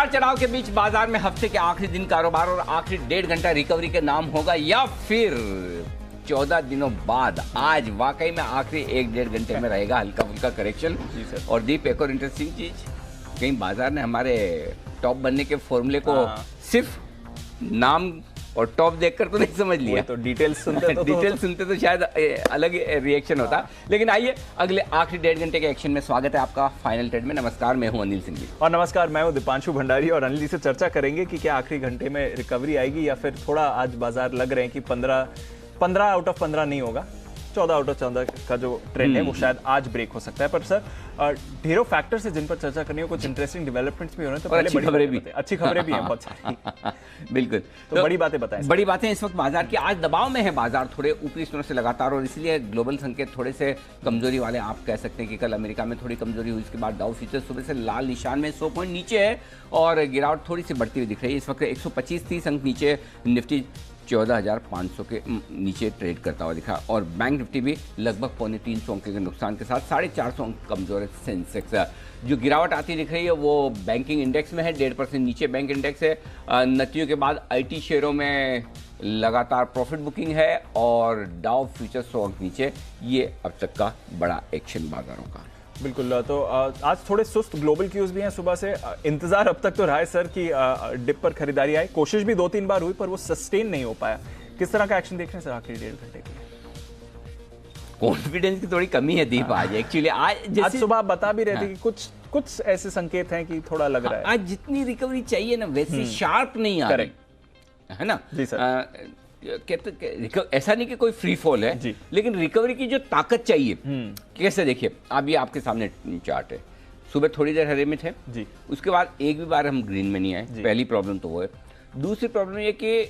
उतार चढ़ाव के बीच बाजार में हफ्ते के आखिरी दिन कारोबार और आखिरी 1.5 घंटा रिकवरी के नाम होगा या फिर 14 दिनों बाद आज वाकई में आखिरी 1-1.5 घंटे में रहेगा हल्का फुल्का करेक्शन। और दीप एक और इंटरेस्टिंग चीज, कहीं बाजार ने हमारे टॉप बनने के फॉर्मूले को सिर्फ नाम और टॉप देखकर तो नहीं समझ लिया, तो डिटेल्स सुनते तो शायद अलग रिएक्शन होता। लेकिन आइए अगले आखिरी 1.5 घंटे के एक्शन में स्वागत है आपका फाइनल ट्रेड में। नमस्कार, मैं हूं अनिल सिंह जी। और नमस्कार, मैं हूं दीपांशु भंडारी। और अनिल जी से चर्चा करेंगे कि क्या आखिरी घंटे में रिकवरी आएगी या फिर थोड़ा आज बाजार लग रहे हैं कि 15 आउट ऑफ 15 नहीं होगा, 14 आउट ऑफ 14 का जो ट्रेंड है वो शायद आज ब्रेक हो सकता है। पर सर ढेरों फैक्टर्स है जिन पर चर्चा करनी हो, कुछ इंटरेस्टिंग डेवलपमेंट्स भी हो रहे हैं, तो पहले अच्छी खबरें भी हैं बहुत सारी। बिल्कुल, तो बड़ी बातें बताएं। बड़ी बातें इस वक्त बाजार की आज दबाव में है, बाजार थोड़े ऊपरी स्तरों से लगातार, और इसलिए ग्लोबल संकेत थोड़े से कमजोरी वाले आप कह सकते हैं कि कल अमेरिका में थोड़ी कमजोरी हुई, इसके बाद डाउ फ्यूचर्स सुबह से लाल निशान में 100 पॉइंट नीचे है और गिरावट थोड़ी सी बढ़ती हुई दिख रही है। इस वक्त 125-30 अंक नीचे, निफ्टी 14,500 के नीचे ट्रेड करता हुआ दिखा और बैंक निफ्टी भी लगभग 350 अंक के नुकसान के साथ 450 अंक कमजोर है। सेंसेक्स जो गिरावट आती दिख रही है वो बैंकिंग इंडेक्स में है, 1.5% नीचे बैंक इंडेक्स है। नतियों के बाद आईटी शेयरों में लगातार प्रॉफिट बुकिंग है और डाउ फ्यूचर 100 अंक नीचे। ये अब तक का बड़ा एक्शन बाजारों का। बिल्कुल, तो आज थोड़े सुस्त ग्लोबल क्यूज भी हैं सुबह से। इंतजार अब तक तो रहा है सर कि डिप पर खरीदारी आए, कोशिश भी 2-3 बार हुई पर वो सस्टेन नहीं हो पाया। किस तरह का एक्शन देख रहे हैं सर आखिरी 1.5 घंटे के लिए? कॉन्फिडेंस की थोड़ी कमी है दीप आज एक्चुअली। आज सुबह आप बता भी रहे थे कि कुछ ऐसे संकेत हैं कि थोड़ा लग रहा है आज जितनी रिकवरी चाहिए ना वैसी शार्प नहीं आ रही है ना जी सर। ऐसा नहीं कि कोई फ्री फॉल है, लेकिन रिकवरी की जो ताकत चाहिए, कैसे देखिए आप, ये आपके सामने चार्ट है। सुबह थोड़ी देर हरे में थे जी, उसके बाद एक भी बार हम ग्रीन में नहीं आए, पहली प्रॉब्लम तो वो है। दूसरी प्रॉब्लम ये कि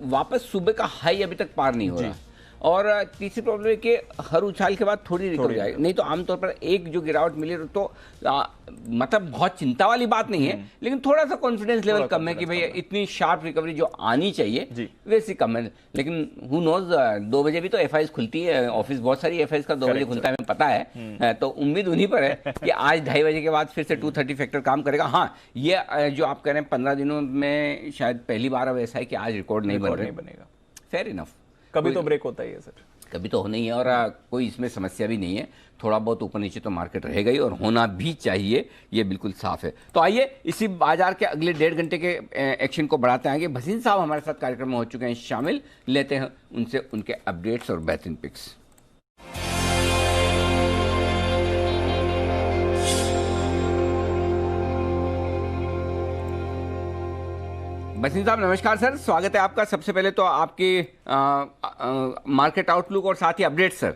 वापस सुबह का हाई अभी तक पार नहीं हो रहा, और तीसरी प्रॉब्लम है कि हर उछाल के बाद थोड़ी रिकवरी आएगी। नहीं तो आमतौर पर एक जो गिरावट मिली तो मतलब बहुत चिंता वाली बात नहीं है, लेकिन थोड़ा सा कॉन्फिडेंस लेवल कम है कि भाई इतनी शार्प रिकवरी जो आनी चाहिए वैसी कम है। लेकिन हु नोज, 2 बजे भी तो एफआईज खुलती है, ऑफिस बहुत सारी एफआईज का 2 बजे खुलता है, हमें पता है। तो उम्मीद उन्हीं पर है कि आज 2:30 बजे के बाद फिर से 230 फैक्टर काम करेगा। हाँ, ये जो आप कह रहे हैं 15 दिनों में शायद पहली बार अब ऐसा है कि आज रिकॉर्ड नहीं बनेगा। फेयर इनफ, कभी तो ब्रेक होता ही है सर, कभी तो होना ही है, और कोई इसमें समस्या भी नहीं है। थोड़ा बहुत ऊपर नीचे तो मार्केट रहेगा ही और होना भी चाहिए, ये बिल्कुल साफ है। तो आइए इसी बाजार के अगले 1.5 घंटे के एक्शन को बढ़ाते आएंगे। भसीन साहब हमारे साथ कार्यक्रम में हो चुके हैं शामिल, लेते हैं उनसे उनके अपडेट्स और बेहतरीन पिक्स। भसीन साहब नमस्कार सर, स्वागत है आपका। सबसे पहले तो आपकी मार्केट आउटलुक और साथ ही अपडेट सर।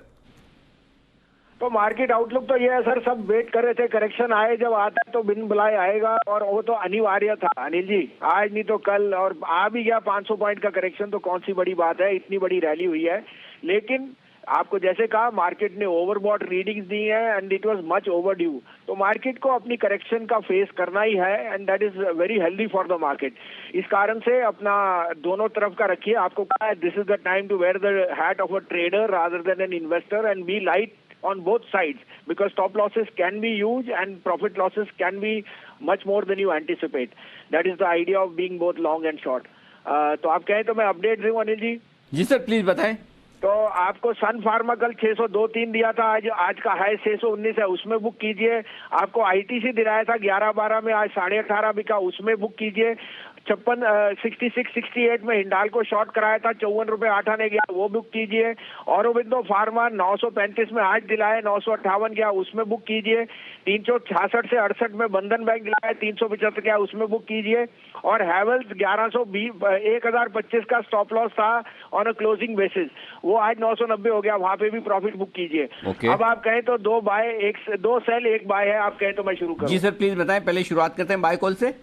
तो मार्केट आउटलुक तो ये है सर, सब वेट कर रहे थे करेक्शन आए, जब आता है तो बिन बुलाए आएगा और वो तो अनिवार्य था अनिल जी, आज नहीं तो कल, और आ भी गया 500 पॉइंट का करेक्शन, तो कौन सी बड़ी बात है, इतनी बड़ी रैली हुई है। लेकिन आपको जैसे कहा मार्केट ने ओवरबॉट रीडिंग्स दी हैं and it was much overdue, तो मार्केट को अपनी करेक्शन का फेस करना ही है and that is very healthy for the market. इस कारण से अपना दोनों तरफ का रखिए। आपको कहा है this is the time to wear the hat of a trader rather than an investor and be light on both sides because stop losses can be huge and profit losses can be much more than you anticipate. That is the idea of being both long and short. तो आप कहें तो मैं update दूं अनिल जी? जी sir please बताएं। तो आपको सन pharma कल 602.3 दिया था, आज का हाई 619 है, उसमें बुक कीजिए। आपको आईटीसी दिलाया था 11-12 में, आज 18.5 बिका, उसमें बुक कीजिए। 66 में हिंडाल को शॉर्ट कराया था, 54 रुपए 8 आने गया, वो बुक कीजिए। औरोबिंदो फार्मा 935 में आज दिलाया, 958 गया, उसमें बुक कीजिए। 366 से 68 में बंधन बैंक दिलाया, 375 गया, उसमें बुक कीजिए। और हैवेल्स 1025 का स्टॉप लॉस था ऑन अ क्लोजिंग बेसिस, वो आज 990 हो गया, वहां पे भी प्रॉफिट बुक कीजिए। अब आप कहें तो 2 सेल 1 बाय है, आप कहें तो मैं शुरू करूं? जी सर प्लीज बताएं, पहले शुरुआत करते हैं बाय कॉल से।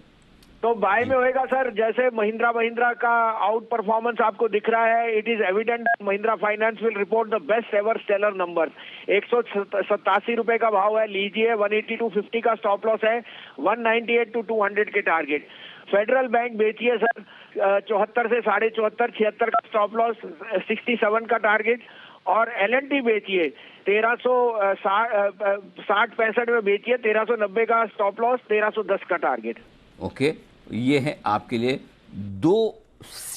तो बाय में होएगा सर, जैसे महिंद्रा का आउट परफॉर्मेंस आपको दिख रहा है, it is evident Mahindra finance will report the best ever stellar numbers. 187 रुपए का भाव है, लीजिए। 180-250 का स्टॉप लॉस है, 198-200 के टारगेट। फेडरल बैंक बेचिए सर, 74 से 74.5, 76 का स्टॉप लॉस, 67 का टारगेट। और L&T बेचिए 1360-65 में बेचिए, 1390 का स्टॉप लॉस, 1310 का टारगेट। ओके, ये है आपके लिए 2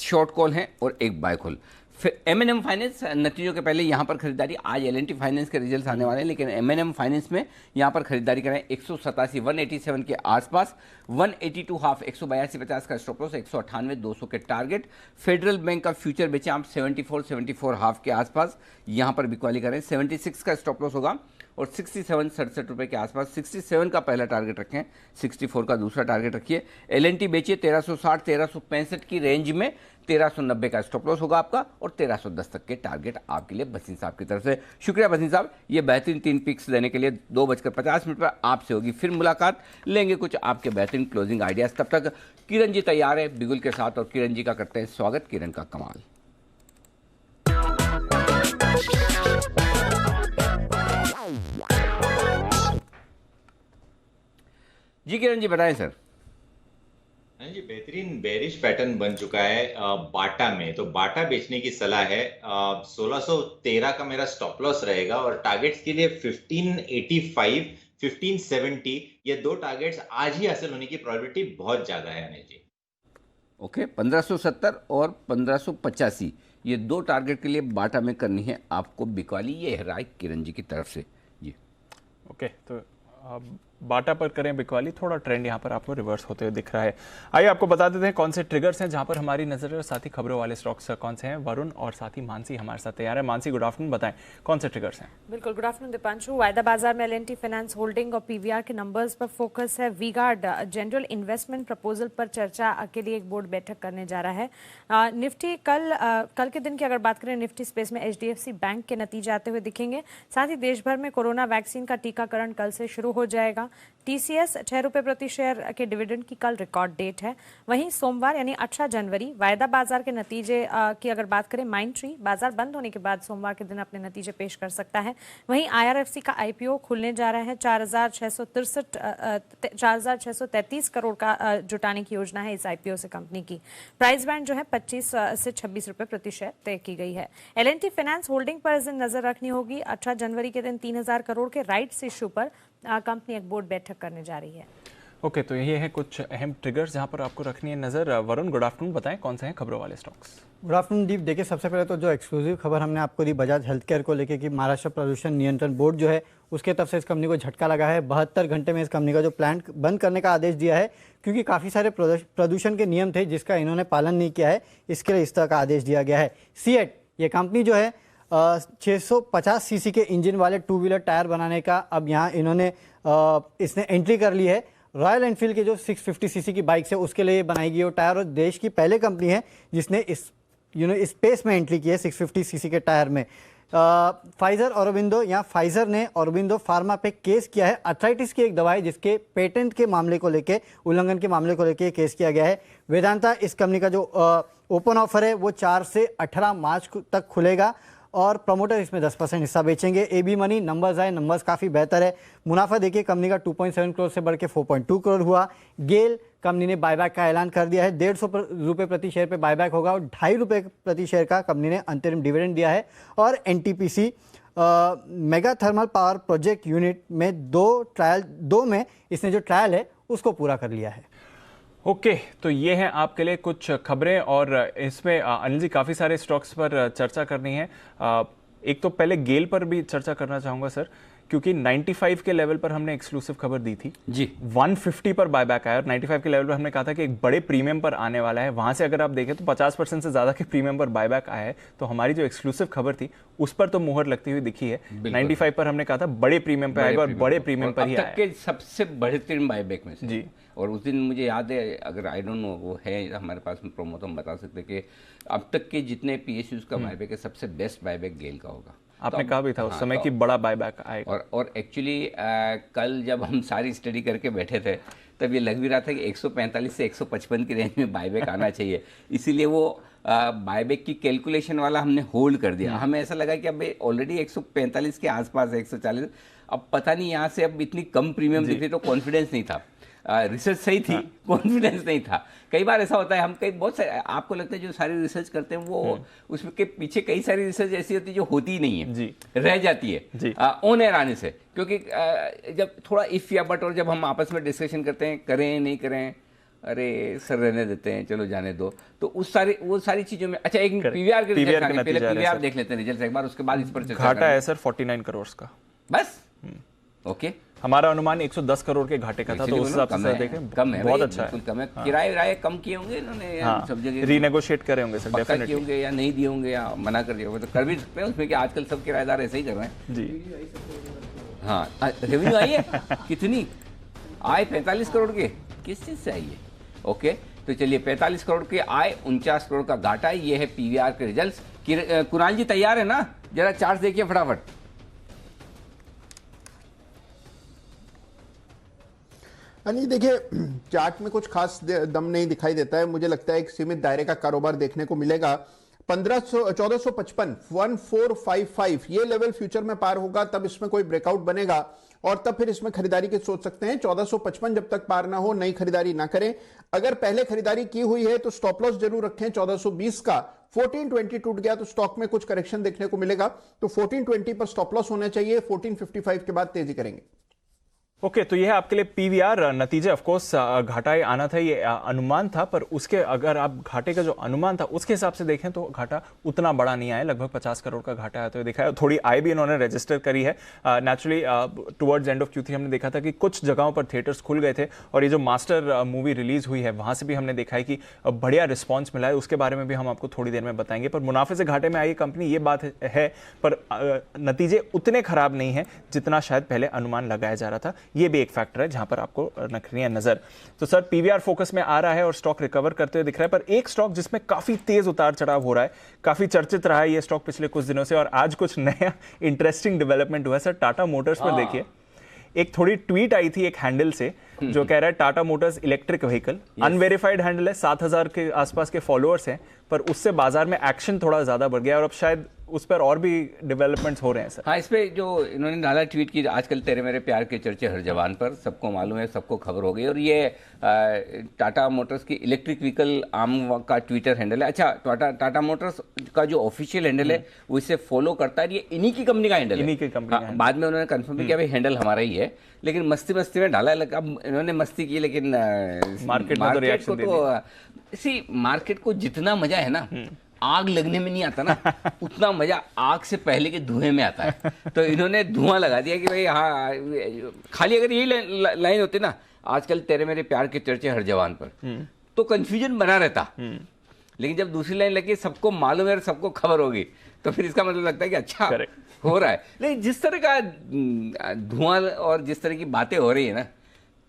शॉर्ट कॉल हैं और 1 बाय कॉल। फिर M&M फाइनेंस नतीजों के पहले यहाँ पर खरीदारी, आज L&T फाइनेंस के रिजल्ट्स आने वाले हैं, लेकिन M&M फाइनेंस में यहाँ पर खरीदारी करें 187 187 के आसपास, 182 हाफ 182.50 का स्टॉप लॉस, 198 200 के टारगेट। फेडरल बैंक का फ्यूचर बेचें आप 74 हाफ के आसपास, यहाँ पर बिकवाली करें, 76 का स्टॉप लॉस होगा और 67 67 रुपए के आसपास। 67 का पहला टारगेट रखें, 64 का दूसरा टारगेट रखिए। L&T बेचिए 1360 1365 की रेंज में, 1390 का स्टॉप लॉस होगा आपका और 1310 तक के टारगेट आपके लिए भसीन साहब की तरफ से। शुक्रिया भसीन साहब, ये बेहतरीन 3 पिक्स देने के लिए। 2:50 पर आपसे होगी फिर मुलाकात, लेंगे कुछ आपके बेहतरीन क्लोजिंग आइडियाज। तब तक किरण जी तैयार है बिगुल के साथ और किरण जी का करते हैं स्वागत। किरण का कमाल। जी किरण जी बताएं सर। हाँ जी, बेहतरीन बेरिश पैटर्न बन चुका है बाटा में, तो बाटा बेचने की सलाह है। 1613 का मेरा स्टॉप लॉस रहेगा और टारगेट्स के लिए 1585 1570, ये 2 टारगेट्स आज ही हासिल होने की प्रोबेबिलिटी बहुत ज्यादा है अनिल जी। ओके, 1570 और 1585, ये 2 टारगेट के लिए बाटा में करनी है आपको बिकवाली। ये है राय किरण जी की तरफ से जी। ओके, तो बाटा पर करें बिकवाली। थोड़ा ट्रेंड यहाँ पर आपको रिवर्स होते हुए दिख रहा है। आइए आपको बता देते हैं कौन से ट्रिगर्स हैं जहाँ पर हमारी नजर है, साथ ही खबरों वाले स्टॉक्स कौन से हैं। वरुण और साथ ही मानसी हमारे साथ तैयार है। मानसी, गुड आफ्टरनून, बताएं कौन से ट्रिगर्स हैं। बिल्कुल, गुड आफ्टरनून दीपांशु। वायदा बाजार में L&T फाइनेंस होल्डिंग और PVR के नंबर्स पर फोकस है। वी-गार्ड जनरल इन्वेस्टमेंट प्रपोजल पर चर्चा के लिए एक बोर्ड बैठक करने जा रहा है। निफ्टी कल के दिन की अगर बात करें, निफ्टी स्पेस में HDFC बैंक के नतीजे आते हुए दिखेंगे। साथ ही देश भर में कोरोना वैक्सीन का टीकाकरण कल से शुरू हो जाएगा। TCS 6 रुपए प्रति शेयर के डिविडेंड की कल रिकॉर्ड डेट है। वहीं सोमवार यानी 18 जनवरी वायदा बाजार के नतीजे की अगर बात करें, माइंडट्री बाजार बंद होने के बाद सोमवार के दिन अपने नतीजे पेश कर सकता है। वहीं IRFC का IPO खुलने जा रहा है। 4,633 करोड़ का जुटाने की योजना है इस IPO से कंपनी की। प्राइस बैंड जो है 25 से 26 रुपए प्रति शेयर तय की गई है। L&T फाइनेंस होल्डिंग पर इस दिन नजर रखनी होगी। 18 जनवरी के दिन 3000 करोड़ के राइट्स इश्यू पर कंपनी एक बोर्ड बैठक करने जा रही है। ओके, तो ये है कुछ अहम ट्रिगर्स जहां पर आपको रखनी है नजर। वरुण, गुड आफ्टरनून, बताएं कौन से हैं खबरों वाले स्टॉक्स। गुड आफ्टरनून दीप। देखिए, सबसे पहले तो जो एक्सक्लूसिव खबर हमने आपको दी बजाज हेल्थ केयर को लेकर कि महाराष्ट्र प्रदूषण नियंत्रण बोर्ड जो है उसके तरफ से इस कंपनी को झटका लगा है। 72 घंटे में इस कंपनी का जो प्लांट बंद करने का आदेश दिया है, क्योंकि काफ़ी सारे प्रदूषण के नियम थे जिसका इन्होंने पालन नहीं किया है, इसके लिए इस तरह का आदेश दिया गया है। सीएट ये कंपनी जो है 650 सीसी के इंजन वाले 2 व्हीलर टायर बनाने का अब यहाँ इन्होंने इसने एंट्री कर ली है। रॉयल एनफील्ड के जो 650 सीसी की बाइक्स है उसके लिए बनाई गई वो टायर, और देश की पहले कंपनी है जिसने इस स्पेस में एंट्री की है 650 सीसी के टायर में। फाइजर औरोबिंदो या फाइजर ने औरोबिंदो फार्मा पे केस किया है। अर्थराइटिस की एक दवाई जिसके पेटेंट के मामले को लेके, उल्लंघन के मामले को लेके केस किया गया है। वेदांता इस कंपनी का जो ओपन ऑफर है वो 4 से 18 मार्च तक खुलेगा और प्रमोटर इसमें 10% हिस्सा बेचेंगे। एबी मनी नंबर्स आए, नंबर्स काफ़ी बेहतर है। मुनाफा देखिए कंपनी का 2.7 करोड़ से बढ़ के 4.2 करोड़ हुआ। गेल कंपनी ने बायबैक का ऐलान कर दिया है। 150 रुपये प्रति शेयर पे बायबैक होगा और 2.5 रुपये प्रति शेयर का कंपनी ने अंतरिम डिविडेंड दिया है। और NTPC mega thermal power project unit में 2 में इसने जो ट्रायल है उसको पूरा कर लिया है। ओके, तो ये है आपके लिए कुछ खबरें और इसमें अनिल जी काफ़ी सारे स्टॉक्स पर चर्चा करनी है। एक तो पहले गेल पर भी चर्चा करना चाहूँगा सर, क्योंकि 95 के लेवल पर हमने एक्सक्लूसिव खबर दी थी जी। 150 पर बायबैक आया और 95 के लेवल पर हमने कहा था कि एक बड़े प्रीमियम पर आने वाला है। वहां से अगर आप देखें तो 50% से ज़्यादा के प्रीमियम पर बायबैक आया है। तो हमारी जो एक्सक्लूसिव खबर थी उस पर तो मुहर लगती हुई दिखी है। 95 पर हमने कहा था बड़े प्रीमियम पर आएगा और बड़े प्रीमियम पर ही आया सबसे बेहतरीन बायबैक में से जी। और उस दिन मुझे याद है, अगर आई डोंट नो वो है हमारे पास प्रोमो तो हम बता सकते कि अब तक के जितने PSUs का बायबैक है सबसे बेस्ट बायबैक गेल का होगा। आपने कहा भी था उस समय कि बड़ा बायबैक आएगा। और एक्चुअली कल जब हम सारी स्टडी करके बैठे थे तब ये लग भी रहा था कि 145 से 155 की रेंज में बायबैक आना चाहिए, इसीलिए वो बायबैक की कैलकुलेशन वाला हमने होल्ड कर दिया। हमें ऐसा लगा कि अब ऑलरेडी 145 के आसपास है, 140, अब पता नहीं यहाँ से अब इतनी कम प्रीमियम दिख रही, तो कॉन्फिडेंस नहीं था। रिसर्च सही थी, कॉन्फिडेंस नहीं था। कई बार ऐसा होता है, हम कई बहुत सारे, आपको लगता है जो सारी रिसर्च करते हैं वो उसके पीछे कई सारी रिसर्च ऐसी होती है जो होती ही नहीं है जी, रह जाती है ऑन एयर आने से, क्योंकि जब थोड़ा इफ या बट और जब हम आपस में डिस्कशन करते हैं करें नहीं करें, अरे सर रहने देते हैं, चलो जाने दो। तो वो सारी चीजों में अच्छा एक पीवीआर के PVR रिजल्ट, के पहले नतीजे पीवीआर देख लेते हैं रिजल्ट एक बार, उसके बाद इस पर चर्चा घाटा है सर 49 करोड़ का बस। ओके, हमारा अनुमान 110 करोड़ के घाटे का था, तो उस हिसाब से देखें कम है, बहुत अच्छा है, कम है। किराए कम किए होंगे इन्होंने, सब जगह रीनेगोशिएट करे होंगे सर, डेफिनेटली किए होंगे या नहीं दिए होंगे या मना कर दिया होगा, तो कर भी सकते हैं उसमें कि आजकल सब किराएदार ऐसे ही कर रहे हैं जी। हाँ, रेवेन्यू आई है कितनी आय? 45 करोड़ के, किस चीज से आई है? ओके, तो चलिए 45 करोड़ के आय, 49 करोड़ का घाटा है। ये है पीवीआर के रिजल्ट्स। कुणाल जी तैयार है ना? जरा चार्ट देखिए फटाफट। नहीं देखिए, चार्ट में कुछ खास दम नहीं दिखाई देता है। मुझे लगता है एक सीमित दायरे का कारोबार देखने को मिलेगा। 1455 1455 ये लेवल फ्यूचर में पार होगा तब इसमें कोई ब्रेकआउट बनेगा और तब फिर इसमें खरीदारी की सोच सकते हैं। 1455 जब तक पार ना हो नई खरीदारी ना करें। अगर पहले खरीदारी की हुई है तो स्टॉप लॉस जरूर रखें 1420 का। 1420 टूट गया तो स्टॉक में कुछ करेक्शन देखने को मिलेगा, तो 1420 पर स्टॉप लॉस होना चाहिए। 1455 के बाद तेजी करेंगे। ओके, तो यह है आपके लिए पीवीआर नतीजे। ऑफ कोर्स घाटा आना था, ये अनुमान था, पर उसके अगर आप घाटे का जो अनुमान था उसके हिसाब से देखें तो घाटा उतना बड़ा नहीं आया। लगभग 50 करोड़ का घाटा आया तो देखा है। थोड़ी आय भी इन्होंने रजिस्टर करी है। Naturally towards end of Q3 हमने देखा था कि कुछ जगहों पर थिएटर्स खुल गए थे और ये जो मास्टर मूवी रिलीज हुई है वहां से भी हमने देखा है कि बढ़िया रिस्पॉन्स मिला है। उसके बारे में भी हम आपको थोड़ी देर में बताएंगे। पर मुनाफे से घाटे में आई कंपनी, ये बात है, पर नतीजे उतने खराब नहीं है जितना शायद पहले अनुमान लगाया जा रहा था। ये भी एक फैक्टर है जहां पर आपको रखनी है नजर। तो सर पीवीआर फोकस में आ रहा है और स्टॉक रिकवर करते हुए दिख रहा है, पर एक स्टॉक जिसमें काफी तेज उतार चढ़ाव हो रहा है, काफी चर्चित रहा है ये स्टॉक पिछले कुछ दिनों से, और आज कुछ नया इंटरेस्टिंग डेवलपमेंट हुआ है। सर टाटा मोटर्स पर देखिए, एक थोड़ी ट्वीट आई थी एक हैंडल से जो कह रहा है Tata Motors electric vehicle, unverified handle है, 7000 के आसपास के फॉलोअर्स हैं, पर उससे बाजार में एक्शन थोड़ा ज्यादा बढ़ गया और अब शायद उस पर और भी डेवलपमेंट्स हो रहे हैं सर। हाँ, इस पे जो इन्होंने डाला ट्वीट की, आजकल तेरे मेरे प्यार के चर्चे हर जवान पर, सबको मालूम है, सबको खबर हो गई। और ये टाटा मोटर्स की इलेक्ट्रिक व्हीकल आम का ट्विटर हैंडल है। अच्छा, टाटा मोटर्स का जो ऑफिशियल हैंडल है वो इसे फॉलो करता है, ये इन्हीं की कंपनी का हैंडल है। इन्हीं की कंपनी हाँ, बाद में उन्होंने कंफर्म किया भाई हैंडल हमारा ही है, लेकिन मस्ती मस्ती में डाला है। अब इन्होंने मस्ती की, लेकिन मार्केट को तो मार्केट को जितना मजा है ना आग लगने में नहीं आता ना, उतना मजा आग से पहले के धुएं में आता है। तो इन्होंने धुआं लगा दिया कि भाई हाँ, खाली अगर यही लाइन होती ना, आजकल तेरे मेरे प्यार के चर्चे हर जवान पर, तो कंफ्यूजन बना रहता। लेकिन जब दूसरी लाइन लगी, सबको मालूम है, सबको खबर होगी, तो फिर इसका मतलब लगता है कि अच्छा हो रहा है। लेकिन जिस तरह का धुआं और जिस तरह की बातें हो रही है ना,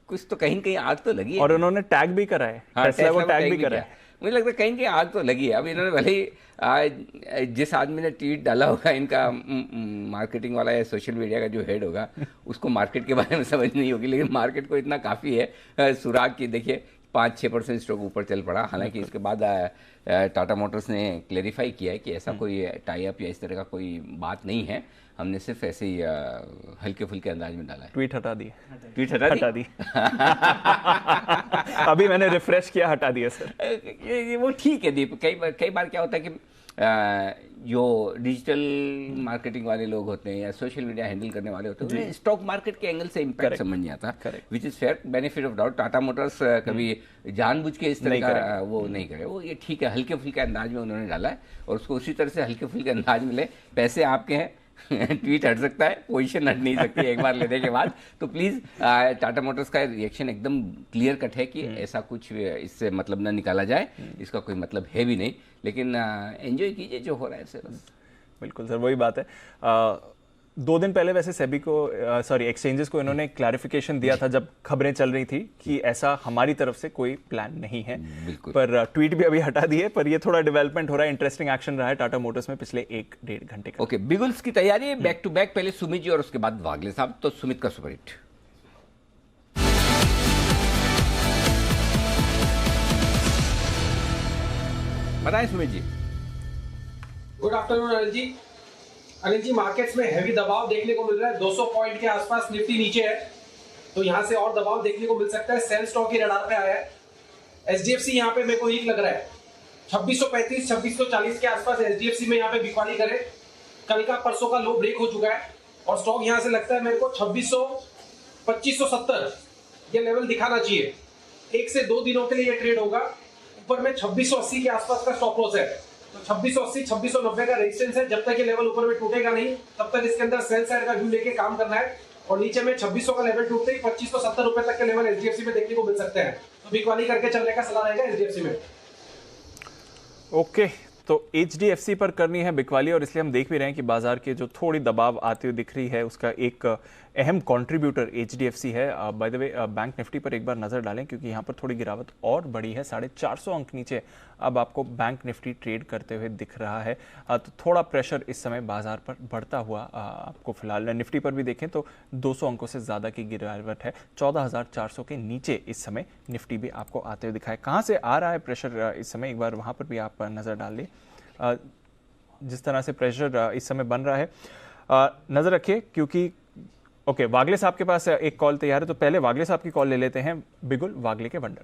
कुछ तो कहीं कहीं आग तो लगी है। और उन्होंने टैग भी करा है, टेस्ला को टैग भी करा है। मुझे लगता है कहीं कहीं आग तो लगी है। अब इन्होंने भले ही जिस आदमी ने ट्वीट डाला होगा, इनका मार्केटिंग वाला या सोशल मीडिया का जो हेड होगा, उसको मार्केट के बारे में समझ नहीं होगी, लेकिन मार्केट को इतना काफ़ी है सुराग की। देखिए 5-6% स्टॉक ऊपर चल पड़ा। हालांकि इसके बाद टाटा मोटर्स ने क्लेरिफाई किया है कि ऐसा कोई टाई अप या इस तरह का कोई बात नहीं है, हमने सिर्फ ऐसे ही हल्के फुल्के अंदाज में डाला है। ट्वीट हटा दिए, ट्वीट हटा दी अभी मैंने रिफ्रेश किया, हटा दिया सर। ये वो ठीक है दीप। कई बार क्या होता है कि जो डिजिटल मार्केटिंग वाले लोग होते हैं या सोशल मीडिया हैंडल करने वाले होते हैं, उन्हें स्टॉक मार्केट के एंगल से इम्पैक्ट समझ नहीं आता, which is fair, benefit of doubt. Tata Motors कभी जानबूझ के इस तरह का वो नहीं करे, वो ये ठीक है, हल्के फुल्के अंदाज में उन्होंने डाला है और उसको उसी तरह से हल्के फुल्के अंदाज में ले। पैसे आपके हैं, ट्वीट हट सकता है, पोजीशन हट नहीं सकती एक बार लेने के बाद। तो प्लीज टाटा मोटर्स का रिएक्शन एकदम क्लियर कट है कि ऐसा कुछ इससे मतलब ना निकाला जाए, इसका कोई मतलब है भी नहीं, लेकिन एंजॉय कीजिए जो हो रहा है इससे बस। बिल्कुल सर, वही बात है। 2 दिन पहले वैसे सेबी को एक्सचेंजेस को इन्होंने क्लैरिफिकेशन दिया था जब खबरें चल रही थी कि ऐसा हमारी तरफ से कोई प्लान नहीं है, पर ट्वीट भी अभी हटा दिए। पर ये थोड़ा डेवलपमेंट हो रहा है, इंटरेस्टिंग एक्शन रहा है टाटा मोटर्स में पिछले 1-1.5 घंटे का। ओके, बिगुल्स की तैयारी है बैक टू बैक, पहले सुमित जी और उसके बाद वागले साहब। तो सुमित का सुपरहिट। बताएं सुमित जी। गुड आफ्टरनून अनिल जी। अनिल जी, मार्केट्स में हैवी दबाव देखने को मिल रहा है, 200 पॉइंट के आसपास निफ्टी नीचे है, तो यहां से और दबाव देखने को मिल सकता है। सेल स्टॉक ही रडार पे आया है। एचडीएफसी यहां पे मेरे को वीक लग रहा है, 2635 2640 के आसपास एचडीएफसी में यहां पे बिकवाली करे। कल का परसों का लो ब्रेक हो चुका है और स्टॉक यहां से लगता है मेरे को 2600 2570 ये लेवल दिखाना चाहिए। 1 से 2 दिनों के लिए ये ट्रेड होगा। ऊपर में 2680 के आसपास का स्टॉप लॉस है, तो 2680 2690 का रेजिस्टेंस है। जब तक ये लेवल ऊपर में टूटेगा नहीं तब तक इसके अंदर सेल साइड का व्यू लेके काम करना है। और नीचे में 2600 का लेवल टूटते ही 2570 रुपए तक के लेवल एचडीएफसी में देखने को मिल सकते हैं, तो बिकवाली करके चलने का सलाह रहेगा एचडीएफसी में। ओके, तो एचडीएफसी पर करनी है बिकवाली, और इसलिए हम देख भी रहे हैं कि बाजार के जो थोड़ी दबाव आती हुई दिख रही है उसका एक अहम कंट्रीब्यूटर एचडीएफसी है। By the way bank Nifty पर एक बार नजर डालें क्योंकि यहाँ पर थोड़ी गिरावट और बढ़ी है, 450 अंक नीचे अब आपको बैंक निफ्टी ट्रेड करते हुए दिख रहा है। तो थोड़ा प्रेशर इस समय बाजार पर बढ़ता हुआ आपको फिलहाल निफ्टी पर भी देखें तो 200 अंकों से ज्यादा की गिरावट है, 14,400 के नीचे इस समय निफ्टी भी आपको आते हुए दिखाए। कहाँ से आ रहा है प्रेशर इस समय, एक बार वहां पर भी आप नजर डाल लें। जिस तरह से प्रेशर इस समय बन रहा है नजर रखिए, क्योंकि ओके वागले साहब के पास एक कॉल तैयार है, तो पहले वागले साहब की कॉल ले लेते हैं। बिगुल वागले के वंडर।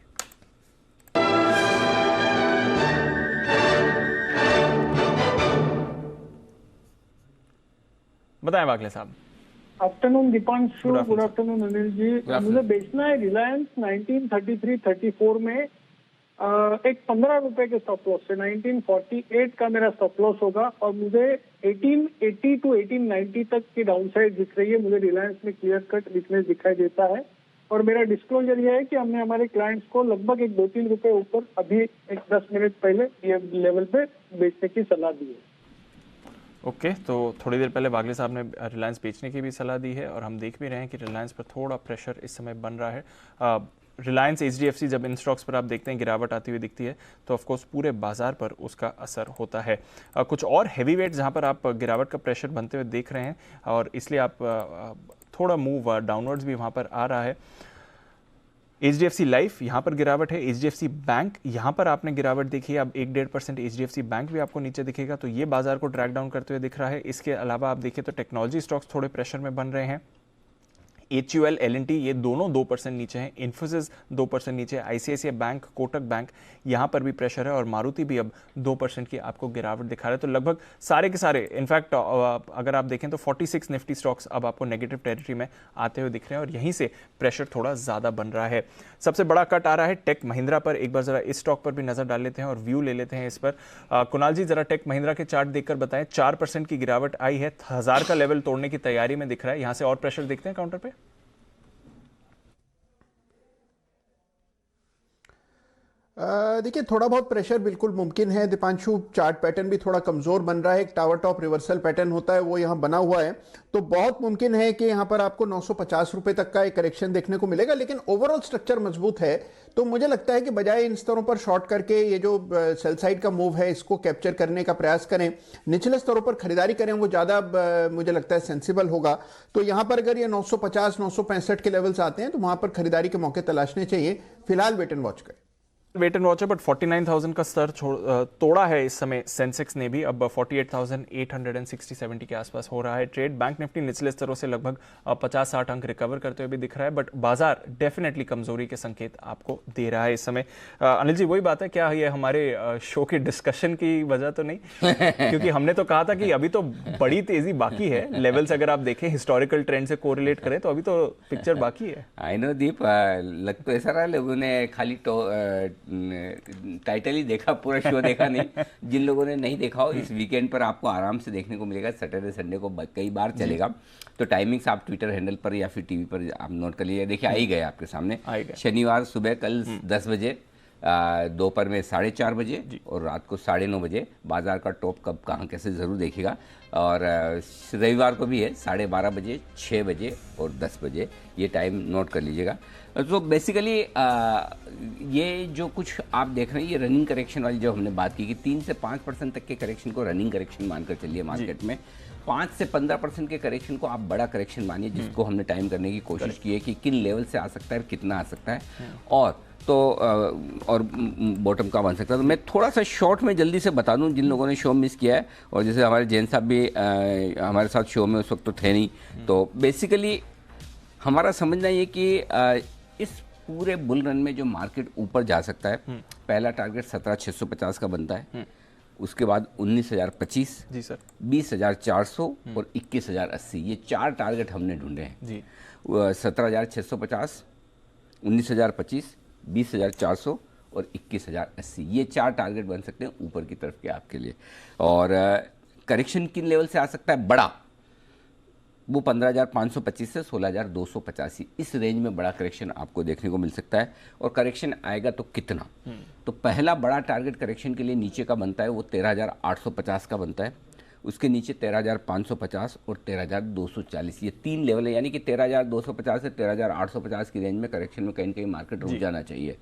बताएं वागले साहब। Afternoon Deepanshu, good afternoon Anil ji. मुझे बेचना है रिलायंस 1933-34 में एक 15 रुपए के स्टॉप लॉस से 1948 का मेरा स्टॉप लॉस होगा, और मुझे 1880 टू 1890 तक की डाउन साइड दिख रही है। मुझे रिलायंस में क्लियर कट वीकनेस दिखाई देता है, और मेरा डिस्क्लोजर यह है कि हमने हमारे क्लाइंट्स को लगभग एक 2-3 रुपए ऊपर अभी एक 10 मिनट पहले ये लेवल पे बेचने की सलाह दी है। ओके, तो थोड़ी देर पहले वागले साहब ने रिलायंस बेचने की भी सलाह दी है, और हम देख भी रहे हैं कि रिलायंस पर थोड़ा प्रेशर इस समय बन रहा है। रिलायंस एचडीएफसी जब इन स्टॉक्स पर आप देखते हैं गिरावट आती हुई दिखती है तो ऑफकोर्स पूरे बाजार पर उसका असर होता है। कुछ और हैवी वेट जहां पर आप गिरावट का प्रेशर बनते हुए देख रहे हैं, और इसलिए आप थोड़ा मूव डाउनवर्ड्स भी वहां पर आ रहा है। एचडीएफसी लाइफ यहाँ पर गिरावट है, एचडीएफसी बैंक यहाँ पर आपने गिरावट देखी है, अब 1-1.5% एचडीएफसी बैंक भी आपको नीचे दिखेगा, तो ये बाजार को ड्रैग डाउन करते हुए दिख रहा है। इसके अलावा आप देखिए तो टेक्नोलॉजी स्टॉक्स थोड़े प्रेशर में बन रहे हैं। HUL, LNT ये दोनों 2% नीचे हैं, इन्फोसिस 2% नीचे, आईसीआईसीआई बैंक, कोटक बैंक यहाँ पर भी प्रेशर है, और मारुति भी अब 2% की आपको गिरावट दिखा रहा है। तो लगभग सारे के सारे, इनफैक्ट अगर आप देखें तो 46 निफ्टी स्टॉक्स अब आपको नेगेटिव टेरिटरी में आते हुए दिख रहे हैं, और यहीं से प्रेशर थोड़ा ज्यादा बन रहा है। सबसे बड़ा कट आ रहा है टेक महिंद्रा पर। एक बार जरा इस स्टॉक पर भी नजर डाल लेते हैं और व्यू ले लेते हैं इस पर। कुणाल जी जरा टेक महिंद्रा के चार्ट देखकर बताएं। 4% की गिरावट आई है, 1000 का लेवल तोड़ने की तैयारी में दिख रहा है। यहां से और प्रेशर देखते हैं काउंटर पे। देखिए थोड़ा बहुत प्रेशर बिल्कुल मुमकिन है दीपांशु। चार्ट पैटर्न भी थोड़ा कमजोर बन रहा है, एक टावर टॉप रिवर्सल पैटर्न होता है वो यहाँ बना हुआ है, तो बहुत मुमकिन है कि यहाँ पर आपको 950 रुपए तक का एक करेक्शन देखने को मिलेगा। लेकिन ओवरऑल स्ट्रक्चर मजबूत है, तो मुझे लगता है कि बजाय इन स्तरों पर शॉर्ट करके ये जो सेल साइड का मूव है इसको कैप्चर करने का प्रयास करें, निचले स्तरों पर खरीदारी करें, वो ज्यादा मुझे लगता है सेंसिबल होगा। तो यहाँ पर अगर ये 950 965 के लेवल्स आते हैं तो वहां पर खरीदारी के मौके तलाशने चाहिए। फिलहाल वेट एंड वॉच करें। वेट एंड वॉच है, बट 49,000 का स्तर तोड़ा है इस समय सेंसेक्स ने भी, अब 48,860-70 के आसपास हो रहा है ट्रेड। बैंक निफ्टी निचले स्तरों से लगभग 50-60 अंक रिकवर करते हुए भी दिख रहा है, बट बाजार डेफिनेटली कमजोरी के संकेत आपको दे रहा है इस समय। अनिल जी वही बात है, क्या ये हमारे शो के डिस्कशन की वजह तो नहीं? क्योंकि हमने तो कहा था कि अभी तो बड़ी तेजी बाकी है, लेवल्स अगर आप देखें हिस्टोरिकल ट्रेंड से कोरिलेट करें तो अभी तो पिक्चर बाकी है। आई नो दीप, लग तो ऐसा रहा लोगों ने खाली टाइटल ही देखा, पूरा शो देखा नहीं। जिन लोगों ने नहीं देखा हो, इस वीकेंड पर आपको आराम से देखने को मिलेगा। सैटरडे संडे को कई बार चलेगा, तो टाइमिंग्स आप ट्विटर हैंडल पर या फिर टीवी पर आप नोट कर लीजिए। देखिए आ ही गए आपके सामने। शनिवार सुबह कल 10 बजे, दोपहर में 4:30 बजे और रात को 9:30 बजे बाजार का टॉप कब कहाँ कैसे ज़रूर देखिएगा। और रविवार को भी है 12:30 बजे, 6 बजे और 10 बजे, ये टाइम नोट कर लीजिएगा। तो बेसिकली ये जो कुछ आप देख रहे हैं ये रनिंग करेक्शन वाली जो हमने बात की कि 3 से 5% तक के करेक्शन को रनिंग करेक्शन मानकर चलिए मार्केट में। 5 से 15% के करेक्शन को आप बड़ा करेक्शन मानिए, जिसको हमने टाइम करने की कोशिश की है कि किन लेवल से आ सकता है और कितना आ सकता है, और बॉटम का बन सकता है। तो मैं थोड़ा सा शॉर्ट में जल्दी से बता दूं जिन लोगों ने शो मिस किया है, और जैसे हमारे जैन साहब भी हमारे साथ शो में उस वक्त तो थे नहीं। तो बेसिकली हमारा समझना ये कि इस पूरे बुल रन में जो मार्केट ऊपर जा सकता है, पहला टारगेट 17,650 का बनता है, उसके बाद 19,025, जी सर, 20,400 और 21,080, ये 4 टारगेट हमने ढूंढे हैं जी। 17,650, 19,025, 20,400 और 21,080, ये 4 टारगेट बन सकते हैं ऊपर की तरफ के आपके लिए। और करेक्शन किन लेवल से आ सकता है बड़ा, वो 15,525 से 16,285, इस रेंज में बड़ा करेक्शन आपको देखने को मिल सकता है। और करेक्शन आएगा तो कितना, तो पहला बड़ा टारगेट करेक्शन के लिए नीचे का बनता है वो 13,850 का बनता है, उसके नीचे 13,550 और 13,240, ये 3 लेवल है, यानी कि 13,250 से 13,850 की रेंज में करेक्शन में कहीं ना कहीं मार्केट रुक जाना चाहिए।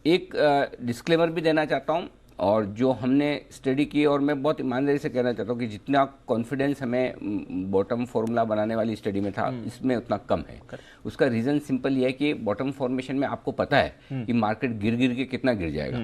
एक डिस्क्लेमर भी देना चाहता हूँ, और जो हमने स्टडी की, और मैं बहुत ईमानदारी से कहना चाहता हूँ कि जितना कॉन्फिडेंस हमें बॉटम फॉर्मूला बनाने वाली स्टडी में था, इसमें उतना कम है। उसका रीज़न सिंपल ये है कि बॉटम फॉर्मेशन में आपको पता है कि मार्केट गिर गिर के कितना गिर जाएगा,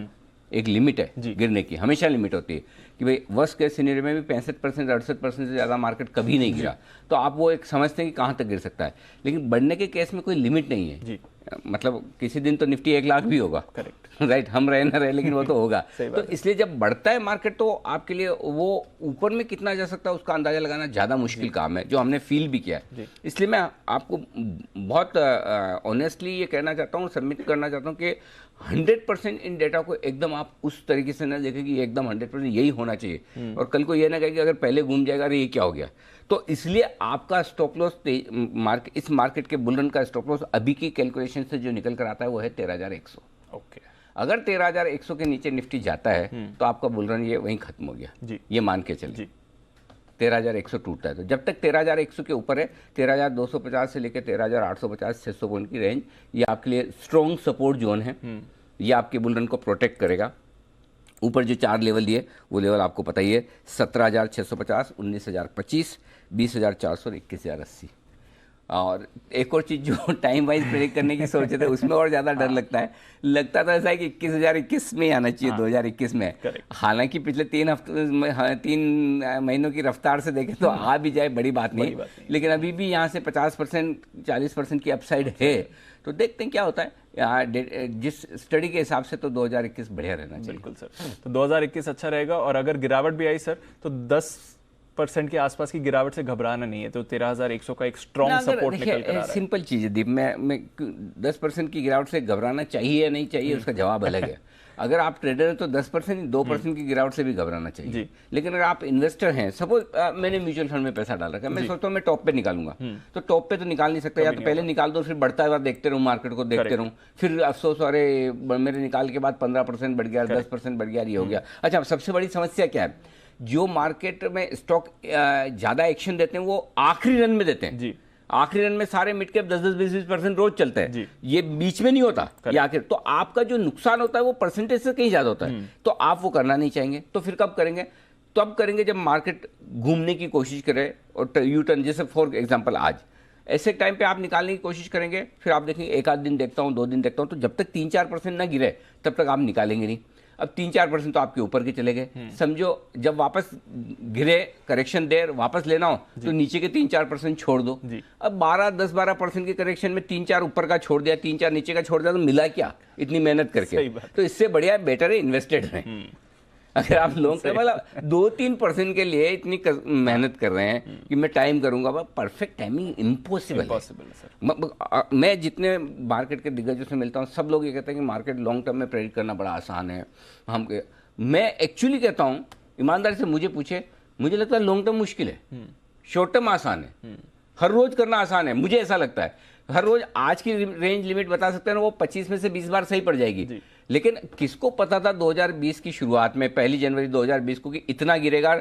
एक लिमिट है गिरने की, हमेशा लिमिट होती है कि भाई वर्स्ट केस सिनेरियो में भी 65% 68% से ज़्यादा मार्केट कभी नहीं गिरा, तो आप वो एक समझते हैं कि कहाँ तक गिर सकता है। लेकिन बढ़ने के केस में कोई लिमिट नहीं है, मतलब किसी दिन तो निफ्टी 1 लाख भी होगा, करेक्ट, राइट, हम रहे ना रहे, लेकिन वो तो होगा। तो इसलिए जब बढ़ता है मार्केट तो आपके लिए वो ऊपर में कितना जा सकता है उसका अंदाजा लगाना ज़्यादा मुश्किल काम है, जो हमने फील भी किया है। इसलिए मैं आपको बहुत ऑनेस्टली ये कहना चाहता हूँ, सबमिट करना चाहता हूँ कि 100% इन डेटा को एकदम आप उस तरीके से ना देखें कि ये एकदम 100% यही होना चाहिए, और कल को ये ना कहे कि अगर पहले घूम जाएगा अरे ये क्या हो गया। तो इसलिए आपका स्टॉप लॉस इस मार्केट के बुलरन का स्टॉप लॉस अभी की कैलकुलेशन से जो निकल कर आता है वो है 13,100। ओके, अगर 13,100 के नीचे निफ्टी जाता है तो आपका बुलरन ये वहीं खत्म हो गया, ये मान के चलिए। 13,100 टूटता है तो जब तक 13,100 के ऊपर है, 13,250 से लेकर 13,850 600 पॉइंट की रेंज, ये आपके लिए स्ट्रॉन्ग सपोर्ट जोन है, ये आपके बुलरन को प्रोटेक्ट करेगा। ऊपर जो 4 लेवल दिए वो लेवल आपको पता ही है, 17,650, 19,025, 20,400 और 21,080। और एक और चीज़ जो टाइम वाइज प्रेडिक्ट करने की सोचे थे उसमें और ज़्यादा डर लगता है, लगता था ऐसा है कि 21,021 में आना चाहिए, 2021 में। हालांकि पिछले 3 महीनों की रफ्तार से देखें तो आ भी जाए बड़ी बात नहीं, लेकिन अभी भी यहाँ से 50% 40% की अपसाइड है, तो देखते हैं क्या होता है। जिस स्टडी के हिसाब से तो 2021 बढ़िया रहना चाहिए। बिल्कुल सर, तो 2021 अच्छा रहेगा, और अगर गिरावट भी आई सर तो 10% के आसपास की गिरावट से घबराना नहीं है, तो 13,100 का एक स्ट्रॉन्ग सपोर्ट निकल कर आ रहा है। सिंपल चीज़ है दीप, मैं 10% की गिरावट से घबराना चाहिए या नहीं चाहिए उसका जवाब अलग है। अगर आप ट्रेडर हैं तो 10% 2% की गिरावट से भी घबराना चाहिए, लेकिन अगर आप इन्वेस्टर हैं, सपोज मैंने म्यूचुअल फंड में पैसा डाल रखा है, मैं सोचता हूँ मैं टॉप पे निकालूंगा, तो टॉप पे तो निकाल नहीं सकता, या तो पहले निकाल दो फिर बढ़ता हुआ देखते रहूँ, मार्केट को देखते रहूँ, फिर अफसोस अरे मेरे निकाल के बाद 15% बढ़ गया, 10% बढ़ गया, ये हो गया। अच्छा, सबसे बड़ी समस्या क्या है, जो मार्केट में स्टॉक ज़्यादा एक्शन देते हैं वो आखिरी रन में देते हैं जी। आखिरी रन में सारे मिड कैप 10-20% रोज चलते हैं, ये बीच में नहीं होता, ये आखिर। तो आपका जो नुकसान होता है वो परसेंटेज से कहीं ज़्यादा होता है, तो आप वो करना नहीं चाहेंगे। तो फिर कब करेंगे? तब करेंगे जब मार्केट घूमने की कोशिश करे और यू टर्न, जैसे फॉर एग्जाम्पल आज ऐसे टाइम पे आप निकालने की कोशिश करेंगे, फिर आप देखेंगे 1 आध दिन देखता हूँ, 2 दिन देखता हूँ, तो जब तक 3-4% ना गिरे तब तक आप निकालेंगे नहीं। अब 3-4% तो आपके ऊपर के चले गए, समझो जब वापस गिरे, करेक्शन देर वापस लेना हो तो नीचे के 3-4% छोड़ दो। अब 10-12% के करेक्शन में 3-4 ऊपर का छोड़ दिया, 3-4 नीचे का छोड़ दिया, तो मिला क्या इतनी मेहनत करके? तो इससे बढ़िया बेटर है इन्वेस्टेड रहें। अगर आप लॉन्ग टर्म मतलब 2-3% के लिए इतनी मेहनत कर रहे हैं कि मैं टाइम करूंगा, परफेक्ट टाइमिंग इम्पॉसिबल है। मैं जितने मार्केट के दिग्गजों से मिलता हूं, सब लोग ये कहते हैं कि मार्केट लॉन्ग टर्म में प्रेडिक्ट करना बड़ा आसान है। मैं एक्चुअली कहता हूं, ईमानदारी से मुझे पूछे, मुझे लगता है लॉन्ग टर्म मुश्किल है, शॉर्ट टर्म आसान है, हर रोज करना आसान है, मुझे ऐसा लगता है। हर रोज आज की रेंज लिमिट बता सकते हैं ना, वो 25 में से 20 बार सही पड़ जाएगी, लेकिन किसको पता था 2020 की शुरुआत में 1 जनवरी 2020 को कि इतना गिरेगा,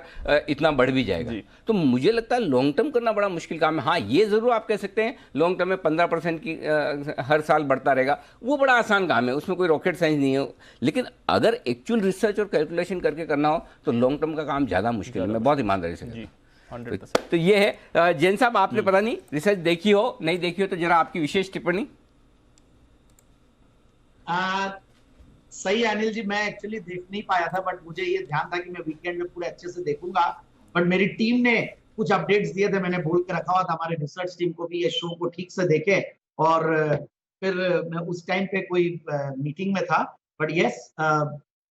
इतना बढ़ भी जाएगा। तो मुझे लगता है लॉन्ग टर्म करना बड़ा मुश्किल काम है। हाँ, ये जरूर आप कह सकते हैं लॉन्ग टर्म में 15% की हर साल बढ़ता रहेगा, वो बड़ा आसान काम है, उसमें कोई रॉकेट साइंस नहीं है। लेकिन अगर एक्चुअल रिसर्च और कैलकुलेशन करके करना हो तो लॉन्ग टर्म का काम ज़्यादा मुश्किल है, मैं बहुत ईमानदारी से कहता हूं। 100%। तो ये है जैन साहब, आपने पता नहीं रिसर्च देखी हो नहीं देखी हो, तो जरा आपकी विशेष टिप्पणी। सही अनिल जी, मैं एक्चुअली देख नहीं पाया था, बट मुझे ये ध्यान था कि मैं वीकेंड में पूरे अच्छे से देखूंगा, बट मेरी टीम ने कुछ अपडेट्स दिए थे, मैंने बोल के रखा हुआ था हमारे रिसर्च टीम को भी ये शो को ठीक से देखे, और फिर मैं उस टाइम पे कोई मीटिंग में था। बट यस,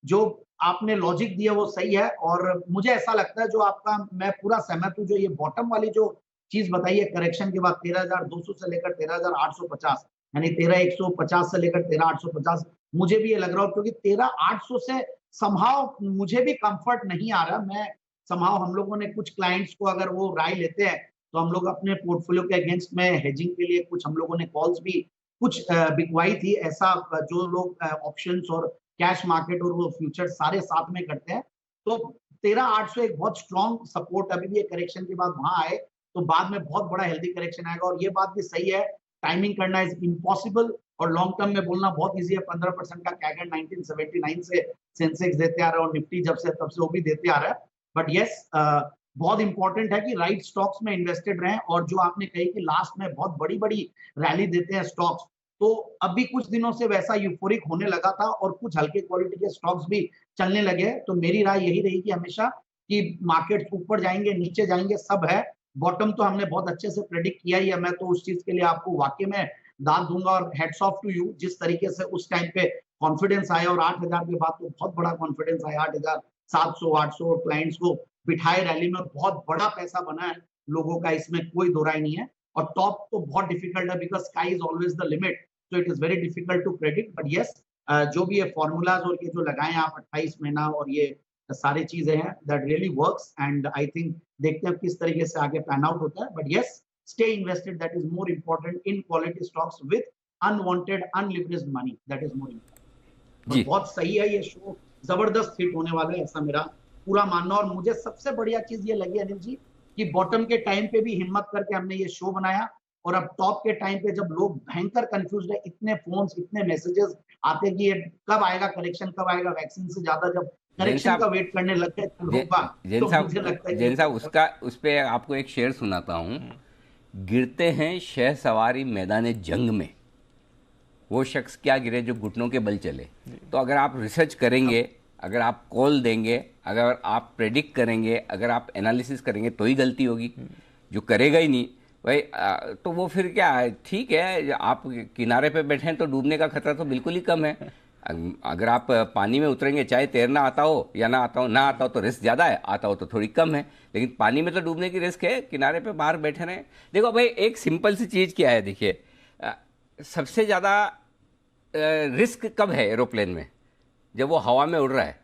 जो आपने लॉजिक दिया वो सही है, और मुझे ऐसा लगता है जो आपका, मैं पूरा सहमत हूँ, जो ये बॉटम वाली जो चीज बताई है करेक्शन के बाद 13,200 से लेकर 13,850, यानी 13,150 से लेकर 13,850 मुझे भी ये लग रहा हो, क्योंकि 13,800 से समहाउ मुझे भी कंफर्ट नहीं आ रहा। मैं समहाउ हम लोगों ने कुछ क्लाइंट्स को अगर वो राय लेते हैं तो हम लोग अपने पोर्टफोलियो के अगेंस्ट में हेजिंग के लिए कुछ हम लोगों ने कॉल्स भी कुछ बिकवाई थी। ऐसा जो लोग ऑप्शंस और कैश मार्केट और वो फ्यूचर सारे साथ में करते हैं, तो 13,800 एक बहुत स्ट्रॉन्ग सपोर्ट। अभी भी ये करेक्शन के बाद वहां आए तो बाद में बहुत बड़ा हेल्दी करेक्शन आएगा। और ये बात भी सही है, टाइमिंग करना इज इम्पॉसिबल और लॉन्ग टर्म में बोलना बहुत इजी है। 15% का कैगर 1979 से सेंसेक्स देते आ रहा है और निफ्टी जब से तब से वो भी देते आ रहा है। बट यस, बहुत इंपॉर्टेंट है कि राइट स्टॉक्स में इन्वेस्टेड रहें। और जो आपने कही कि लास्ट में बहुत बड़ी बड़ी रैली देते हैं स्टॉक्स, तो अभी कुछ दिनों से वैसा यूफोरिक होने लगा था और कुछ हल्के क्वालिटी के स्टॉक्स भी चलने लगे। तो मेरी राय यही रहेगी हमेशा कि मार्केट ऊपर जाएंगे नीचे जाएंगे सब है, बॉटम तो हमने बहुत अच्छे से प्रेडिक्ट किया ही है। मैं तो उस चीज के लिए आपको वाकई में दाद दूंगा और हेड्स ऑफ टू यू, जिस तरीके से उस टाइम पे कॉन्फिडेंस आया। और 8,000 के बाद तो बहुत बड़ा कॉन्फिडेंस आया, 8,700 800 क्लाइंट्स को बिठाए रैली में, बहुत बड़ा पैसा बना है लोगों का, इसमें कोई दो राय नहीं है। और टॉप तो बहुत डिफिकल्ट है because sky is always the limit, so it is very difficult to predict. But yes, जो भी ये फॉर्मूलाज और ये जो लगाए आप 28 महीना और ये सारी चीजें हैं, that really works. And I think देखते हैं किस तरीके से आगे पैन आउट होता है। But yes, stay invested, that is more important in quality stocks with unwanted unleveraged money, that is more important. बहुत सही है, ये शो जबरदस्त हिट होने वाला है, ऐसा मेरा पूरा मानना। और मुझे सबसे बढ़िया चीज ये लगी अनिल जी कि बॉटम के टाइम पे भी हिम्मत करके हमने ये शो बनाया, और अब टॉप के टाइम पे जब लोग भयंकर कंफ्यूज है, इतने फोन्स इतने मैसेजेस आते कि ये कब आएगा करेक्शन, कब आएगा, वैक्सीन से ज्यादा जब करेक्शन का वेट करने लग गए तो मुझे लगता है जैन साहब उसका उस पे आपको एक शेर सुनाता हूँ। गिरते हैं शह सवारी मैदान जंग में, वो शख्स क्या गिरे जो घुटनों के बल चले। तो अगर आप रिसर्च करेंगे, अगर आप कॉल देंगे, अगर आप प्रेडिक्ट करेंगे, अगर आप एनालिसिस करेंगे तो ही गलती होगी। जो करेगा ही नहीं भाई तो वो फिर क्या है, ठीक है आप किनारे पे बैठे हैं तो डूबने का खतरा तो बिल्कुल ही कम है। अगर आप पानी में उतरेंगे, चाहे तैरना आता हो या ना आता हो तो रिस्क ज़्यादा है, आता हो तो थोड़ी कम है। लेकिन पानी में तो डूबने की रिस्क है, किनारे पे बाहर बैठे रहें। देखो भाई एक सिंपल सी चीज़ क्या है, देखिए सबसे ज़्यादा रिस्क कब है एरोप्लेन में? जब वो हवा में उड़ रहा है,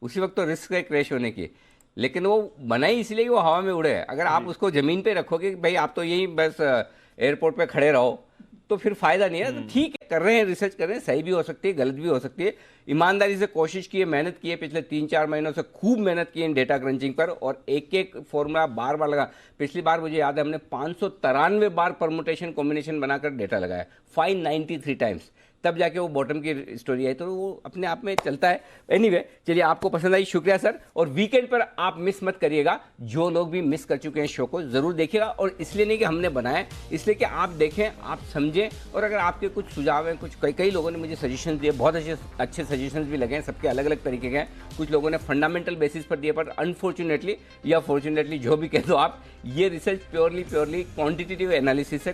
उसी वक्त तो रिस्क है क्रैश होने की। लेकिन वो बनाई इसलिए कि वो हवा में उड़े। अगर आप उसको ज़मीन पे रखोगे कि भाई आप तो यही बस एयरपोर्ट पे खड़े रहो, तो फिर फायदा नहीं है। तो ठीक है, कर रहे हैं, रिसर्च कर रहे हैं, सही भी हो सकती है, गलत भी हो सकती है। ईमानदारी से कोशिश की है, मेहनत की है, पिछले 3-4 महीनों से खूब मेहनत की है इन डेटा क्रंचिंग पर, और एक एक फॉर्मूला बार बार लगा। पिछली बार मुझे याद है हमने 593 बार परमुटेशन कॉम्बिनेशन बनाकर डेटा लगाया, 593 टाइम्स, तब जाके वो बॉटम की स्टोरी आई। तो वो अपने आप में चलता है। एनीवे, चलिए आपको पसंद आई, शुक्रिया सर। और वीकेंड पर आप मिस मत करिएगा, जो लोग भी मिस कर चुके हैं शो को ज़रूर देखिएगा। और इसलिए नहीं कि हमने बनाया, इसलिए कि आप देखें, आप समझें। और अगर आपके कुछ सुझाव हैं, कुछ कई लोगों ने मुझे सजेशन दिए, बहुत अच्छे सजेशंस भी लगे हैं, सबके अलग अलग तरीके के हैं। कुछ लोगों ने फंडामेंटल बेसिस पर दिए, पर अनफॉर्चुनेटली या फॉर्चुनेटली जो भी कह दो आप, ये रिसर्च प्योरली क्वांटिटेटिव एनालिसिस है,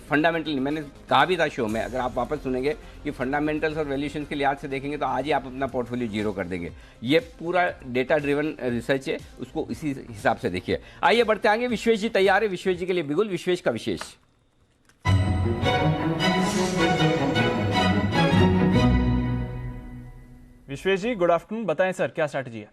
फंडामेंटल नहीं। मैंने कहा भी था शो में, अगर आप वापस सुनेंगे कि फंडामेंटल्स और वैल्यूएशन के लिहाज से देखेंगे तो आज ही आप अपना पोर्टफोलियो जीरो कर देंगे। ये पूरा डेटा ड्रिवन रिसर्च है, उसको इसी हिसाब से देखिए। आइए बढ़ते आगे। विश्वेश जी तैयार है, विश्वेश जी के लिए बिगुल, विश्वेश का विशेष। विश्वेश जी गुड आफ्टरनून, बताएं सर क्या स्ट्रैटेजी है?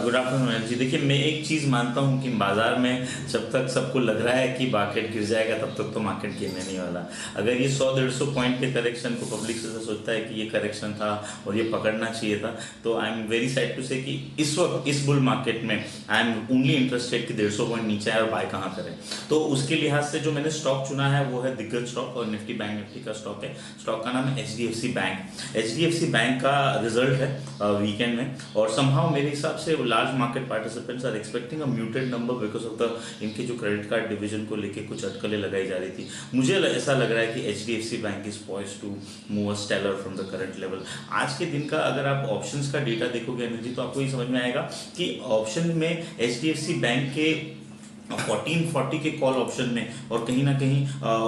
गुड आफ्टरनून जी। देखिए, मैं एक चीज़ मानता हूँ कि बाजार में जब तक सबको लग रहा है कि मार्केट गिर जाएगा तब तक तो मार्केट गिरने नहीं वाला। अगर ये 100-150 पॉइंट के करेक्शन को पब्लिक से सोचता है कि ये करेक्शन था और ये पकड़ना चाहिए था, तो I am very sad to say कि इस वक्त इस बुल मार्केट में आई एम ओनली इंटरेस्टेड कि 150 पॉइंट नीचे आए और बाय कहाँ करें। तो उसके लिहाज से जो मैंने स्टॉक चुना है वो है दिग्गज स्टॉक और निफ्टी बैंक निफ्टी का स्टॉक है। स्टॉक का नाम है HDFC बैंक। HDFC बैंक का रिजल्ट है वीकेंड में, और समहाउ मेरे हिसाब से large market participants are expecting a muted number because of the इनके जो क्रेडिट कार्ड डिवीजन को लेके कुछ अटकलें लगाई जा रही थी। मुझे ऐसा लग रहा है कि HDFC bank is poised to move a stellar from the current level. आज के दिन का अगर आप ऑप्शंस का डेटा देखोगे अनिल जी, तो आपको ये समझ में आएगा कि ऑप्शन में HDFC बैंक के 1440 के कॉल ऑप्शन में और कहीं ना कहीं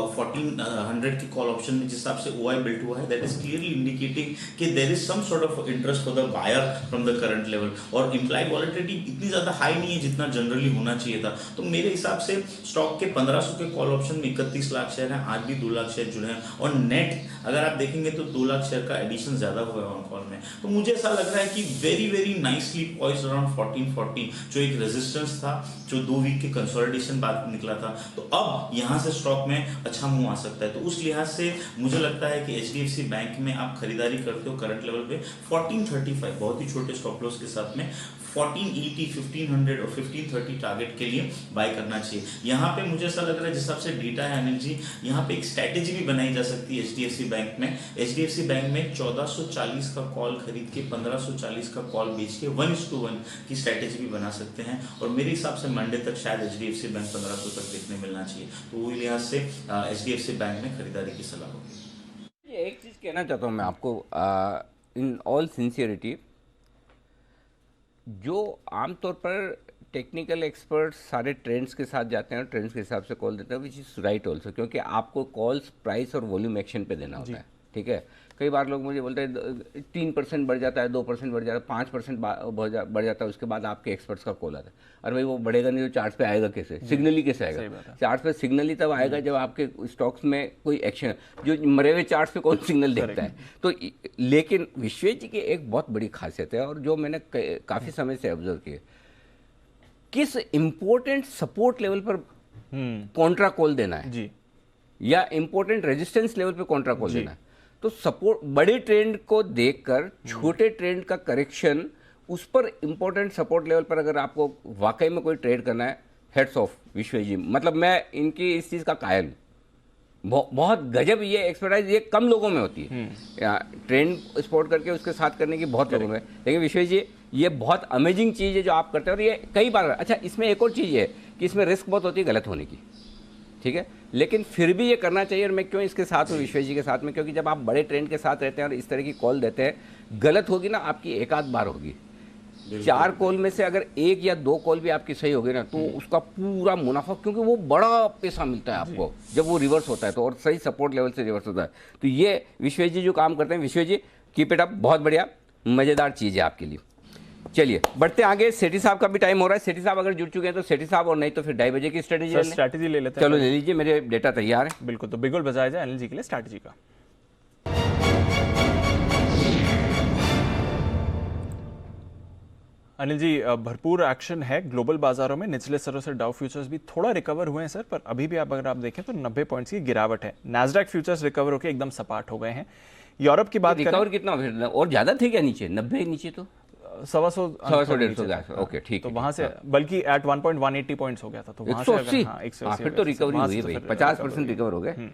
1400 के कॉल ऑप्शन में जिस हिसाब से OI बिल्ट हुआ है, दैट इज क्लियरली इंडिकेटिंग कि there is some sort of interest for the buyer from the current level. और इम्प्लाइड वॉलेटिलिटी इतनी ज्यादा हाई नहीं है जितना जनरली होना चाहिए था। तो मेरे हिसाब से स्टॉक के 1500 के कॉल ऑप्शन में 31 लाख शेयर हैं, आज भी 2 लाख शेयर जुड़े हैं और नेट अगर आप देखेंगे तो 2 लाख शेयर का एडिशन ज्यादा हुआ है ऑन कॉल में। तो मुझे ऐसा लग रहा है कि वेरी नाइसली पॉइज्ड अराउंड 1440 जो एक रेजिस्टेंस था, जो 2 वीक के कंसोलिडेशन बाद निकला था, तो अब यहां से स्टॉक में अच्छा मूव आ सकता है। तो उस लिहाज से मुझे लगता है कि HDFC बैंक में आप खरीदारी करते हो करंट लेवल पे 1435 बहुत ही छोटे स्टॉप लॉस के साथ में 1480, 1500 और 1530 टारगेट के लिए बाय करना चाहिए। यहाँ पे मुझे ऐसा लग रहा है जिस हिसाब से डेटा है अनिल जी, यहाँ पे एक स्ट्रैटेजी भी बनाई जा सकती है HDFC बैंक में। HDFC बैंक में 1440 का कॉल खरीद के 1540 का कॉल बेच के 1:1 की स्ट्रैटेजी भी बना सकते हैं और मेरे हिसाब से मंडे तक शायद HDFC बैंक 1500 तक देखने मिलना चाहिए। तो वो लिहाज से HDFC बैंक में खरीदारी की सलाह होगी। एक चीज़ कहना चाहता हूँ मैं आपको इन ऑल सिंसियरिटी, जो आमतौर पर टेक्निकल एक्सपर्ट्स सारे ट्रेंड्स के साथ जाते हैं और ट्रेंड्स के हिसाब से कॉल देते हैं, विच इज़ राइट ऑल्सो, क्योंकि आपको कॉल्स प्राइस और वॉल्यूम एक्शन पे देना होता है। ठीक है, कई बार लोग मुझे बोलते हैं 3% बढ़ जाता है, 2% बढ़ जाता है, 5% बढ़ जाता है, उसके बाद आपके एक्सपर्ट्स का कॉल आता है। अरे भाई वो बढ़ेगा नहीं तो चार्ट पे आएगा कैसे, सिग्नली कैसे आएगा? चार्ट पे सिग्नली तब आएगा जब आपके स्टॉक्स में कोई एक्शन, जो मरे हुए चार्ट पे कौन सिग्नल देखता है? तो लेकिन विश्वेश जी की एक बहुत बड़ी खासियत है और जो मैंने काफ़ी समय से ऑब्जर्व किया, किस इंपॉर्टेंट सपोर्ट लेवल पर कॉन्ट्रा कॉल देना है जी, या इंपॉर्टेंट रेजिस्टेंस लेवल पे कॉन्ट्रा कॉल देना है। तो सपोर्ट बड़े ट्रेंड को देखकर छोटे ट्रेंड का करेक्शन, उस पर इंपॉर्टेंट सपोर्ट लेवल पर अगर आपको वाकई में कोई ट्रेड करना है, हेड्स ऑफ विश्वेश जी। मतलब मैं इनकी इस चीज़ का कायल हूँ, बहुत गजब ये एक्सपर्टाइज ये कम लोगों में होती है, ट्रेंड स्पॉट करके उसके साथ करने की बहुत लोगों में, लेकिन विश्वेश जी ये बहुत अमेजिंग चीज़ है जो आप करते हैं और ये कई बार। अच्छा, इसमें एक और चीज़ है कि इसमें रिस्क बहुत होती है गलत होने की, ठीक है, लेकिन फिर भी ये करना चाहिए। और मैं क्यों इसके साथ हूँ विश्वेश जी के साथ में, क्योंकि जब आप बड़े ट्रेंड के साथ रहते हैं और इस तरह की कॉल देते हैं, गलत होगी ना आपकी एक आध बार होगी, 4 कॉल में से अगर 1 या 2 कॉल भी आपकी सही होगी ना, तो उसका पूरा मुनाफा, क्योंकि वो बड़ा पैसा मिलता है आपको जब वो रिवर्स होता है तो, और सही सपोर्ट लेवल से रिवर्स होता है। तो ये विश्वेश जी जो काम करते हैं, विश्वेश जी कीप इट अप, बहुत बढ़िया मज़ेदार चीज़ है आपके लिए। चलिए बढ़ते आगे, सेठी साहब का भी टाइम हो रहा है। सेठी साहब अगर जुड़ चुके हैं तो सेठी साहब, और नहीं तो फिर 2:30 बजे की स्ट्रेटेजी ले लेते हैं। चलो ले लीजिए, मेरे डेटा तैयार है। बिल्कुल, तो बिगुल बजाया जाए अनिल जी के लिए स्ट्रेटेजी का। अनिल जी, भरपूर एक्शन है ग्लोबल बाजारों में, निचले स्तरों से डाउ फ्यूचर्स भी थोड़ा रिकवर हुए हैं सर, पर अभी भी अगर आप देखें तो 90 पॉइंट्स की गिरावट है। नैस्डैक फ्यूचर्स रिकवर होकर एकदम सपाट हो गए हैं। यूरोप की बात करें, रिकवर कितना और ज्यादा थे क्या? नीचे 90 नीचे तो 100-150 ओके ठीक है, तो वहां से बल्कि एट 1.180 पॉइंट्स हो गया था, तो वहां से 180 फिर तो रिकवरी हुई भाई, 50% रिकवर हो गए।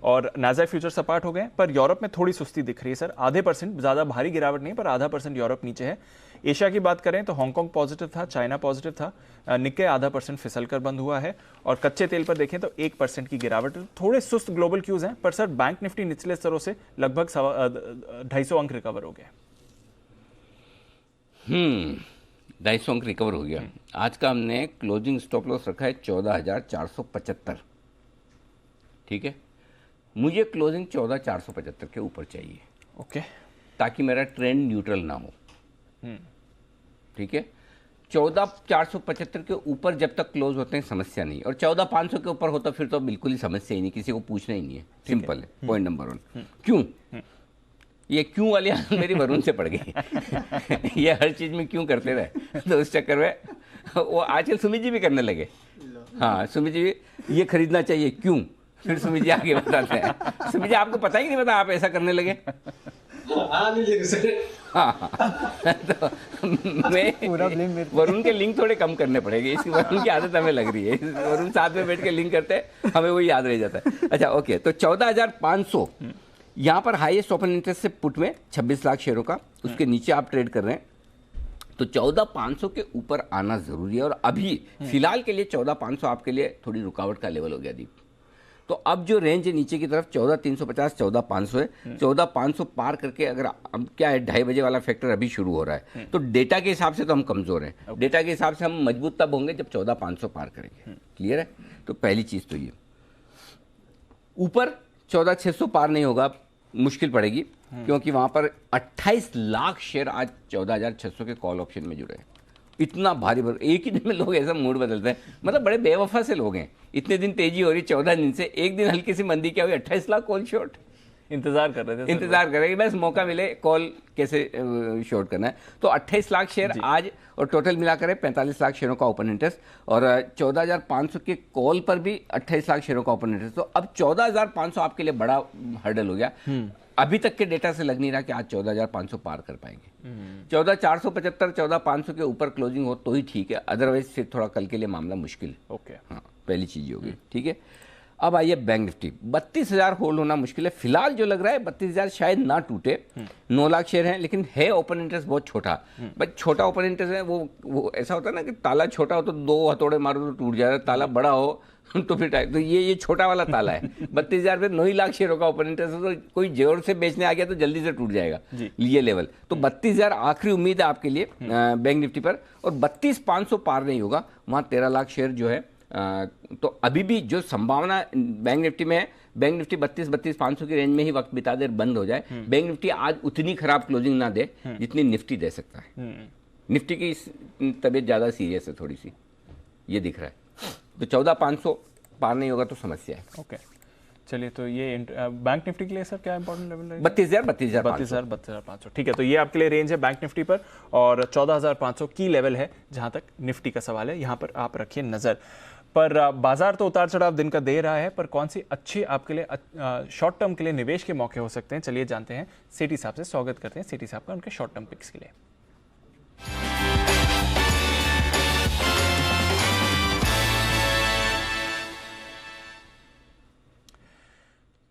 और नाज़ाक फ्यूचर सपाट हो गए, पर यूरोप में थोड़ी सुस्ती दिख रही है सर, आधे %, ज्यादा भारी गिरावट नहीं, पर आधा % यूरोप नीचे है। एशिया की बात करें तो हांगकांग पॉजिटिव था, चाइना पॉजिटिव था, निक्के आधा % फिसल कर बंद हुआ है। और कच्चे तेल पर देखें तो 1% की गिरावट, थोड़े सुस्त ग्लोबल क्यूज हैं, पर सर बैंक निफ्टी निचले स्तरों से लगभग 250 अंक रिकवर हो गए। 250 अंक रिकवर हो गया। आज का हमने क्लोजिंग स्टॉप लॉस रखा है 14,475, ठीक है, मुझे क्लोजिंग 14,475 के ऊपर चाहिए, ओके, ताकि मेरा ट्रेंड न्यूट्रल ना हो, ठीक है। 14,475 के ऊपर जब तक क्लोज होते हैं समस्या नहीं, और 14,500 के ऊपर होता फिर तो बिल्कुल ही समस्या ही नहीं, किसी को पूछना ही नहीं है, सिंपल है। पॉइंट नंबर 1, क्यों ये क्यों वाली मेरी वरुण से पड़ गई ये हर चीज में क्यों करते रहे, तो उस चक्कर में वो आजकल सुमित जी भी करने लगे। हाँ, सुमित जी ये खरीदना चाहिए क्यों, फिर सुमित जी आगे बताते हैं। सुमित जी आपको पता ही नहीं पता, आप ऐसा करने लगे। हाँ, तो मैं वरुण के लिंक थोड़े कम करने पड़ेंगे, इसकी वरुण की आदत हमें लग रही है, वरुण साथ में बैठ के लिंक करते हैं, हमें वो याद रह जाता है। अच्छा ओके, तो 14,500 यहाँ पर हाईएस्ट ओपन इंटरेस्ट से पुट में 26 लाख शेयरों का, उसके नीचे आप ट्रेड कर रहे हैं, तो 14,500 के ऊपर आना जरूरी है। और अभी फिलहाल के लिए 14,500 आपके लिए थोड़ी रुकावट का लेवल हो गया दीप, तो अब जो रेंज है नीचे की तरफ 14,350 14,500 है। 14,500 पार करके अगर अब क्या है 2:30 बजे वाला फैक्टर अभी शुरू हो रहा है, तो डेटा के हिसाब से तो हम कमजोर हैं। डेटा के हिसाब से हम मजबूत तब होंगे जब 14,500 पार करेंगे। क्लियर है? तो पहली चीज तो ये, ऊपर 14,600 पार नहीं होगा, मुश्किल पड़ेगी, क्योंकि वहां पर 28 लाख शेयर आज 14,600 के कॉल ऑप्शन में जुड़े हैं। इतना भारी एक ही दिन में लोग ऐसा मूड बदलते हैं, मतलब बड़े बेवफा से लोग हैं। इतने दिन तेजी हो रही, 14 दिन से, एक दिन हल्की सी मंदी क्या हुई, 28 लाख कॉल शॉर्ट। इंतजार कर रहे थे, इंतजार कर रहे हैं बस मौका मिले कॉल कैसे शॉर्ट करना है। तो 28 लाख शेयर आज, और टोटल मिलाकर 45 लाख शेयरों का ओपन इंटरेस्ट, और 14,500 के कॉल पर भी 28 लाख शेयरों का ओपन इंटरेस्ट। तो अब 14,500 आपके लिए बड़ा हर्डल हो गया। अभी तक के डेटा से लग नहीं रहा कि आज 14,500 पार कर पाएंगे। 14,475 14,500 के ऊपर क्लोजिंग हो तो ही ठीक है, अदरवाइज फिर थोड़ा कल के लिए मामला मुश्किल। ओके, हाँ, पहली चीज होगी। ठीक है, अब आइए बैंक निफ्टी। 32,000 होल्ड होना मुश्किल है फिलहाल। जो लग रहा है 32,000 शायद ना टूटे। 9 लाख शेयर हैं, लेकिन है ओपन इंटरेस्ट बहुत छोटा। भाई छोटा ओपन इंटरेस्ट है, वो ऐसा होता है ना कि ताला छोटा हो तो 2 हथौड़े मारो तो टूट जाएगा, ताला बड़ा हो तो फिर टाइप। तो ये छोटा वाला ताला है। 32,000 पे 9 लाख शेयरों का ओपन इंटरेस्ट है, तो कोई जोर से बेचने आ गया तो जल्दी से टूट जाएगा ये लेवल। तो 32,000 आखिरी उम्मीद है आपके लिए बैंक निफ्टी पर, और 32,500 पार नहीं होगा, वहां 13 लाख शेयर जो है। तो अभी भी जो संभावना बैंक निफ्टी में है, बैंक निफ्टी 32,500 की रेंज में ही वक्त बिता दे, बंद हो जाए। बैंक निफ्टी आज उतनी खराब क्लोजिंग ना दे जितनी निफ्टी दे सकता है। निफ्टी की तबीयत ज्यादा सीरियस है थोड़ी सी, ये दिख रहा है। तो 14,500 पार नहीं होगा तो समस्या है। ओके, चलिए, तो ये बैंक निफ्टी के लिए सर क्या इंपॉर्टेंट लेवल है? 32,500। ठीक है, तो ये आपके लिए रेंज है बैंक निफ्टी पर, और 14,500 की लेवल है जहां तक निफ्टी का सवाल है। यहां पर आप रखिए नजर। पर बाजार तो उतार चढ़ाव दिन का दे रहा है, पर कौन सी अच्छी आपके लिए शॉर्ट टर्म के लिए निवेश के मौके हो सकते हैं, चलिए जानते हैं। सेठी साहब से स्वागत करते हैं, सेठी साहब का, उनके शॉर्ट टर्म पिक्स के लिए।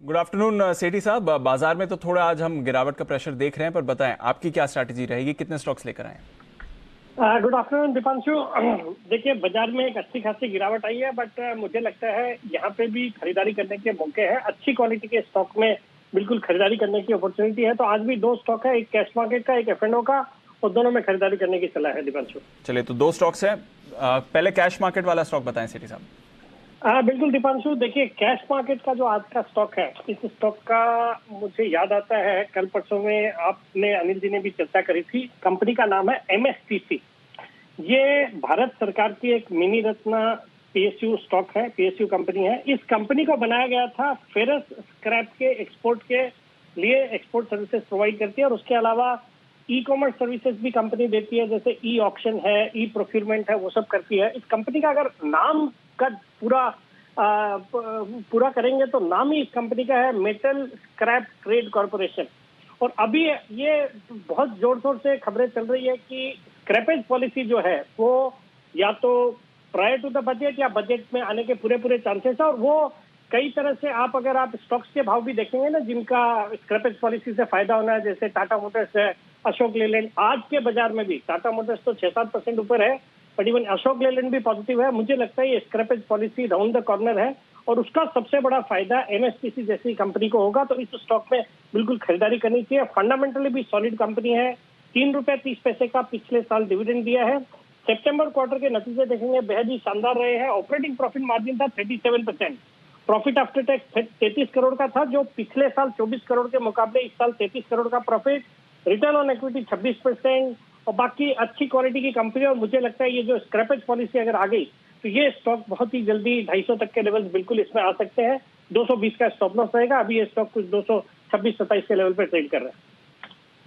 गुड आफ्टरनून सेठी साहब। बाजार में तो थोड़ा आज हम गिरावट का प्रेशर देख रहे हैं, पर बताएं आपकी क्या स्ट्रैटेजी रहेगी, कितने स्टॉक्स लेकर आए? Good afternoon Deepanshu. देखिए, बाजार में एक अच्छी खासी गिरावट आई है, बट मुझे लगता है यहाँ पे भी खरीदारी करने के मौके हैं। अच्छी क्वालिटी के स्टॉक में बिल्कुल खरीदारी करने की अपॉर्चुनिटी है। तो आज भी 2 स्टॉक है, एक कैश मार्केट का, एक F&O का, और दोनों में खरीदारी करने की सलाह है दीपांशु। चलिए, तो 2 स्टॉक्स है। पहले कैश मार्केट वाला स्टॉक बताएं सेठी साहब। बिल्कुल दीपांशु, देखिए कैश मार्केट का जो आज का स्टॉक है, इस स्टॉक का मुझे याद आता है कल परसों में आपने, अनिल जी ने भी चर्चा करी थी। कंपनी का नाम है MSTC। ये भारत सरकार की एक मिनी रत्ना PSU स्टॉक है, PSU कंपनी है। इस कंपनी को बनाया गया था फेरस स्क्रैप के एक्सपोर्ट के लिए, एक्सपोर्ट सर्विसेज प्रोवाइड करती है, और उसके अलावा ई-कॉमर्स सर्विसेज भी कंपनी देती है, जैसे ई ऑक्शन है, ई प्रोक्यूरमेंट है, वो सब करती है। इस कंपनी का अगर नाम का पूरा करेंगे तो नाम ही इस कंपनी का है मेटल स्क्रैप ट्रेड कॉर्पोरेशन। और अभी ये बहुत जोर शोर से खबरें चल रही है कि स्क्रैपेज पॉलिसी जो है वो या तो प्रायर टू द बजट या बजट में आने के पूरे चांसेस है। और वो कई तरह से अगर आप स्टॉक्स के भाव भी देखेंगे ना, जिनका स्क्रैपेज पॉलिसी से फायदा होना है, जैसे टाटा मोटर्स है, अशोक लेलैंड, आज के बाजार में भी टाटा मोटर्स तो 6-7% ऊपर है, बट इवन अशोक लेलैंड भी पॉजिटिव है। मुझे लगता है ये scrappage policy round the corner है, और उसका सबसे बड़ा फायदा MSTC जैसी कंपनी को होगा। तो इस स्टॉक में बिल्कुल खरीदारी करनी चाहिए। फंडामेंटली भी सॉलिड कंपनी है। 3 रुपए 30 पैसे का पिछले साल डिविडेंड दिया है। सितंबर क्वार्टर के नतीजे देखेंगे, बेहद ही शानदार रहे हैं। ऑपरेटिंग प्रॉफिट मार्जिन था 37%। प्रॉफिट आफ्टर टैक्स 33 करोड़ का था, जो पिछले साल 24 करोड़ के मुकाबले इस साल 33 करोड़ का प्रॉफिट। रिटर्न ऑन इक्विटी 26%, और बाकी अच्छी क्वालिटी की कंपनी। और मुझे लगता है ये जो स्क्रैपेज पॉलिसी अगर आ गई तो ये स्टॉक बहुत ही जल्दी 250 तक के लेवल्स बिल्कुल इसमें आ सकते हैं। 220 का स्टॉप लॉस रहेगा। अभी ये स्टॉक कुछ 226-27 के लेवल पर ट्रेड कर रहा है।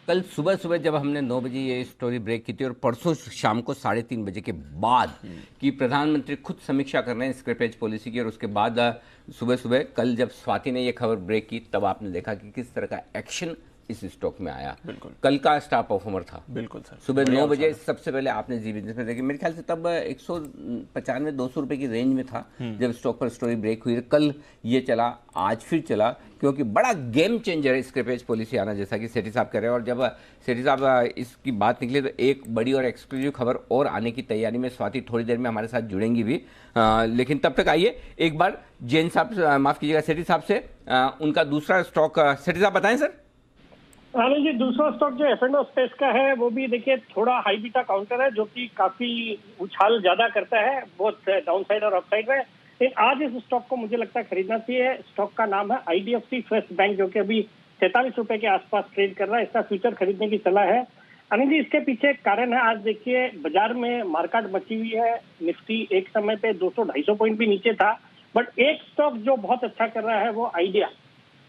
कल सुबह जब हमने 9 बजे ये स्टोरी ब्रेक की थी, और परसों शाम को 3:30 बजे के बाद कि प्रधानमंत्री खुद समीक्षा कर रहे हैं स्क्रैपेज पॉलिसी की, और उसके बाद सुबह कल जब स्वाति ने ये खबर ब्रेक की, तब आपने देखा कि किस तरह का एक्शन इस स्टॉक में आया। बिल्कुल। कल का स्टार परफॉर्मर था। बिल्कुल सर, सुबह 9 बजे सबसे पहले आपने जी बिजनेस में देखी, मेरे ख्याल से तब 195-200 रुपए की रेंज में था जब स्टॉक पर स्टोरी ब्रेक हुई। कल ये चला, आज फिर चला, क्योंकि बड़ा गेम चेंजर है स्क्रैपेज पॉलिसी आना, जैसा कि सेठी साहब कह रहे हैं। और जब सेठी साहब इसकी बात निकली तो एक बड़ी और एक्सक्लूसिव खबर और आने की तैयारी में स्वाति थोड़ी देर में हमारे साथ जुड़ेंगी भी। लेकिन तब तक आइए एक बार जैन साहब, माफ कीजिएगा सेठी साहब से उनका दूसरा स्टॉक, सेठी साहब बताएं सर। आनंद जी, दूसरा स्टॉक जो F&O स्पेस का है वो भी देखिए थोड़ा हाई बीटा काउंटर है, जो कि काफी उछाल ज्यादा करता है बहुत डाउन साइड और अप साइड में। लेकिन आज इस स्टॉक को मुझे लगता है खरीदना चाहिए। स्टॉक का नाम है IDFC फर्स्ट बैंक, जो कि अभी 43 रुपए के आसपास ट्रेड कर रहा है। इसका फ्यूचर खरीदने की सलाह है। आनंद जी, इसके पीछे एक कारण है। आज देखिए बाजार में मार्केट मची हुई है। निफ्टी एक समय पे 200-250 पॉइंट भी नीचे था, बट एक स्टॉक जो बहुत अच्छा कर रहा है वो आइडिया,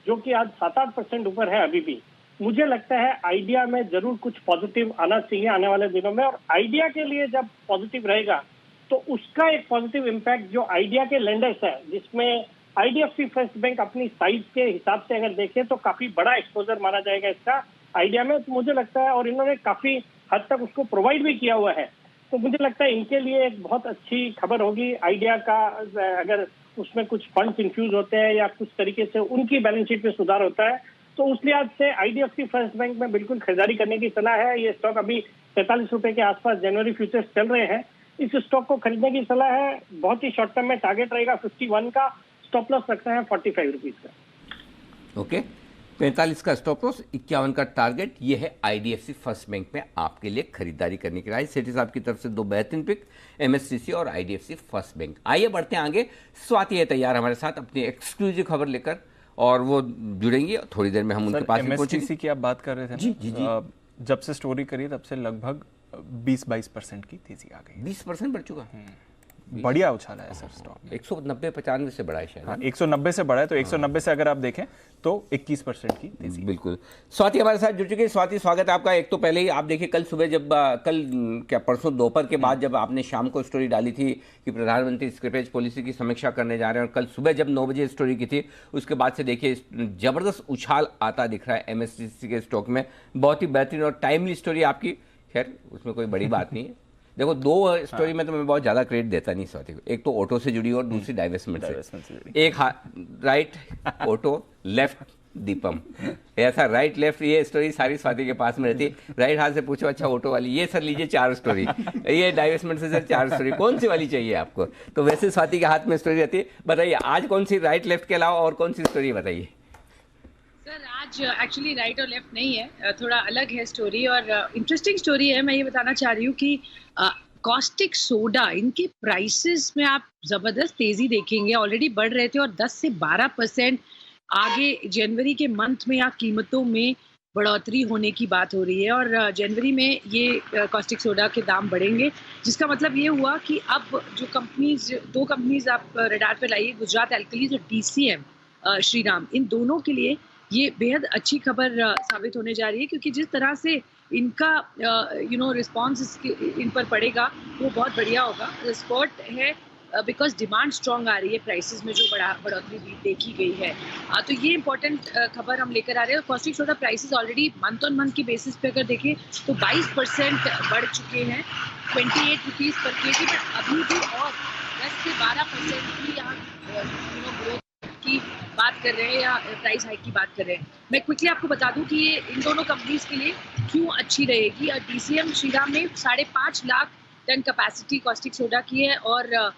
जो कि आज 7-8% ऊपर है अभी भी। मुझे लगता है आइडिया में जरूर कुछ पॉजिटिव आना चाहिए आने वाले दिनों में, और आइडिया के लिए जब पॉजिटिव रहेगा तो उसका एक पॉजिटिव इम्पैक्ट जो आइडिया के लेंडर्स है, जिसमें IDFC फर्स्ट बैंक अपनी साइज के हिसाब से अगर देखें तो काफी बड़ा एक्सपोजर माना जाएगा इसका आइडिया में, तो मुझे लगता है, और इन्होंने काफी हद तक उसको प्रोवाइड भी किया हुआ है, तो मुझे लगता है इनके लिए एक बहुत अच्छी खबर होगी आइडिया का। अगर उसमें कुछ फंड्स इन्फ्यूज होते हैं या कुछ तरीके से उनकी बैलेंस शीट में सुधार होता है, तो उस लिहाज से IDFC फर्स्ट बैंक में बिल्कुल खरीदारी करने की सलाह है। ये स्टॉक अभी 43 रुपए के आसपास जनवरी फ्यूचर्स चल रहे हैं। इस स्टॉक को खरीदने की सलाह है। बहुत ही शॉर्ट टर्म में टारगेट रहेगा 51 का, स्टॉप लॉस रखना है 45 रुपीज का। ओके, 45 का स्टॉप लॉस, 51 का टारगेट, ये है IDFC फर्स्ट बैंक में आपके लिए खरीदारी करने की राय। सेठी साहब की तरफ से दो बेहतरीन पिक, MSCC और IDFC फर्स्ट बैंक। आइए बढ़ते हैं आगे। स्वाति है तैयार हमारे साथ अपनी एक्सक्लूसिव खबर लेकर, और वो जुड़ेंगी थोड़ी देर में, हम उनके पास पहुंचेंगे। MSCC की आप बात कर रहे थे जी, जी, जी। जब से स्टोरी करी तब से लगभग 20-22% की तेजी आ गई। 20% बढ़ चुका। बढ़िया उछाला है सर स्टॉक। 190-95 से बढ़ा है शायद। हाँ, 190 से बढ़ा है, तो 190 से अगर आप देखें तो 21% की तेजी। बिल्कुल। स्वाति हमारे साथ जुड़ चुकी है। स्वाति, स्वागत है आपका। एक तो पहले ही आप देखिए, कल सुबह जब परसों दोपहर के बाद जब आपने शाम को स्टोरी डाली थी कि प्रधानमंत्री स्क्रैपेज पॉलिसी की समीक्षा करने जा रहे हैं, और कल सुबह जब 9 बजे स्टोरी की थी, उसके बाद से देखिए जबरदस्त उछाल आता दिख रहा है MSCC के स्टॉक में। बहुत ही बेहतरीन और टाइमली स्टोरी आपकी। खैर उसमें कोई बड़ी बात नहीं है। देखो, दो स्टोरी में तो मैं बहुत ज्यादा क्रेडिट देता नहीं स्वाति को। एक तो ऑटो से जुड़ी और दूसरी डाइवेस्टमेंट से। एक राइट ऑटो, लेफ्ट दीपम, ऐसा राइट लेफ्ट, ये स्टोरी सारी स्वाति के पास में रहती है। राइट हाथ से पूछो अच्छा ऑटो वाली, ये सर लीजिए 4 स्टोरी, ये डाइवेस्टमेंट से सर 4 स्टोरी, कौन सी वाली चाहिए आपको? तो वैसे स्वाति के हाथ में स्टोरी रहती है। बताइए आज कौन सी राइट लेफ्ट के अलावा और कौन सी स्टोरी बताइए। सर आज एक्चुअली राइट और लेफ्ट नहीं है, थोड़ा अलग है स्टोरी, और इंटरेस्टिंग स्टोरी है। मैं ये बताना चाह रही हूँ कि कॉस्टिक सोडा, इनके प्राइसेस में आप जबरदस्त तेजी देखेंगे। ऑलरेडी बढ़ रहे थे और 10 से 12% आगे जनवरी के मंथ में या कीमतों में बढ़ोतरी होने की बात हो रही है, और जनवरी में ये कॉस्टिक सोडा के दाम बढ़ेंगे, जिसका मतलब ये हुआ कि अब जो कंपनीज, 2 कंपनीज आप रडार पे लाइए, गुजरात एल्कलीज और DCM श्रीराम, इन दोनों के लिए ये बेहद अच्छी खबर साबित होने जा रही है, क्योंकि जिस तरह से इनका रिस्पॉन्स इन पर पड़ेगा वो बहुत बढ़िया होगा। स्पॉट है बिकॉज डिमांड स्ट्रांग आ रही है, प्राइसेस में जो बढ़ोतरी देखी गई है। तो ये इंपॉर्टेंट खबर हम लेकर आ रहे हैं। Caustic soda prices already month on month की बेसिस पे अगर देखें तो 22% बढ़ चुके हैं, 28 रुपीज़ पर केजी, बट अभी भी और 10 से 12% की यहाँ ग्रोथ की बात कर रहे हैं या प्राइस हाइक की बात कर रहे हैं। मैं क्विकली आपको बता दूं कि ये इन दोनों कंपनीज के लिए क्यों अच्छी रहेगी। DCM श्रीराम में 5.5 lakh tonne capacity caustic soda की है, और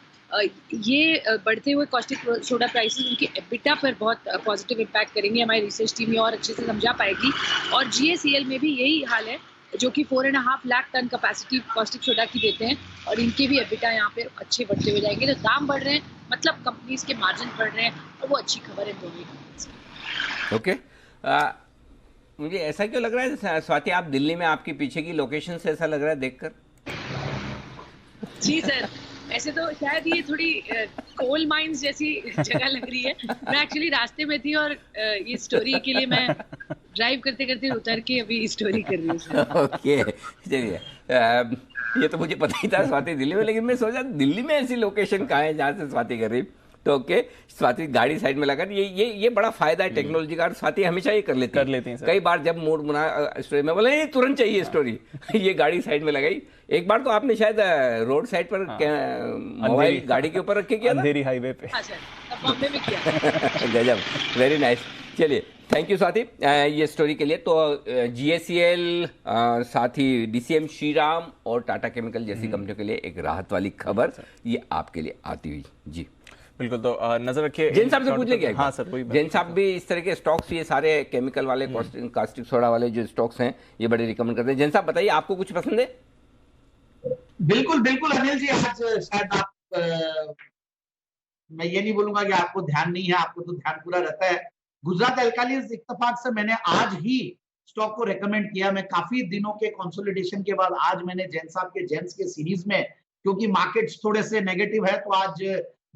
ये बढ़ते हुए कॉस्टिक सोडा प्राइसेस उनके एबिटा पर बहुत पॉजिटिव इम्पैक्ट करेंगे। हमारी रिसर्च टीम ये और अच्छे से समझा पाएगी। और GACL में भी यही हाल है, जो कि 4.5 lakh tonne capacity caustic soda की देते हैं, और इनके भी एबिटा यहाँ पे अच्छे बढ़ते हुए जाएंगे। तो दाम बढ़ रहे हैं, मतलब कंपनीज के मार्जिन बढ़ रहे हैं, और वो अच्छी खबर है दोनों कंपनीज की। ओके, मुझे ऐसा क्यों लग रहा है स्वाति, आप दिल्ली में, आपके पीछे की लोकेशन से ऐसा लग रहा है देखकर? जी सर, ऐसे तो शायद ये थोड़ी कोल माइंस जैसी जगह लग रही है। मैं एक्चुअली रास्ते में थी, और ये स्टोरी के लिए मैं ड्राइव करते करते उतर के अभी स्टोरी कर रही हूँ। ओके, चलिए, ये तो मुझे पता ही था स्वाति दिल्ली में, लेकिन मैं सोचा दिल्ली में ऐसी लोकेशन कहाँ है जहाँ से स्वाति कर रही। तो ओके स्वाति गाड़ी साइड में लगा, ये बड़ा फायदा है टेक्नोलॉजी का। स्वाति हमेशा ये कर लेती हैं कई बार जब मूड बना स्टोरी में बोले तुरंत चाहिए स्टोरी ये गाड़ी साइड में लगाई। एक बार तो आपने शायद रोड साइड पर मोबाइल गाड़ी के ऊपर रख के किया, अंधेरी हाईवे पे। गजब, वेरी नाइस। चलिए थैंक यू स्वाति ये स्टोरी के लिए। तो GACL साथ ही DCM श्रीराम और टाटा केमिकल जैसी कंपनियों के लिए एक राहत वाली खबर ये आपके लिए आती हुई। जी बिल्कुल, तो नजर रखिए। जैन साहब से पूछ ले क्या? हाँ सर, वही जैन साहब भी इस तरह के स्टॉक्स, ये सारे केमिकल वाले कास्टिक सोडा वाले जो स्टॉक्स हैं ये बड़े रिकमेंड करते हैं। जैन साहब बताइए आपको कुछ पसंद है? बिल्कुल बिल्कुल अनिल जी, आज शायद आप मैं ये नहीं बोलूंगा कि आपको ध्यान नहीं है, आपको तो ध्यान पूरा रहता है। गुजरात एल्कालीज इत्तेफाक से मैंने आज ही स्टॉक को रेकमेंड किया। मैं काफी दिनों के कंसोलिडेशन के बाद आज मैंने जैन साहब के जेम्स के सीरीज में, क्योंकि मार्केट्स थोड़े से नेगेटिव है तो आज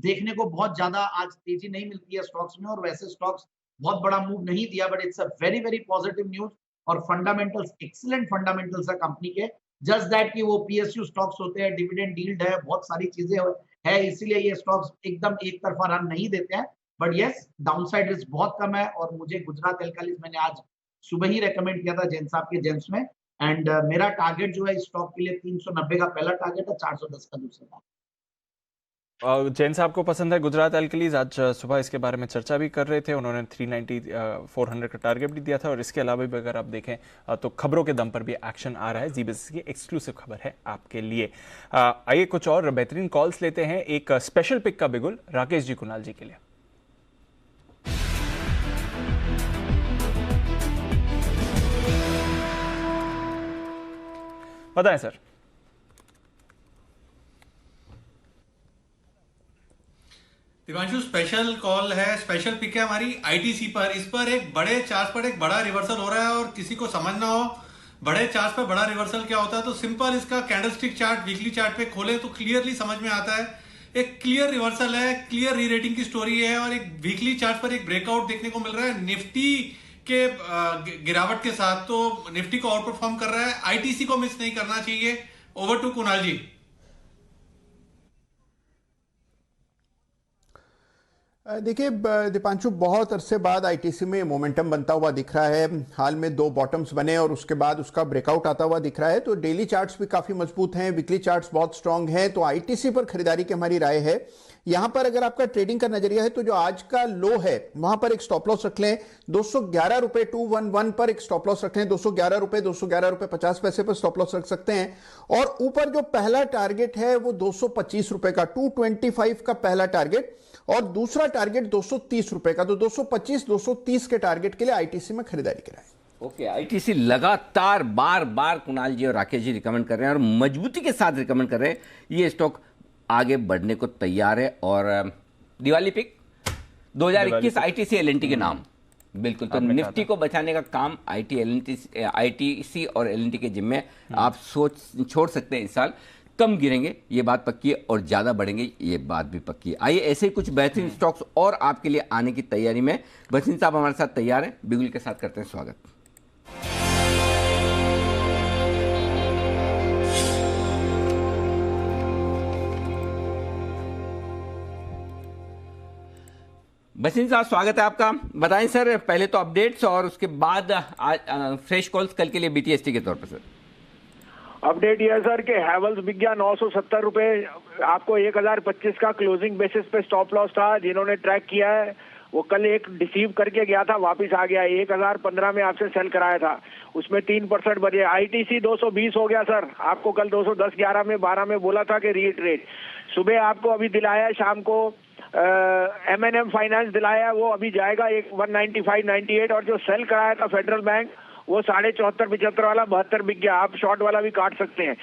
देखने को बहुत ज्यादा आज तेजी नहीं मिलती है स्टॉक्स में, और वैसे स्टॉक्स बहुत बड़ा मूव नहीं दिया, but it's a very very positive news और फंडामेंटल्स, एक्सीलेंट फंडामेंटल्स है कंपनी के। जस्ट दैट कि वो PSU स्टॉक्स होते हैं, डिविडेंड यील्ड है, बहुत सारी चीजें है, इसीलिए ये स्टॉक्स एकदम एक तरफा रन नहीं देते हैं। बट यस, डाउनसाइड रिस्क बहुत कम है, और मुझे गुजरात एल्कालीज मैंने आज सुबह ही रेकमेंड किया था जैन साहब के जेम्स में। एंड मेरा टारगेट जो है इस स्टॉक के लिए 390 का पहला टारगेट है, 410 का दूसरा टारगेट। जैन साहब को पसंद है गुजरात एल्कालीज, आज सुबह इसके बारे में चर्चा भी कर रहे थे। उन्होंने 390 400 का टारगेट भी दिया था, और इसके अलावा भी अगर आप देखें तो खबरों के दम पर भी एक्शन आ रहा है। जी बिजनेस की एक्सक्लूसिव खबर है आपके लिए। आइए कुछ और बेहतरीन कॉल्स लेते हैं। एक स्पेशल पिक का बिगुल राकेश जी कुणाल जी के लिए। बताएं सर। दिवांशु, स्पेशल कॉल है, स्पेशल पिक है हमारी ITC पर। इस पर एक बड़े चार्ट पर एक बड़ा रिवर्सल हो रहा है, और किसी को समझना हो बड़े चार्ट पर बड़ा रिवर्सल क्या होता है तो सिंपल इसका कैंडलस्टिक चार्ट वीकली चार्ट पे खोले तो क्लियरली समझ में आता है। एक क्लियर रिवर्सल है, क्लियर री रेटिंग की स्टोरी है, और एक वीकली चार्ट पर एक ब्रेकआउट देखने को मिल रहा है निफ्टी के गिरावट के साथ। तो निफ्टी को आउट परफॉर्म कर रहा है, ITC को मिस नहीं करना चाहिए। ओवर टू कुणाल जी। देखिए दीपांशु, बहुत अरसे बाद ITC में मोमेंटम बनता हुआ दिख रहा है। हाल में 2 बॉटम्स बने और उसके बाद उसका ब्रेकआउट आता हुआ दिख रहा है। तो डेली चार्ट्स भी काफी मजबूत हैं, वीकली चार्ट्स बहुत स्ट्रांग हैं। तो ITC पर खरीदारी की हमारी राय है। यहां पर अगर आपका ट्रेडिंग का नजरिया है तो जो आज का लो है वहां पर एक स्टॉप लॉस रख लें। 211 रुपए 211 पर एक स्टॉप लॉस रख लें। 211 रुपए 50 पैसे पर स्टॉप लॉस रख सकते हैं। और ऊपर जो पहला टारगेट है वो 225 रुपए का, 225 का पहला टारगेट, और दूसरा टारगेट 230 रुपए का। तो 225 230 के टारगेट के लिए ITC में खरीदारी कराएं। ओके, ITC लगातार बार बार कुणाल जी और राकेश जी रिकमेंड कर रहे हैं, और मजबूती के साथ रिकमेंड कर रहे हैं। ये स्टॉक आगे बढ़ने को तैयार है। और दिवाली पिक 2021 ITC LNT के नाम, बिल्कुल। तो निफ्टी को बचाने का काम ITC और LNT के जिम्मे। आप छोड़ सकते हैं इस साल कम गिरेंगे, ये बात पक्की है, और ज्यादा बढ़ेंगे, ये बात भी पक्की है। आइए ऐसे ही कुछ बेहतरीन स्टॉक्स और आपके लिए आने की तैयारी में। बसिन साहब हमारे साथ तैयार हैं, बिगुल के साथ करते हैं स्वागत। बसिन साहब स्वागत है आपका। बताएं सर, पहले तो अपडेट्स और उसके बाद फ्रेश कॉल्स कल के लिए BTST के तौर पर। सर अपडेट यह है सर कि हैवल्स बिक गया 970 रुपए। आपको 1025 का क्लोजिंग बेसिस पे स्टॉप लॉस था। जिन्होंने ट्रैक किया है वो कल एक डिसीव करके गया था, वापस आ गया। 1015 में आपसे सेल कराया था, उसमें 3% बढ़े। ITC 220 हो गया सर। आपको कल 210 11 में 12 में बोला था कि रीट्रेड। सुबह आपको अभी दिलाया, शाम को M&M फाइनेंस दिलाया, वो अभी जाएगा 195-98। और जो सेल कराया था फेडरल बैंक वो 74.75 वाला 72 बिक गया। आप शॉर्ट वाला भी काट सकते हैं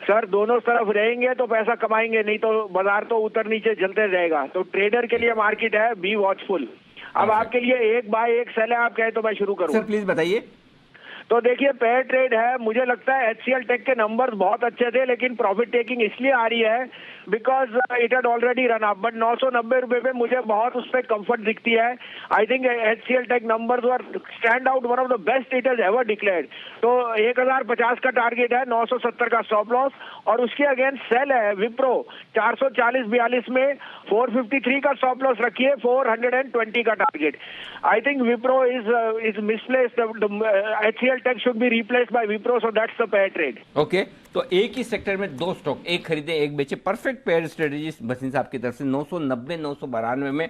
सर। दोनों तरफ रहेंगे तो पैसा कमाएंगे, नहीं तो बाजार तो ऊपर नीचे चलते रहेगा। तो ट्रेडर के लिए मार्केट है, बी वॉचफुल। अब आपके लिए एक बाय एक सेल है, आप कहें तो मैं शुरू करूं? सर प्लीज बताइए। तो देखिए पेयर ट्रेड है। मुझे लगता है HCL टेक के नंबर्स बहुत अच्छे थे, लेकिन प्रॉफिट टेकिंग इसलिए आ रही है because it had already run up, but 990 रुपए पे मुझे बहुत उस पर कंफर्ट दिखती है। I think HCL tech numbers were stand out, one of the best it has ever declared. तो 1050 का टारगेट है, 970 का स्टॉप लॉस, और उसके अगेंस्ट सेल है विप्रो 440-42 में, 453 का स्टॉप लॉस रखिए, 420 का target. I think Wipro is misplaced, HCL tech should be replaced by Wipro, so that's the pair trade. Okay, तो एक ही सेक्टर में दो स्टॉक, एक खरीदे एक बेचे, परफेक्ट पेयर स्ट्रेटेजी भसीन साहब की तरफ से। 990 992 में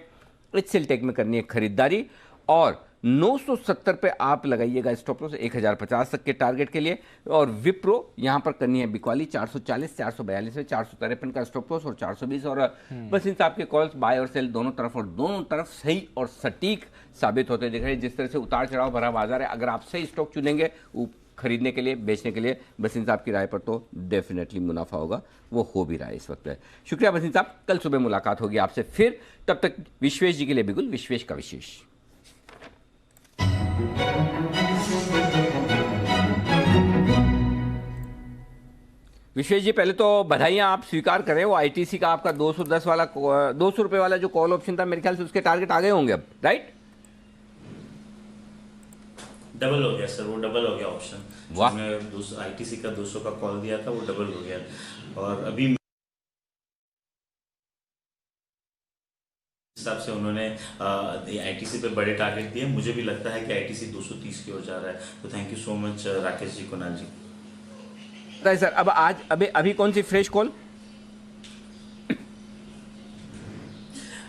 HCL टेक में करनी है खरीदारी, और 970 पे आप लगाइएगा स्टॉप लॉस 1050 तक के टारगेट के लिए, और विप्रो यहां पर करनी है बिकवाली 440 442 में, 453 का स्टॉप लॉस और 420, और भसीन साहब के कॉल्स बाय और सेल दोनों तरफ, और दोनों तरफ सही और सटीक साबित होते दिख रहे हैं। जिस तरह से उतार चढ़ाव भरा बाजार है, अगर आप सही स्टॉक चुनेंगे खरीदने के लिए, बेचने के लिए, भसीन साहब की राय पर तो डेफिनेटली मुनाफा होगा, वो हो भी रहा है इस वक्त है। शुक्रिया भसीन साहब, कल सुबह मुलाकात होगी आपसे फिर। तब तक विश्वेश जी के लिए बिगुल, विश्वेश का विशेष। विश्वेश जी, पहले तो बधाइयां आप स्वीकार करें, वो ITC का आपका 210 वाला 200 रुपए वाला जो कॉल ऑप्शन था, मेरे ख्याल से उसके टारगेट आ गए होंगे अब, राइट? डबल हो गया सर, वो डबल हो गया ऑप्शन। वाह। मैंने ITC का 200 का कॉल दिया था, वो डबल हो गया, और अभी हिसाब से उन्होंने ITC पे बड़े टारगेट दिए। मुझे भी लगता है कि ITC 230 की ओर जा रहा है। तो thank you so much Rakesh ji, Kunal ji. Sir, अब आज अभी कौन सी फ्रेश कॉल?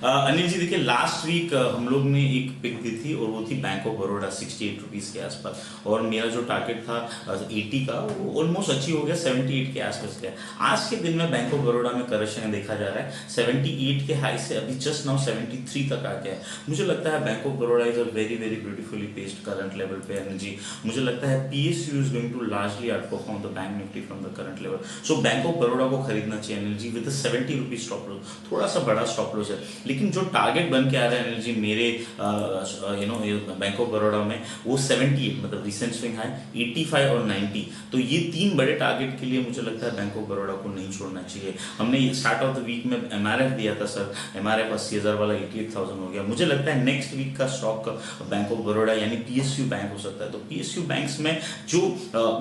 अनिल जी देखिए, लास्ट वीक हम लोग ने एक पिक दी थी, और वो थी बैंक ऑफ बड़ौदा 68 रुपीज़ के आसपास, और मेरा जो टारगेट था 80 का, वो ऑलमोस्ट अचीव हो गया, 78 के आसपास गया। आज के दिन में बैंक ऑफ बड़ौदा में करेक्शन देखा जा रहा है, 78 के हाई से अभी जस्ट नाउ 73 तक आ गया है। मुझे लगता है bank of Baroda is a very very beautifully paced current level पे। अनिल जी, मुझे लगता है PSU is going to largely outperform the bank Nifty from the current level. So bank of Baroda को खरीदना चाहिए Anil ji, with 70 rupees stop loss. थोड़ा सा बड़ा स्टॉप लॉस है, लेकिन जो टारगेट बन के आ रहा है अनिल जी मेरे बैंक ऑफ बड़ौदा में, वो 78, मतलब रिसेंट स्विंग हाई 85 और 90। तो ये तीन बड़े टारगेट के लिए मुझे लगता है बैंक ऑफ बड़ौदा को नहीं छोड़ना चाहिए। हमने स्टार्ट ऑफ द वीक में MRF दिया था सर, MRF 80,000 वाला 88,000 हो गया। मुझे लगता है नेक्स्ट वीक का स्टॉक बैंक ऑफ बड़ौदा यानी PSU बैंक हो सकता है। तो PSU बैंक्स में जो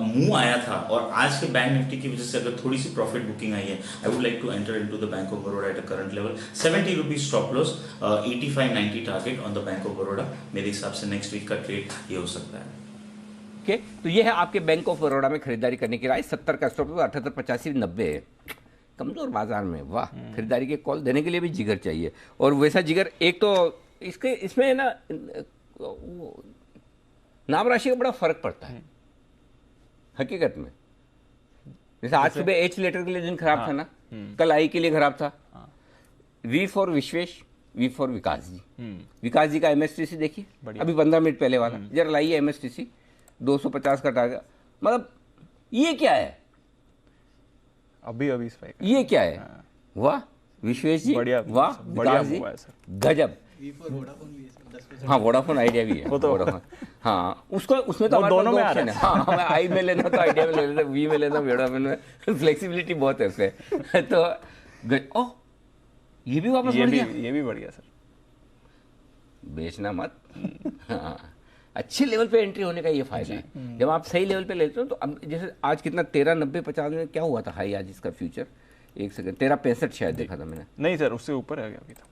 मूव आया था, और आज के बैंक निफ्टी की वजह से अगर थोड़ी सी प्रॉफिट बुकिंग आई है, I would like to enter into the bank of Baroda at a current level, 70 rupees stop loss, 85-90 target on the bank of Baroda. मेरे हिसाब से नेक्स्ट वीक का ट्रेड ये हो सकता है। ओके, तो ये है आपके बैंक ऑफ बड़ौदा में खरीदारी करने की राय। 70 का स्टॉप लॉस, 78 85 90 है, कमजोर बाजार में। वाह, खरीदारी के कॉल देने के लिए भी जिगर चाहिए, और वैसा जिगर एक तो इसमें ना नाम राशि का बड़ा फर्क पड़ता है हकीकत में। जैसे आज सुबह H लेटर के लिए दिन खराब था ना, कल I के लिए खराब था। V for Vishwesh, V for Vikas ji. Vikas ji का MSTC देखिए, अभी 15 मिनट पहले वाला, जरा लाइए MSTC 250 का टारगेट। मतलब ये क्या है, अभी स्पाइक, ये क्या है? वाह विश्वेश जी, वाह विकास जी, गजब। हाँ, वोडाफोन आइडिया भी है, वो तो हाँ, उसको उसमें तो दोनों में आ रहा है। हाँ, हमें आई में लेना तो आइडिया में ले लेना, वी में लेना वोडाफोन में, फ्लेक्सिबिलिटी बहुत है उसमें। तो ओह, ये भी वापस बढ़ गया, ये भी बढ़ गया सर। बेचना मत। हाँ, अच्छे लेवल पे एंट्री होने का ये फायदा है। जब आप सही लेवल पे लेते हो तो अब जैसे आज कितना 13.90-50 में क्या हुआ था हाई आज इसका फ्यूचर? एक सेकंड, 13.65 शायद देखा था मैंने। नहीं सर, उससे ऊपर है अभी तो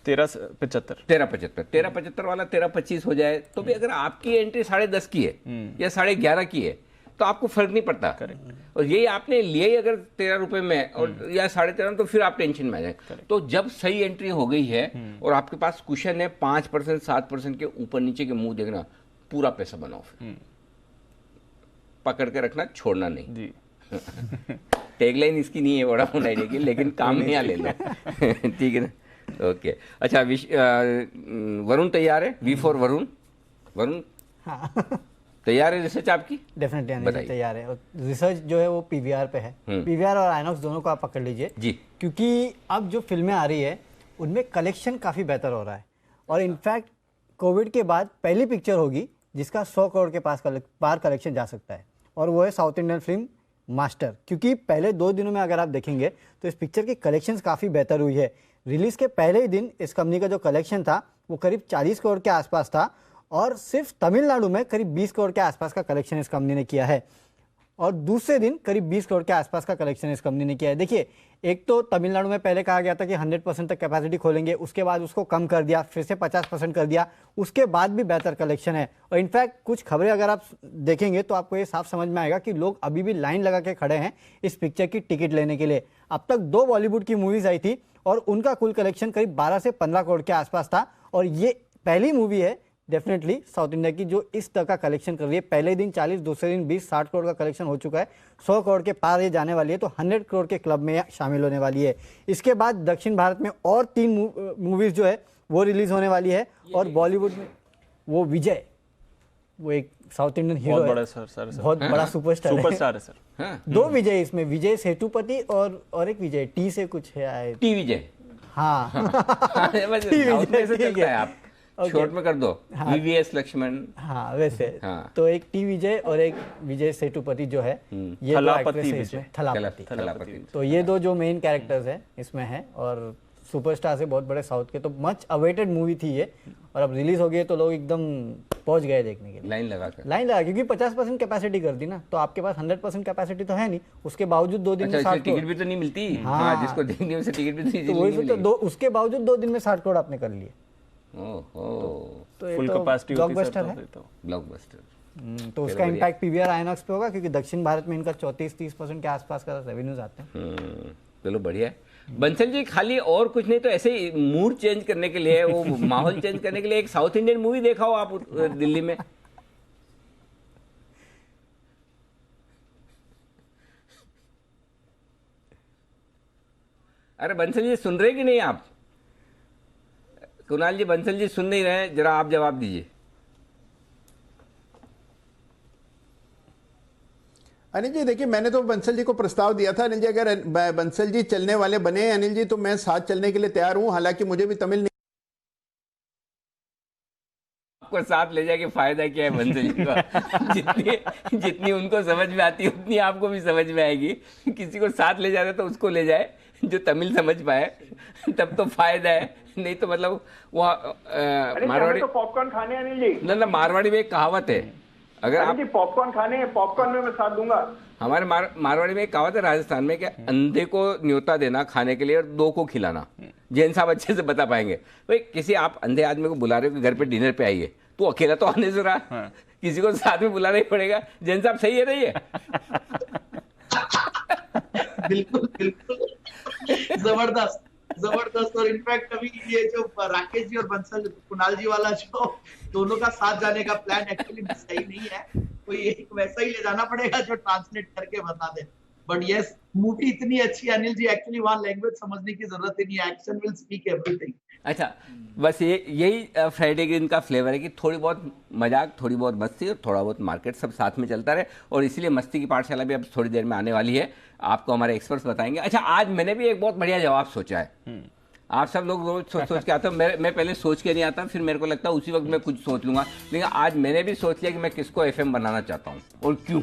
13.75 13.75 वाला 13.25 हो जाए तो भी अगर आपकी एंट्री 10.5 की है या 11.5 की है तो आपको फर्क नहीं पड़ता। और यही आपने लिए ही अगर 13 रुपए में और या 13.5, तो फिर आप टेंशन में आ जाए। तो जब सही एंट्री हो गई है और आपके पास कुशन है 5% 7% के ऊपर नीचे के मुंह देखना, पूरा पैसा बनाओ, फिर पकड़ के रखना, छोड़ना नहीं जी। टैगलाइन इसकी नहीं है वोडाफोन आइडिया की, लेकिन काम नहीं आ ले लो। ठीक है ना, ओके। अच्छा, वरुण तैयार है? V फॉर वरुण तैयार है? रिसर्च आपकी डेफिनेटली तैयार है। और रिसर्च जो है वो PVR पे है। PVR और आइनॉक्स दोनों को आप पकड़ लीजिए जी, क्योंकि अब जो फिल्में आ रही है उनमें कलेक्शन काफ़ी बेहतर हो रहा है। और इनफैक्ट कोविड के बाद पहली पिक्चर होगी जिसका 100 करोड़ के पार कलेक्शन जा सकता है, और वो है साउथ इंडियन फिल्म मास्टर। क्योंकि पहले 2 दिनों में अगर आप देखेंगे तो इस पिक्चर की कलेक्शंस काफ़ी बेहतर हुई है। रिलीज़ के पहले ही दिन इस कंपनी का जो कलेक्शन था वो करीब 40 करोड़ के आसपास था, और सिर्फ तमिलनाडु में करीब 20 करोड़ के आसपास का कलेक्शन इस कंपनी ने किया है, और दूसरे दिन करीब 20 करोड़ के आसपास का कलेक्शन इस कंपनी ने किया है। देखिए, एक तो तमिलनाडु में पहले कहा गया था कि 100% तक कैपेसिटी खोलेंगे, उसके बाद उसको कम कर दिया, फिर से 50% कर दिया, उसके बाद भी बेहतर कलेक्शन है। और इनफैक्ट कुछ खबरें अगर आप देखेंगे तो आपको ये साफ समझ में आएगा कि लोग अभी भी लाइन लगा के खड़े हैं इस पिक्चर की टिकट लेने के लिए। अब तक 2 बॉलीवुड की मूवीज आई थी और उनका कुल कलेक्शन करीब 12 से 15 करोड़ के आसपास था, और ये पहली मूवी है डेफिनेटली साउथ इंडिया की जो इस तरह का कलेक्शन कर रही है। पहले दिन 40, दूसरे दिन 20, 60 करोड़ का कलेक्शन हो चुका है, 100 करोड़ के पार ये जाने वाली है, तो 100 करोड़ के क्लब में शामिल होने वाली है। इसके बाद दक्षिण भारत में और 3 मूवीज जो है वो रिलीज होने वाली है, और बॉलीवुड में वो विजय, वो एक साउथ इंडियन हीरो है, बहुत बड़ा सुपरस्टार है सर। 2 विजय इसमें, विजय सेतुपति और एक विजय टी से कुछ है, टी विजय। हाँ आप शॉर्ट में कर दो, वीवीएस लक्ष्मण। हाँ वैसे तो एक टी विजय और एक विजय सेतुपति जो है, ये थलापति, तो ये 2 जो मेन कैरेक्टर्स है इसमें है, और सुपरस्टार से बहुत बड़े साउथ के, तो मच अवेटेड मूवी थी ये, और अब रिलीज हो गई है तो लोग एकदम पहुंच गए देखने के लिए, लाइन लगा, क्योंकि 50% कैपेसिटी कर दी ना, तो आपके पास 100% कैपेसिटी तो है नहीं, उसके बावजूद 2 दिन में 60 टिकट भी तो नहीं मिलती। हाँ, जिसको देखने में से टिकट भी तो उसके बावजूद 2 दिन में 60 करोड़ आपने कर लिए। तो फुल कैपेसिटी ब्लॉकबस्टर है, ब्लॉकबस्टर। तो उसका इम्पैक्ट पीवीआर आईनॉक्स पे होगा, क्योंकि दक्षिण भारत में इनका 34-30% के आसपास का रेवेन्यूज आते हैं। चलो बढ़िया है। बंसल जी, खाली और कुछ नहीं तो ऐसे ही मूड चेंज करने के लिए, वो माहौल चेंज करने के लिए एक साउथ इंडियन मूवी देखा हो आप दिल्ली में? अरे बंसल जी सुन रहे कि नहीं आप? कुणाल जी, बंसल जी सुन नहीं रहे, जरा आप जवाब दीजिए। अनिल जी देखिए, मैंने तो बंसल जी को प्रस्ताव दिया था, अनिल जी अगर बंसल जी चलने वाले बने अनिल जी, तो मैं साथ चलने के लिए तैयार हूं, हालांकि मुझे भी तमिल नहीं। आपको साथ ले जाके फायदा क्या है बंसल जी का? जितनी उनको समझ में आती है उतनी आपको भी समझ में आएगी। किसी को साथ ले जाना तो उसको ले जाए जो तमिल समझ पाए, तब तो फायदा है, नहीं तो मतलब वहाँ मारवाड़ी तो पॉपकॉर्न खाने अनिल जी। ना मारवाड़ी में एक कहावत है, अगर आप पॉपकॉर्न खाने हैं, पॉपकॉर्न में मैं साथ दूंगा। हमारे मारवाड़ी में एक कहावत है राजस्थान में, कि अंधे को न्योता देना खाने के लिए और 2 को खिलाना। जैन साहब अच्छे से बता पाएंगे। भाई किसी आप अंधे आदमी को बुला रहे हो कि घर पे डिनर पे आइए, तो अकेला तो आने से रहा, किसी को साथ में बुलाना ही पड़ेगा। जैन साहब सही है नहीं है? बिल्कुल बिल्कुल, जबरदस्त। और इनफैक्ट अभी ये जो राकेश जी और बंसल कुणाल जी वाला जो दोनों का साथ जाने का प्लान एक्चुअली सही नहीं है, कोई एक वैसा ही ले जाना पड़ेगा जो ट्रांसलेट करके बता दे। बट यस, मूवी इतनी अच्छी अनिल जी, एक्चुअली वहां लैंग्वेज समझने की जरूरत ही नहीं है, एक्शन विल स्पीक एवरीथिंग। अच्छा, बस यही फ्राइडे के दिन का फ्लेवर है कि थोड़ी बहुत मजाक, थोड़ी बहुत मस्ती और थोड़ा बहुत मार्केट सब साथ में चलता रहे, और इसीलिए मस्ती की पाठशाला भी अब थोड़ी देर में आने वाली है, आपको हमारे एक्सपर्ट्स बताएंगे। अच्छा, आज मैंने भी एक बहुत बढ़िया जवाब सोचा है। आप सब लोग रोज सोच के आते हो, मैं पहले सोच के नहीं आता, फिर मेरे को लगता है उसी वक्त मैं कुछ सोच लूंगा, लेकिन आज मैंने भी सोच लिया कि मैं किसको एफएम बनाना चाहता हूँ और क्यों।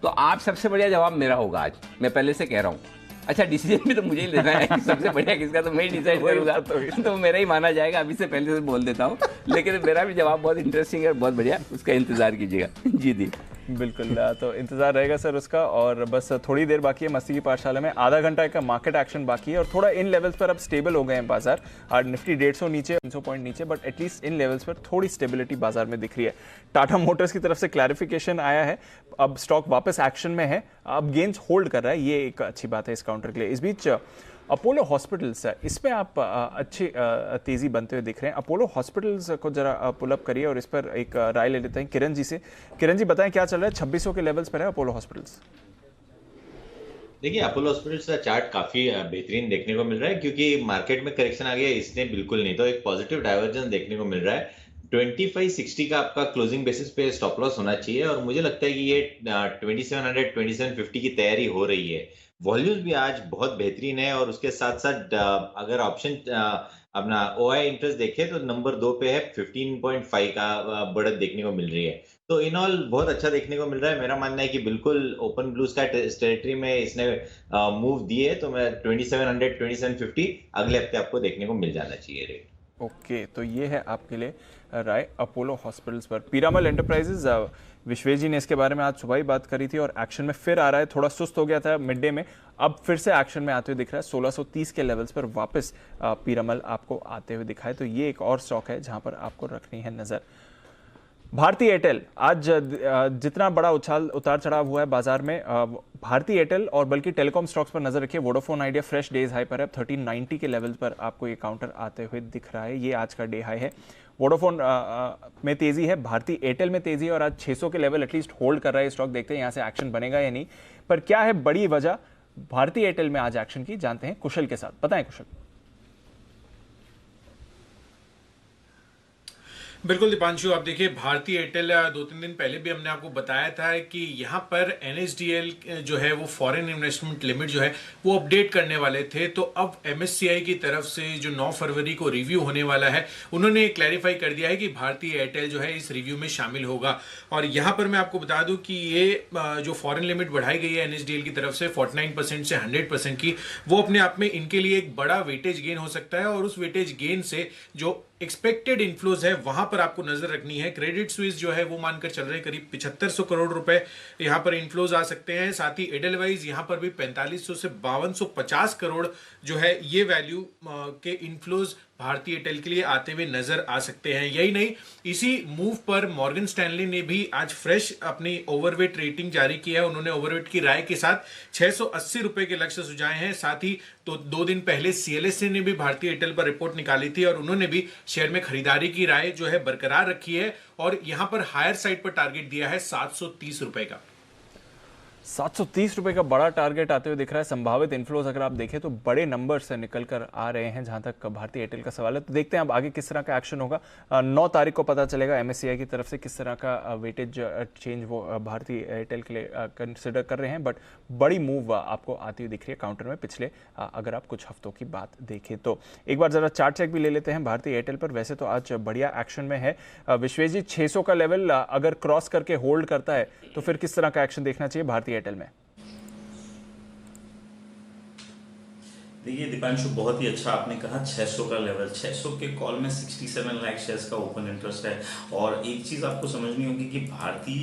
तो आप सबसे बढ़िया जवाब मेरा होगा आज, मैं पहले से कह रहा हूँ। अच्छा, डिसीजन भी तो मुझे ही लेना है कि सबसे बढ़िया किसका, तो मैं ही डिसाइड करूंगा, तो मेरा ही माना जाएगा। अभी से पहले से बोल देता हूँ, लेकिन मेरा भी जवाब बहुत इंटरेस्टिंग है, बहुत बढ़िया, उसका इंतजार कीजिएगा। जी दी, बिल्कुल, तो इंतजार रहेगा सर उसका। और बस थोड़ी देर बाकी है मस्ती की पाठशाला में, आधा घंटा का मार्केट एक्शन बाकी है, और थोड़ा इन लेवल्स पर अब स्टेबल हो गए हैं बाजार। आज निफ्टी 150 नीचे, 300 पॉइंट नीचे, बट एटलीस्ट इन लेवल्स पर थोड़ी स्टेबिलिटी बाजार में दिख रही है। टाटा मोटर्स की तरफ से क्लैरिफिकेशन आया है, अब स्टॉक वापस एक्शन में है, अब गेन्स होल्ड कर रहा है, ये एक अच्छी बात है इस काउंटर के लिए। इस बीच अपोलो हॉस्पिटल्स, इसमें आप अच्छी तेजी बनते हुए दिख रहे हैं। अपोलो हॉस्पिटल्स को जरा पुल अप करिए और इस पर एक राय ले लेते हैं किरण जी से। किरण जी बताएं क्या चल रहा है? 2600 के लेवल्स पर है अपोलो हॉस्पिटल्स। देखिए, अपोलो हॉस्पिटल्स का चार्ट काफी बेहतरीन देखने को मिल रहा है, क्योंकि मार्केट में करेक्शन आ गया, इसने बिल्कुल नहीं, तो एक पॉजिटिव डाइवर्जेंस देखने को मिल रहा है। 2560 का आपका क्लोजिंग बेसिस पे स्टॉप लॉस होना चाहिए, और मुझे लगता है कि ये 2700 2750 की तैयारी हो रही है। वॉल्यूम्स भी आज बहुत बेहतरीन है, और उसके साथ साथ अगर ऑप्शन अपना OI इंटरेस्ट देखे तो नंबर 2 पे है, 15.5 का बढ़त देखने को मिल रही है। तो इन ऑल बहुत अच्छा देखने को मिल रहा है। मेरा मानना है कि बिल्कुल ओपन ब्लू स्काई टेरिटरी में इसने मूव दिए, तो मैं 2700 2750 अगले हफ्ते आपको देखने को मिल जाना चाहिए रेट। ओके, तो ये है आपके लिए राय अपोलो हॉस्पिटल्स पर। पीरामल एंटरप्राइजेज, विश्वेश जी ने इसके बारे में आज सुबह ही बात करी थी और एक्शन में फिर आ रहा है। थोड़ा सुस्त हो गया था मिड डे में, अब फिर से एक्शन में आते हुए दिख रहा है। 1630 के लेवल्स पर वापस पीरामल आपको आते हुए दिखाए, तो ये एक और स्टॉक है जहां पर आपको रखनी है नजर। भारती एयरटेल, आज जितना बड़ा उतार चढ़ाव हुआ है बाजार में, भारती एयरटेल और बल्कि टेलीकॉम स्टॉक्स पर नजर रखिए। Vodafone idea fresh days high पर है, 1390 के लेवल पर आपको ये काउंटर आते हुए दिख रहा है। ये आज का डे हाई है। वोडाफोन में तेजी है, भारती एयरटेल में तेजी है और आज 600 के लेवल एटलीस्ट होल्ड कर रहा है स्टॉक। देखते हैं यहाँ से एक्शन बनेगा या नहीं, पर क्या है बड़ी वजह भारती एयरटेल में आज एक्शन की, जानते हैं कुशल के साथ। बताएं कुशल। बिल्कुल दीपांशु, आप देखिए भारती एयरटेल 2-3 दिन पहले भी हमने आपको बताया था कि यहाँ पर NSDL जो है वो फॉरेन इन्वेस्टमेंट लिमिट जो है वो अपडेट करने वाले थे। तो अब MSCI की तरफ से जो 9 फरवरी को रिव्यू होने वाला है, उन्होंने क्लैरिफाई कर दिया है कि भारती एयरटेल जो है इस रिव्यू में शामिल होगा। और यहाँ पर मैं आपको बता दूं कि ये जो फॉरेन लिमिट बढ़ाई गई है NSDL की तरफ से 49% से 100% की, वो अपने आप में इनके लिए एक बड़ा वेटेज गेन हो सकता है। और उस वेटेज गेन से जो एक्सपेक्टेड इन्फ्लोज है वहां पर आपको नजर रखनी है। क्रेडिट स्विस जो है वो मानकर चल रहे करीब 7500 करोड़ रुपए यहां पर इन्फ्लोज आ सकते हैं। साथ ही एडलवाइज यहां पर भी 4500 से 5250 करोड़ जो है ये वैल्यू के इन्फ्लोज भारती एयरटेल के लिए आते हुए नजर आ सकते हैं। यही नहीं, इसी मूव पर मॉर्गन स्टैनली ने भी आज फ्रेश अपनी ओवरवेट रेटिंग जारी की है। उन्होंने ओवरवेट की राय के साथ 680 रुपए के लक्ष्य सुझाए हैं। साथ ही तो 2 दिन पहले CLSA ने भी भारती एयरटेल पर रिपोर्ट निकाली थी और उन्होंने भी शेयर में खरीदारी की राय जो है बरकरार रखी है और यहां पर हायर साइड पर टारगेट दिया है 730 रुपए का। 730 रुपए का बड़ा टारगेट आते हुए दिख रहा है। संभावित इन्फ्लोज अगर आप देखें तो बड़े नंबर से निकल कर आ रहे हैं जहां तक भारती एयरटेल का सवाल है। तो देखते हैं अब आगे किस तरह का एक्शन होगा। 9 तारीख को पता चलेगा MSCI की तरफ से किस तरह का वेटेज चेंज वो भारती एयरटेल के लिए कंसिडर कर रहे हैं। बट बड़ी मूव आपको आती हुई दिख रही है काउंटर में पिछले अगर आप कुछ हफ्तों की बात देखें तो। एक बार जरा चार्ट चेक भी ले लेते हैं भारती एयरटेल पर। वैसे तो आज बढ़िया एक्शन में है। विश्वेश जी, 600 का लेवल अगर क्रॉस करके होल्ड करता है तो फिर किस तरह का एक्शन देखना चाहिए भारती एयरटेल में? देखिए दीपांशु, बहुत ही अच्छा आपने कहा 600 का लेवल। 600 के कॉल में 67 लाख शेयर्स का ओपन इंटरेस्ट है। और एक चीज़ आपको समझनी होगी कि Bharti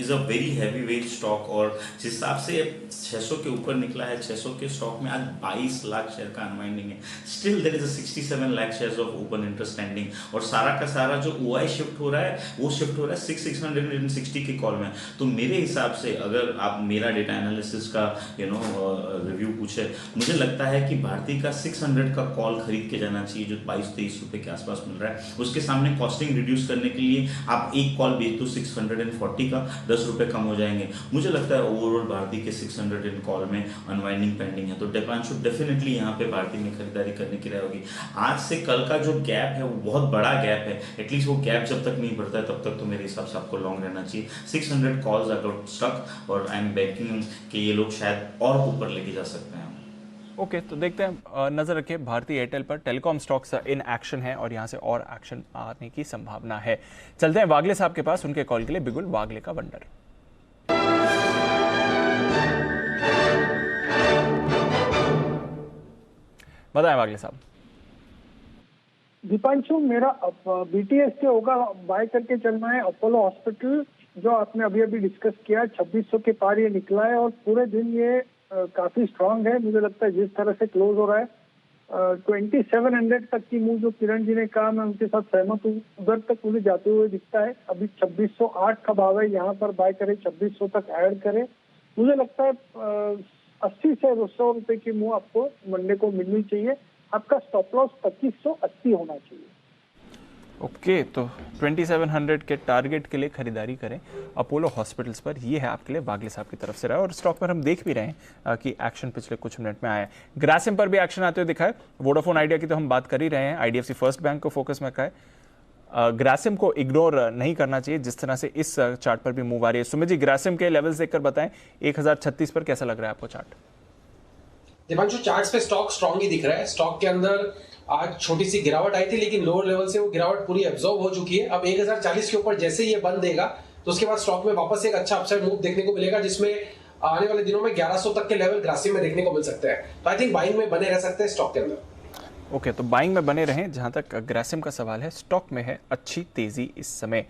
is a very heavy weight stock और जिस हिसाब से 600 के ऊपर निकला है, 600 के स्टॉक में आज 22 लाख शेयर का अनवाइंडिंग है। Still there is a 67 lakh shares of open interest standing और सारा का सारा जो OI शिफ्ट हो रहा है वो शिफ्ट हो रहा है 660 के कॉल में। तो मेरे हिसाब से अगर आप मेरा डेटा एनालिसिस का रिव्यू पूछे, मुझे लगता है कि भारती का 600 का कॉल खरीद के जाना चाहिए जो 22-23 रुपए के आसपास मिल रहा है। उसके सामने कॉस्टिंग रिड्यूस करने के लिए आप एक कॉल बेच दो 640 का, 10 रुपए कम हो जाएंगे। मुझे लगता है ओवरऑल भारती के 600 कॉल में अनवाइंडिंग पेंडिंग है। तो दीपांशु डेफिनेटली यहाँ पे भारती में खरीदारी करने की राय होगी। आज से कल का जो गैप है वो बहुत बड़ा गैप है। एटलीस्ट वो गैप जब तक नहीं बढ़ता है तब तक तो मेरे हिसाब से आपको लॉन्ग रहना चाहिए। 600 कॉल्स आर गॉट स्टक और आई एम बैंकिंग कि ये लोग शायद और ऊपर लेके जा सकते हैं। ओके, तो देखते हैं, नजर रखिए भारती एयरटेल पर। टेलीकॉम स्टॉक्स इन एक्शन है और यहां से और एक्शन आने की संभावना है। चलते हैं वागले साहब के पास, उनके कॉल के लिए। बिगुल वागले का वंडर। बताएं वागले साहब। दीपांशु, मेरा BTS से होगा बाय करके चलना है अपोलो हॉस्पिटल, जो आपने अभी अभी डिस्कस किया। 2600 के पार ये निकला है और पूरे दिन ये काफी स्ट्रांग है। मुझे लगता है जिस तरह से क्लोज हो रहा है 2700 तक की मूव जो किरण जी ने कहा, मैं उनके साथ सहमत हूँ। उधर तक मुझे जाते हुए दिखता है। अभी 2608 का भाव है, यहाँ पर बाय करे 2600 तक ऐड करे। मुझे लगता है 80 से 100 रुपए की मूव आपको मंडे को मिलनी चाहिए। आपका स्टॉप लॉस 2580 होना चाहिए। ओके, तो 2700 के टारगेट के लिए खरीदारी करें अपोलो हॉस्पिटल्स पर। ये है आपके लिए वागले साहब की तरफ से रहा है। और स्टॉक पर हम देख भी रहे हैं कि एक्शन पिछले कुछ मिनट में आया है। ग्रासिम पर भी एक्शन आते हुए दिखा है। वोडाफोन आइडिया की तो हम बात कर ही रहे हैं, IDFC फर्स्ट बैंक को फोकस में रखा है। ग्रासिम को इग्नोर नहीं करना चाहिए जिस तरह से इस चार्ट पर भी मूव आ रही है। सुमित जी, ग्रासिम के लेवल्स देखकर बताएं, 1036 पर कैसा लग रहा है आपको चार्ट? दीपांशु, चार्ट्स पे स्टॉक स्ट्रांग ही दिख रहा है। स्टॉक के अंदर आज छोटी सी गिरावट आई थी, लेकिन लोअर लेवल से वो गिरावट पूरी एब्जॉर्ब हो चुकी है। अब 1040 के ऊपर जैसे ये बंद देगा तो उसके बाद स्टॉक में वापस एक अच्छा अपसाइड मूव देखने को मिलेगा, जिसमें आने वाले दिनों में 1100 तक के लेवल ग्रासिम में देखने को मिल सकते हैं। तो आई थिंक बाइंग में बने रह सकते हैं स्टॉक के अंदर। ओके, तो बाइंग में बने रहें। जहां तक ग्रासिम का सवाल है, स्टॉक में है अच्छी तेजी इस समय।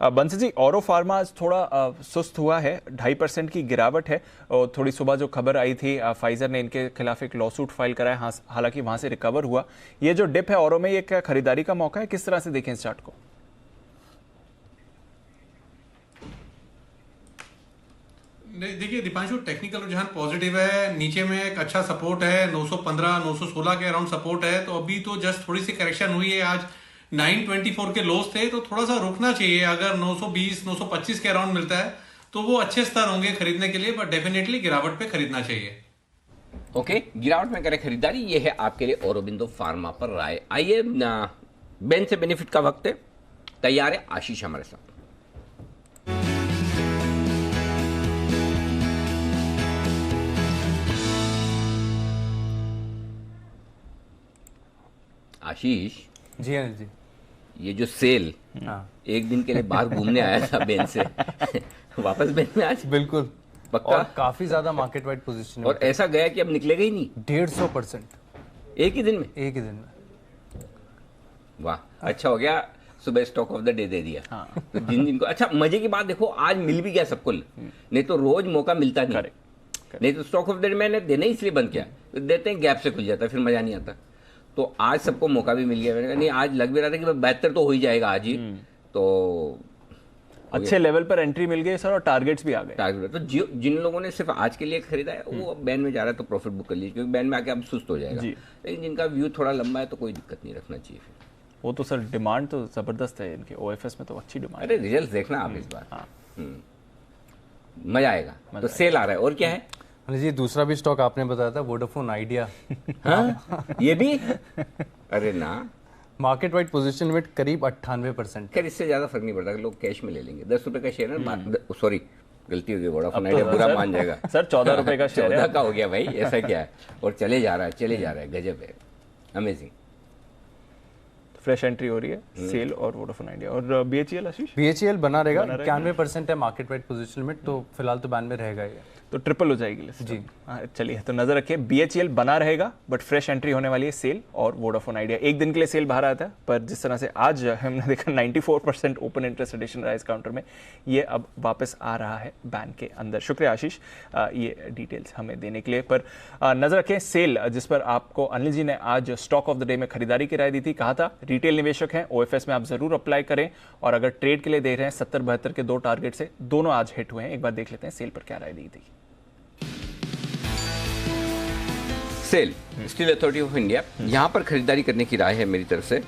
बंसी जी, ऑरो फार्मा आज थोड़ा सुस्त हुआ है, 2.5% की गिरावट है। और थोड़ी सुबह जो खबर आई थी फाइजर ने इनके खिलाफ एक लॉसूट फाइल कराया, हालांकि वहां से रिकवर हुआ। ये जो डिप है ऑरो में, ये क्या खरीदारी का मौका है? किस तरह से देखें इस चार्ट को? देखिए दीपांशु, टेक्निकल रुझान पॉजिटिव है, नीचे में एक अच्छा सपोर्ट है, 915 916 के अराउंड सपोर्ट है। तो अभी तो जस्ट थोड़ी सी करेक्शन हुई है, आज 924 के लोस थे, तो थोड़ा सा रुकना चाहिए। अगर 920 925 के अराउंड मिलता है तो वो अच्छे स्तर होंगे खरीदने के लिए, बट डेफिनेटली गिरावट पे खरीदना चाहिए। ओके, गिरावट में करें खरीदारी, ये है आपके लिए औरोबिंदो फार्मा पर राय। आइए, बेन से बेनिफिट का वक्त है, तैयार है आशीष हमारे साथ। आशीष जी अनिल जी, ये जो सेल एक दिन के लिए बाहर घूमने आया था बेन से वापस बेन में आज? बिल्कुल पक्का? और काफी ज्यादा मार्केट वाइड पोजीशन है, और ऐसा गया कि अब निकलेगा ही नहीं। 150% एक ही दिन में? एक ही दिन में। वाह, अच्छा हो गया सुबह stock of the day they दिया। हाँ। तो जिन को अच्छा, मजे की बात देखो, आज मिल भी गया सबको, नहीं तो रोज मौका मिलता नहीं। नहीं तो स्टॉक ऑफ द डे मैंने देना इसलिए बंद किया, तो देते हैं गैप से खुल जाता, फिर मजा नहीं आता। तो आज सबको मौका भी मिल गया। मैंने कहा नहीं, आज लग भी रहा था कि 72 तो हो ही जाएगा आज ही। तो अच्छे लेवल पर एंट्री मिल गई सर, और टारगेट्स भी आ गए। टारगेट तो जिन लोगों ने सिर्फ आज के लिए खरीदा है वो अब बैन में जा रहा है, तो प्रॉफिट बुक कर लीजिए, क्योंकि बैन में आके अब सुस्त हो जाएगा। लेकिन जिनका व्यू थोड़ा लंबा है तो कोई दिक्कत नहीं रखना चाहिए। वो तो सर डिमांड तो जबरदस्त है इनके, ओएफएस में तो अच्छी डिमांड। अरे रिजल्ट देखना आप इस बार, मजा आएगा। तो सेल आ रहा है, और क्या है जी? दूसरा भी स्टॉक आपने बताया था, वोडाफोन आइडिया। हाँ? ये भी? अरे ना, मार्केट वाइड पोजीशन में करीब 98%। खैर इससे ज्यादा फर्क नहीं पड़ता, लोग कैश में ले लेंगे। 10 रुपए का शेयर है, सॉरी गलती हो गई, वोडाफोन आइडिया बुरा मान जाएगा सर। 14 रुपए का शेयर 14 का हो गया भाई, ऐसा क्या है? और चले जा रहा है, गजब है, अमेजिंग। फ्रेश एंट्री हो रही है सेल और वोडाफोन आइडिया। और बीएचईएल आशीष? बीएचईएल बना रहेगा, 91% है मार्केट वाइड पोजीशन में, तो फिलहाल तो बैन में रहेगा ये, तो ट्रिपल हो जाएगी लिस्ट जी। हाँ चलिए, तो नजर रखिए, बीएचईएल बना रहेगा, बट फ्रेश एंट्री होने वाली है सेल और वोडाफोन आइडिया। एक दिन के लिए सेल बाहर आया था, पर जिस तरह से आज हमने देखा 94% ओपन इंटरेस्ट एडिशन रहा इस काउंटर में, ये अब वापस आ रहा है बैन के अंदर। शुक्रिया आशीष ये डिटेल्स हमें देने के लिए। पर नजर रखें सेल, जिस पर आपको अनिल जी ने आज स्टॉक ऑफ द डे में खरीदारी की राय दी थी। कहा था रिटेल निवेशक हैं, ओएफएस में आप जरूर अप्लाई करें, और अगर ट्रेड के लिए दे रहे हैं 70-72 के 2 टारगेट से, दोनों आज हिट हुए हैं। एक बार देख लेते हैं सेल पर क्या राय दी थी। SAIL steel authority of India, यहां पर खरीदारी करने की राय है मेरी तरफ से।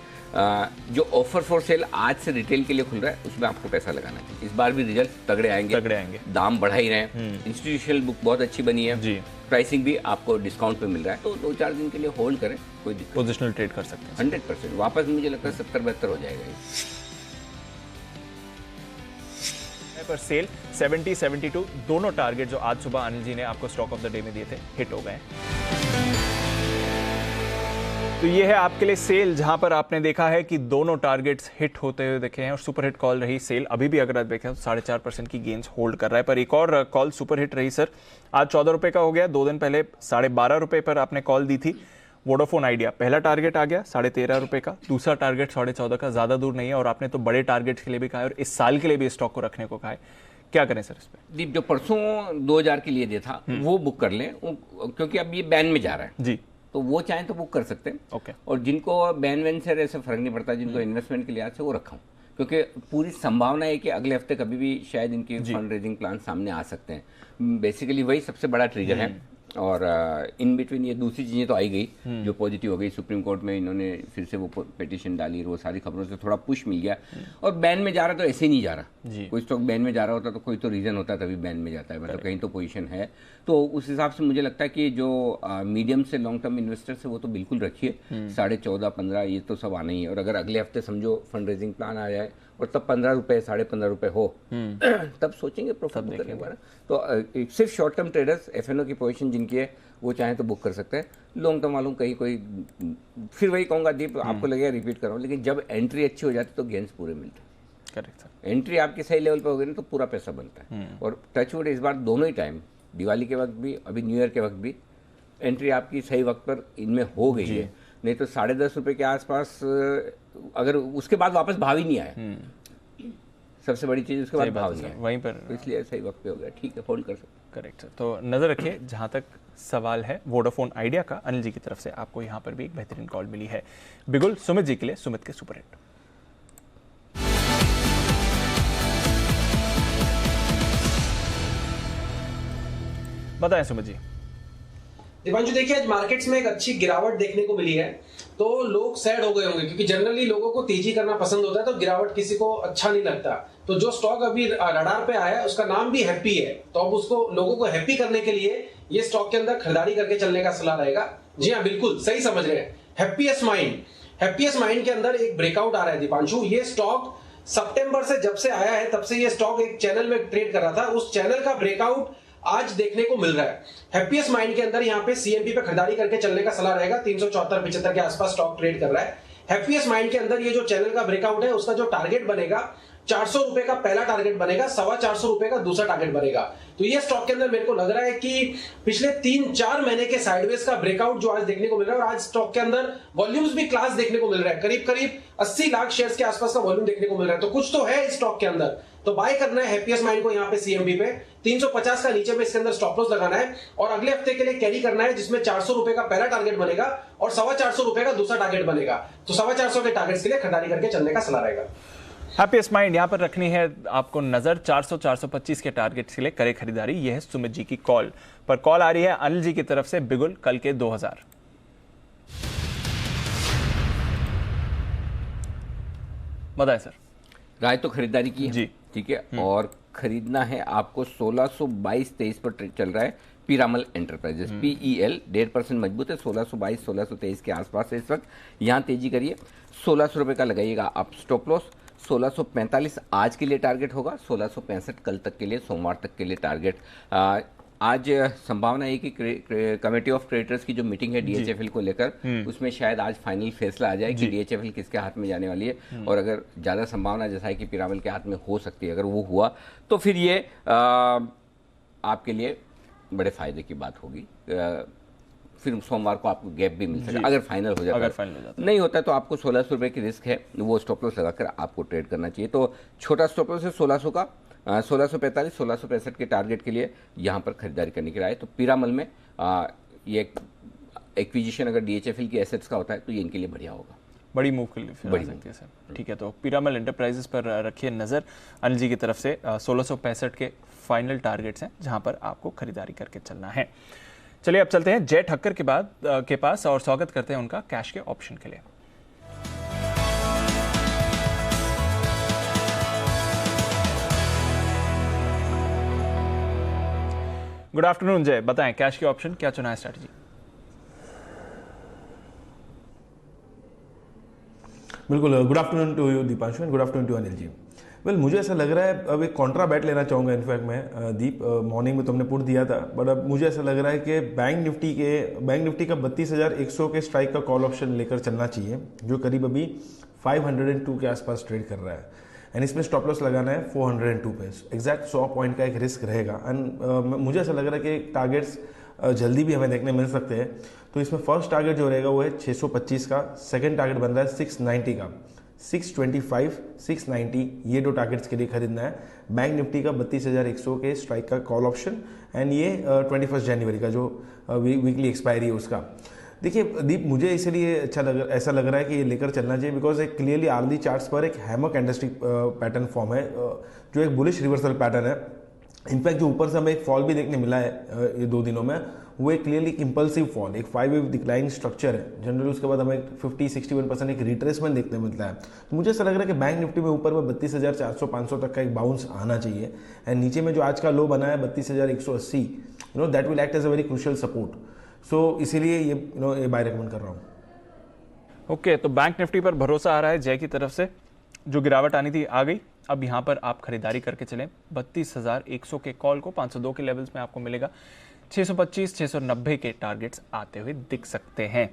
जो ऑफर फॉर सेल आज से रिटेल के लिए खुल रहा है, उसमें आपको पैसा लगाना है। इस बार भी रिजल्ट तगड़े आएंगे, दाम बढ़ा ही रहे हैं। इंस्टीट्यूशनल बुक बहुत अच्छी बनी है जी, प्राइसिंग भी आपको डिस्काउंट पे मिल रहा है, तो 2-4 दिन के लिए होल्ड करें, कोई दिक्कत। पोजिशनल ट्रेड कर सकते हैं 100%। वापस मुझे लगता है 70-72 हो जाएगा पर सेल 70-72 दोनों टारगेट जो आज सुबह अनिल जी ने आपको स्टॉक ऑफ द डे में दिए थे, हिट हो गए। तो ये है आपके लिए सेल, जहां पर आपने देखा है कि दोनों टारगेट्स हिट होते हुए देखे हैं, और सुपर हिट कॉल रही सेल। अभी भी अगर आप देखें तो 4.5% की गेंस होल्ड कर रहा है। पर एक और कॉल सुपर हिट रही सर, आज 14 रुपए का हो गया। 2 दिन पहले 12.5 रुपए पर आपने कॉल दी थी। वोडाफोन आइडिया पहला टारगेट आ गया 13.5 रुपए का, दूसरा टारगेट 14.5 का, ज्यादा दूर नहीं है। और आपने तो बड़े टारगेट के लिए भी कहा है, और इस साल के लिए भी स्टॉक को रखने को कहा है। क्या करें सर इस पे? जो परसों 2000 के लिए दिया था वो बुक कर लें, क्योंकि अब ये बैन में जा रहा है जी, तो वो चाहें तो बुक कर सकते हैं। ओके। और जिनको बैन वैन से ऐसे फर्क नहीं पड़ता, जिनको इन्वेस्टमेंट के लिहाज से, वो रखा हूँ, क्योंकि पूरी संभावना है कि अगले हफ्ते कभी भी शायद इनके फंड रेजिंग प्लान सामने आ सकते हैं। बेसिकली वही सबसे बड़ा ट्रिगर है। और इन बिटवीन ये दूसरी चीज़ें तो आई गई जो पॉजिटिव हो गई। सुप्रीम कोर्ट में इन्होंने फिर से वो पिटीशन डाली, वो सारी खबरों से थोड़ा पुश मिल गया। और बैन में जा रहा तो ऐसे ही नहीं जा रहा, कोई स्टॉक बैन में जा रहा होता तो कोई तो रीज़न होता, तभी बैन में जाता है, मतलब कहीं तो पोजीशन है। तो उस हिसाब से मुझे लगता है कि जो मीडियम से लॉन्ग टर्म इन्वेस्टर्स है वो तो बिल्कुल रखिए। 14.5-15 ये तो सब आना ही है। और अगर अगले हफ्ते समझो फंड रेजिंग प्लान आ जाए और तब 15 रुपये 15.5 रुपये हो तब सोचेंगे प्रॉफिट करने के बारे। तो सिर्फ शॉर्ट टर्म ट्रेडर्स, एफएनओ की पोजीशन जिनकी है वो चाहे तो बुक कर सकते हैं। लॉन्ग टर्म वालों कहीं कोई, फिर वही कहूँगा दीप, आपको लगेगा रिपीट कर रहा हूँ, लेकिन जब एंट्री अच्छी हो जाती है तो गेंस पूरे मिलते हैं। Correct sir. एंट्री आपकी सही लेवल पे हो गई ना तो पूरा पैसा बनता है। और टचवुड इस बार दोनों ही टाइम, दिवाली के वक्त भी, अभी न्यू ईयर के वक्त भी, एंट्री आपकी सही वक्त पर इनमें हो गई है। नहीं तो 10.5 के आसपास अगर उसके बाद वापस भाव ही नहीं आया, सबसे बड़ी चीज उसके बाद भाव नहीं आया वहीं पर, तो इसलिए सही वक्त पे हो गया। ठीक है, होल्ड कर सकते। Correct sir. तो नजर रखिए, जहां तक सवाल है वोडाफोन आइडिया का, अनिल जी की तरफ से आपको यहां पर भी एक बेहतरीन कॉल मिली है। बिगुल सुमित जी के लिए, सुमित के सुपर हिट। बताएं सुमित जी। दीपांशु देखिए, आज मार्केट्स में एक अच्छी गिरावट देखने को मिली है, तो लोग सैड हो गए होंगे क्योंकि जनरली लोगों को तेजी करना पसंद होता है, तो गिरावट किसी को अच्छा नहीं लगता। तो जो स्टॉक अभी रडार पे आया है उसका नाम भी हैप्पी है, तो अब उसको लोगों को हैप्पी करने के लिए ये स्टॉक के अंदर खरीदारी करके चलने का सलाह रहेगा। जी हाँ, बिल्कुल सही समझ रहे हैं। हैप्पीएस्ट माइंड के अंदर एक ब्रेकआउट आ रहा है दीपांशु। ये स्टॉक सितंबर से जब से आया है तब से ये स्टॉक एक चैनल में ट्रेड कर रहा था, उस चैनल का ब्रेकआउट आज देखने को मिल रहा है। हैप्पीएस्ट माइंड के अंदर यहाँ पे सीएमपी पे खरीदारी करके चलने का सलाह रहेगा। 374-75 के आसपास स्टॉक ट्रेड कर रहा है। हैप्पीएस्ट माइंड के अंदर ये जो चैनल का ब्रेकआउट है उसका जो टारगेट बनेगा 400 रुपए का पहला टारगेट बनेगा, 425 रुपए का दूसरा टारगेट बनेगा। तो ये स्टॉक के अंदर मेरे को लग रहा है कि पिछले 3-4 महीने के साइडवेज का ब्रेकआउट जो आज देखने को मिल रहा है, और आज स्टॉक के अंदर वॉल्यूम्स भी क्लास देखने को मिल रहा है। करीब 80 लाख शेयर्स के आसपास का वॉल्यूम देखने को मिल रहा है, तो कुछ तो है इस स्टॉक के अंदर। तो बाय करना है हैप्पीएस्ट माइंड को यहाँ पे सीएमबी पे 350 का नीचे पे इसके अंदर स्टॉप लॉस लगाना है और अगले हफ्ते के लिए कैरी करना है, जिसमें 400 रुपए का पहला टारगेट बनेगा और 425 रुपए का दूसरा टारगेट बनेगा। तो 425 के टारगेट्स के लिए खरीदारी करके चलने का सलाह रहेगा। हैप्पीएस्ट माइंड यहाँ पर रखनी है आपको नजर। 400-425 के टारगेट के लिए करे खरीदारी। यह है सुमित जी की कॉल पर। कॉल आ रही है अनिल जी की तरफ से, बिगुल कल के 2000। बताएं सर। राय तो खरीदारी की है जी, ठीक है, और खरीदना है आपको 1622-23 पर चल रहा है पीरामल एंटरप्राइजेस, PEL 1.5% मजबूत है। 1622-1623 के आसपास है इस वक्त। यहाँ तेजी करिए, 1600 रुपए का लगाइएगा आप स्टॉप लॉस। 1645 आज के लिए टारगेट होगा, 1665 कल तक के लिए, सोमवार तक के लिए टारगेट। आज संभावना है कि कमेटी ऑफ क्रेडिटर्स की जो मीटिंग है DHFL को लेकर, उसमें शायद आज फाइनल फैसला आ जाए कि DHFL किसके हाथ में जाने वाली है। और अगर ज़्यादा संभावना जैसा है कि पिरामल के हाथ में हो सकती है, अगर वो हुआ तो फिर ये आपके लिए बड़े फायदे की बात होगी। फिर सोमवार को आपको गैप भी मिल सकेगा अगर फाइनल हो जाता है। नहीं होता तो आपको 1600 रुपये की रिस्क है, वो स्टॉप लॉस लगाकर आपको ट्रेड करना चाहिए। तो छोटा स्टॉप लॉस है 1600 का, 1645-1665 के टारगेट के लिए यहाँ पर खरीदारी करने की राय। तो पिरामल में ये एक्विजिशन अगर DHFL की एसेट्स का होता है तो ये इनके लिए बढ़िया होगा, बड़ी मूव कर सकती है सर। ठीक है, तो पिरामल एंटरप्राइजेस पर रखिए नजर। अनिल जी की तरफ से 1665 के फाइनल टारगेट्स हैं जहां पर आपको खरीदारी करके चलना है। चलिए अब चलते हैं जय ठक्कर के पास और स्वागत करते हैं उनका कैश के ऑप्शन के लिए। गुड आफ्टरनून जय, बताएं कैश के ऑप्शन क्या चुना है स्ट्रैटेजी? बिल्कुल, good afternoon to you Deepanshu and good afternoon to Anil ji. Well मुझे ऐसा लग रहा है, अब एक कॉन्ट्रा बैट लेना चाहूँगा इनफैक्ट मैं दीप। मॉर्निंग में तुमने पुट दिया था, बट अब मुझे ऐसा लग रहा है कि बैंक निफ्टी का 32,100 के स्ट्राइक का कॉल ऑप्शन लेकर चलना चाहिए, जो करीब अभी 502 के आसपास ट्रेड कर रहा है। एंड इसमें स्टॉप लॉस लगाना है 402 पे। एग्जैक्ट 100 पॉइंट का एक रिस्क रहेगा। एंड मुझे ऐसा लग रहा है कि टारगेट्स जल्दी भी हमें देखने मिल सकते हैं। तो इसमें फर्स्ट टारगेट जो रहेगा वो है 625 का, सेकंड टारगेट बन रहा है 690 का, 625, 690 ये दो टारगेट्स के लिए खरीदना है। बैंक निफ्टी का 32,100 के स्ट्राइक का कॉल ऑप्शन एंड ये 21 जनवरी का जो वीकली एक्सपायरी है उसका। देखिए दीप, मुझे इसलिए ऐसा लग रहा है कि ये लेकर चलना चाहिए बिकॉज एक क्लियरली आरडी चार्ट्स पर एक हैमर कैंडलस्टिक पैटर्न फॉर्म है, जो एक बुलिश रिवर्सल पैटर्न है। इनफैक्ट जो ऊपर से हमें एक फॉल भी देखने मिला है ये 2 दिनों में, वो एक क्लियरली इंपल्सिव फॉल, एक 5 वेव डिक्लाइन स्ट्रक्चर है जनरली। उसके बाद हमें 50-61% एक रिट्रेसमेंट देखने मिलता है। तो मुझे ऐसा लग रहा है कि बैंक निफ्टी में ऊपर में 32,400-500 तक का एक बाउंस आना चाहिए। एंड नीचे में जो आज का लो बना है 32,180, that will act as a very crucial support. So इसीलिए ये बाय रेकमेंड कर रहा हूँ। ओके, तो बैंक निफ्टी पर भरोसा आ रहा है जय की तरफ से। जो गिरावट आनी थी आ गई। अब यहाँ पर आप खरीदारी करके चलें। 32,100 के कॉल को 502 के लेवल्स में आपको मिलेगा। 625 690 के टारगेट्स आते हुए दिख सकते हैं।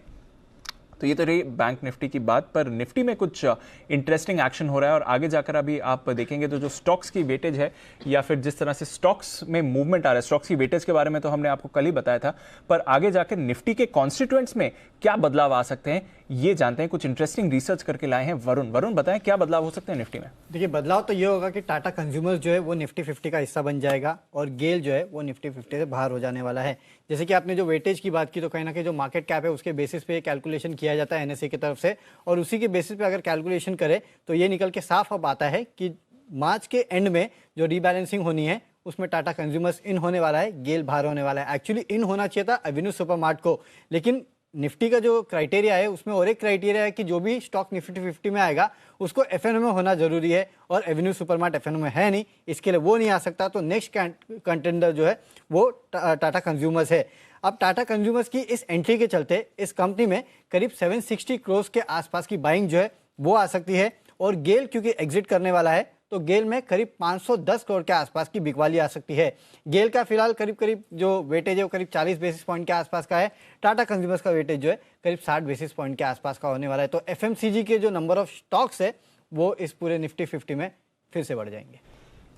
तो ये तो रही बैंक निफ्टी की बात, पर निफ्टी में कुछ इंटरेस्टिंग एक्शन हो रहा है और आगे जाकर अभी आप देखेंगे तो जो स्टॉक्स की वेटेज है या फिर जिस तरह से स्टॉक्स में मूवमेंट आ रहा है, स्टॉक्स की वेटेज के बारे में तो हमने आपको कल ही बताया था, पर आगे जाकर निफ्टी के कॉन्स्टिट्यूएंट्स में क्या बदलाव आ सकते हैं ये जानते हैं। कुछ इंटरेस्टिंग रिसर्च करके लाए हैं वरुण बताएं क्या बदलाव हो सकते हैं निफ्टी में। देखिए बदलाव तो ये होगा कि टाटा कंज्यूमर्स जो है वो निफ्टी 50 का हिस्सा बन जाएगा और गेल जो है वो निफ्टी 50 से बाहर हो जाने वाला है। जैसे कि आपने जो वेटेज की बात की तो कहीं ना कहीं जो मार्केट कैप है उसके बेसिस पे कैलकुलेशन किया जाता है एनएसए की तरफ से, और उसी के बेसिस पे अगर कैलकुलेशन करें तो ये निकल के साफ अब आता है कि मार्च के एंड में जो रीबैलेंसिंग होनी है उसमें टाटा कंज्यूमर्स इन होने वाला है, गेल बाहर होने वाला है। एक्चुअली इन होना चाहिए था एवेन्यू सुपरमार्ट को, लेकिन निफ्टी का जो क्राइटेरिया है उसमें और एक क्राइटेरिया है कि जो भी स्टॉक निफ्टी 50 में आएगा उसको एफएनओ में होना जरूरी है, और एवेन्यू सुपरमार्ट एफएनओ में है नहीं, इसके लिए वो नहीं आ सकता। तो नेक्स्ट कंटेंडर जो है वो टाटा कंज्यूमर्स है। अब टाटा कंज्यूमर्स की इस एंट्री के चलते इस कंपनी में करीब 760 करोड़ के आसपास की बाइंग जो है वो आ सकती है, और गेल क्योंकि एग्जिट करने वाला है तो गेल में करीब 510 करोड़ के आसपास की बिकवाली आ सकती है। गेल का फिलहाल करीब जो वेटेज है वो करीब 40 बेसिस पॉइंट के आसपास का है। टाटा कंज्यूमर्स का वेटेज जो है करीब 60 बेसिस पॉइंट के आसपास का होने वाला है। तो एफएमसीजी के जो नंबर ऑफ स्टॉक्स है वो इस पूरे निफ्टी 50 में फिर से बढ़ जाएंगे।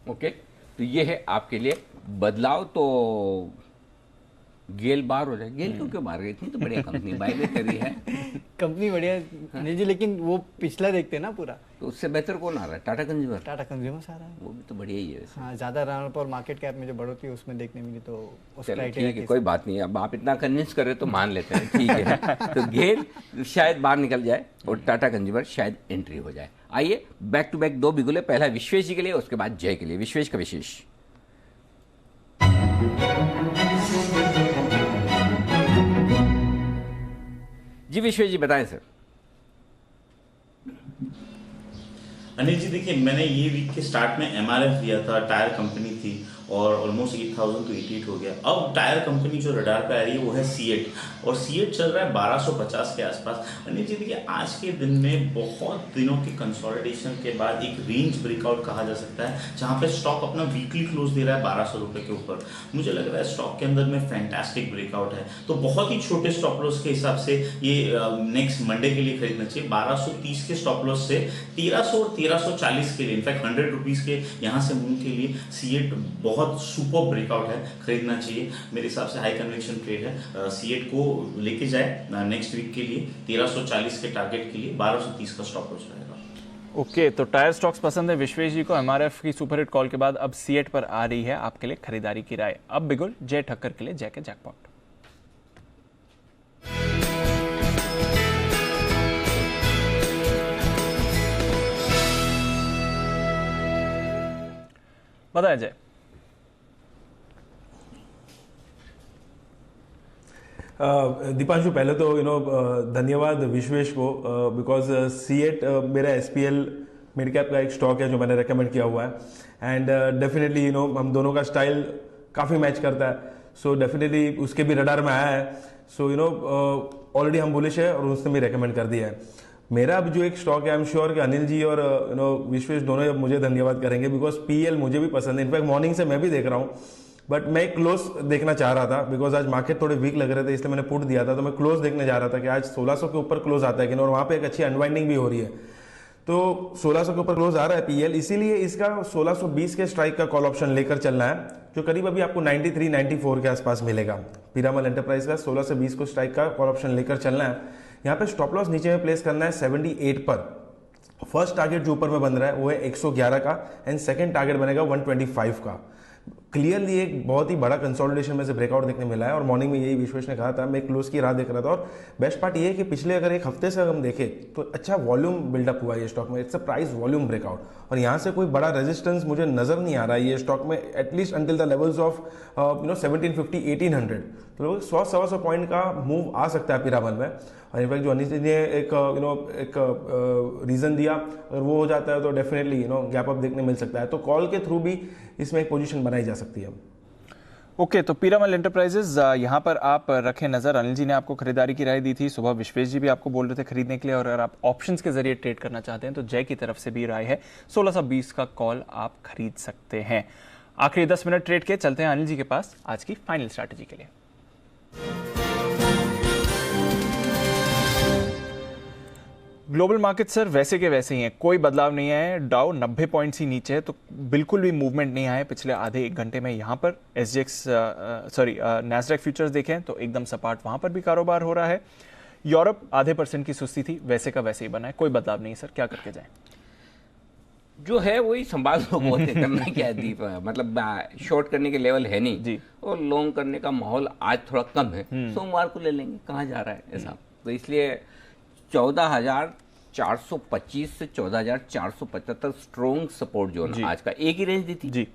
ओके, तो ये है आपके लिए बदलाव। तो गेल बाहर हो जाए, गेल क्यों बाहर गई? इतनी तो बढ़िया कंपनी बाय कर रही है। कंपनी बढ़िया नहीं जी, लेकिन वो पिछला देखते हैं ना पूरा, तो उससे बेहतर कौन आ रहा है? टाटा कंज्यूमर आ रहा है, वो भी तो बढ़िया ही है। हाँ, ज्यादा रन और मार्केट कैप में जो बढ़ोतरी उसमें देखने मिली तो उस क्राइटेरिया की कोई बात नहीं है। अब आप इतना कन्विंस कर रहे तो मान लेते हैं, ठीक है। तो गेल शायद बाहर निकल जाए और टाटा कंज्यूमर शायद एंट्री हो जाए। आइए बैक टू बैक दो बिगुले, पहला विश्वेश जी के लिए, उसके बाद जय के लिए। विश्वेश का विशेष। जी विश्वेश जी बताएं सर। अनिल जी देखिए, मैंने ये वीक के स्टार्ट में एमआरएफ दिया था, टायर कंपनी थी और ऑलमोस्ट 8000 to 88 हो गया। अब टायर कंपनी जो रडार पे आ रही है वो है सीएट, और सीएट चल रहा है 1250 के आसपास। अनिल जी देखिए, आज के दिन में बहुत दिनों के कंसोलिडेशन के बाद एक रेंज ब्रेकआउट कहा जा सकता है, जहां पे स्टॉक अपना वीकली क्लोज दे रहा है 1200 रुपए के ऊपर। मुझे लग रहा है स्टॉक के अंदर में फैंटास्टिक ब्रेकआउट है, तो बहुत ही छोटे स्टॉप लॉस के हिसाब से ये नेक्स्ट मंडे के लिए खरीदना चाहिए। 1230 के स्टॉप लॉस से 1300 और 1340 के लिए, इनफैक्ट 100 रुपीज के यहाँ से मूव के लिए सीएट बहुत सुपर ब्रेकआउट है, खरीदना चाहिए। मेरे हिसाब से हाई कन्विक्शन ट्रेड है। सीएट को लेके जाए नेक्स्ट वीक के लिए 1340 के टारगेट के लिए, 1230 का स्टॉप लॉस रहेगा। ओके, तो टायर स्टॉक्स पसंद है विश्वेश जी को। एमआरएफ की सुपर हिट कॉल के बाद अब सीएट पर आ रही है आपके लिए खरीदारी की राय। अब बिगुल जय ठक्कर के लिए जय के जैकपॉट। बताया जय। दीपांशु, पहले तो धन्यवाद विश्वेश को, बिकॉज सीएट मेरा एसपीएल मिड कैप का एक स्टॉक है जो मैंने रेकमेंड किया हुआ है, एंड डेफिनेटली हम दोनों का स्टाइल काफ़ी मैच करता है, सो डेफिनेटली उसके भी रडार में आया है। सो ऑलरेडी हम बुलिश है और उसने भी रेकमेंड कर दिया है। मेरा अब जो एक स्टॉक है, आई एम श्योर कि अनिल जी और विश्वेश दोनों अब मुझे धन्यवाद करेंगे, बिकॉज पीएल मुझे भी पसंद है। इनफैक्ट मॉर्निंग से मैं भी देख रहा हूँ, बट मैं क्लोज देखना चाह रहा था बिकॉज आज मार्केट थोड़े वीक लग रहे थे, इसलिए मैंने पुट दिया था। तो मैं क्लोज देखने जा रहा था कि आज 1600 के ऊपर क्लोज आता है कि नहीं, और वहाँ पे एक अच्छी अनवाइंडिंग भी हो रही है। तो 1600 के ऊपर क्लोज आ रहा है पीएल, इसीलिए इसका 1620 के स्ट्राइक का कॉल ऑप्शन लेकर चलना है, जो करीब अभी आपको 93-94 के आसपास मिलेगा। पीरामल एंटरप्राइज का 16 से 20 को स्ट्राइक का कॉल ऑप्शन लेकर चलना है। यहाँ पे स्टॉप लॉस नीचे में प्लेस करना है 78 पर। फर्स्ट टारगेट जो ऊपर में बन रहा है वो है 111 का, एंड सेकंड टारगेट बनेगा 125 का। क्लियरली एक बहुत ही बड़ा कंसोलिडेशन में से ब्रेकआउट देखने मिला है, और मॉर्निंग में यही विश्वेश ने कहा था, मैं क्लोज की राह देख रहा था। और बेस्ट पार्ट ये है कि पिछले अगर एक हफ्ते से हम देखें तो अच्छा वॉल्यूम बिल्डअप हुआ है ये स्टॉक में। It's a price volume breakout, और यहाँ से कोई बड़ा रेजिस्टेंस मुझे नजर नहीं आ रहा है ये स्टॉक में, at least until the levels of 1750-1800। तो लगभग 100-125 पॉइंट का मूव आ सकता है पिरामल में। और इनफैक्ट जो अनिल जी ने एक रीजन दिया, अगर वो हो जाता है तो डेफिनेटली गैप अप देखने मिल सकता है। तो कॉल के थ्रू भी इसमें एक पोजीशन बनाई जा सकती है। ओके, तो पीरामल एंटरप्राइजेज यहाँ पर आप रखें नजर। अनिल जी ने आपको खरीदारी की राय दी थी, सुबह विश्वेश जी भी आपको बोल रहे थे खरीदने के लिए, और अगर आप ऑप्शंस के जरिए ट्रेड करना चाहते हैं तो जय की तरफ से भी राय है 1620 का कॉल आप खरीद सकते हैं। आखिरी 10 मिनट ट्रेड के चलते हैं अनिल जी के पास आज की फाइनल स्ट्रैटेजी के लिए। ग्लोबल मार्केट सर वैसे के वैसे ही हैं, कोई बदलाव नहीं है। डाउ 90 पॉइंट्स ही नीचे है, तो बिल्कुल भी मूवमेंट नहीं आया पिछले आधे एक घंटे में। यहाँ पर नैस्डैक फ्यूचर्स देखें तो एकदम सपाट वहाँ पर भी कारोबार हो रहा है। यूरोप आधे % की सुस्ती थी, वैसे का वैसे ही बना है, कोई बदलाव नहीं है सर, क्या करके जाएं? जो है वही संभाल लो, बहुत करना क्या है दीप, मतलब शॉर्ट करने के लेवल है नहीं जी, और लॉन्ग करने का माहौल आज थोड़ा कम है। सोमवार को ले लेंगे, कहाँ जा रहा है ऐसा, तो इसलिए 14,425 से 14,475 स्ट्रॉन्ग सपोर्ट जोन आज का, एक ही रेंज दी थी जी,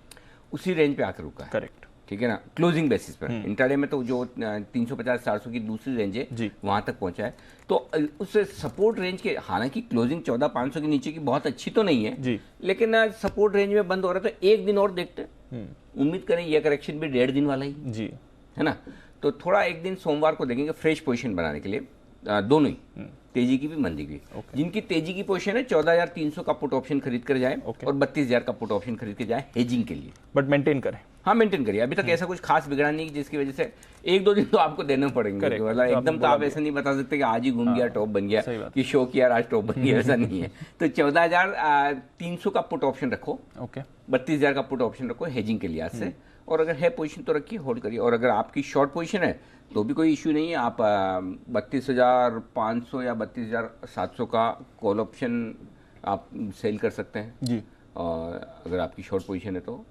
उसी रेंज पे आकर रुका है। करेक्ट, ठीक है ना, क्लोजिंग बेसिस पर। इंट्राडे में तो जो 350-400 की दूसरी रेंज है वहां तक पहुंचा है, तो उस सपोर्ट रेंज के, हालांकि क्लोजिंग 14,500 के नीचे की बहुत अच्छी तो नहीं है जी, लेकिन सपोर्ट रेंज में बंद हो रहा है, तो एक दिन और देखते हैं, उम्मीद करें यह करेक्शन भी 1.5 दिन वाला ही जी, है ना। तो थोड़ा एक दिन सोमवार को देखेंगे फ्रेश पोजीशन बनाने के लिए, दोनों ही, तेजी की भी मंदी की। जिनकी तेजी की पोजीशन है 14,300 का पुट ऑप्शन खरीद कर जाए और 32,000 का पुट ऑप्शन खरीद के जाए हेजिंग के लिए, बट मेंटेन करें। हाँ, मेंटेन करिए, अभी तक ऐसा कुछ खास बिगड़ा नहीं जिसकी वजह से 1-2 दिन तो आपको देने पड़ेंगे, मतलब एकदम तो आप ऐसा नहीं बता सकते कि आज ही घूम गया टॉप बन गया, कि शो किया आज टॉप बन गया, ऐसा नहीं है। तो 14,300 का पुट ऑप्शन रखो, 32,000 का पुट ऑप्शन रखो हेजिंग के लिए आज से, और अगर है पोजीशन तो रखिए, होल्ड करिए, और अगर आपकी शॉर्ट पोजीशन है तो भी कोई इश्यू नहीं है, आप 32,500 या 32,700 का कॉल ऑप्शन आप सेल कर सकते हैं जी, अगर आपकी शॉर्ट पोजीशन है तो,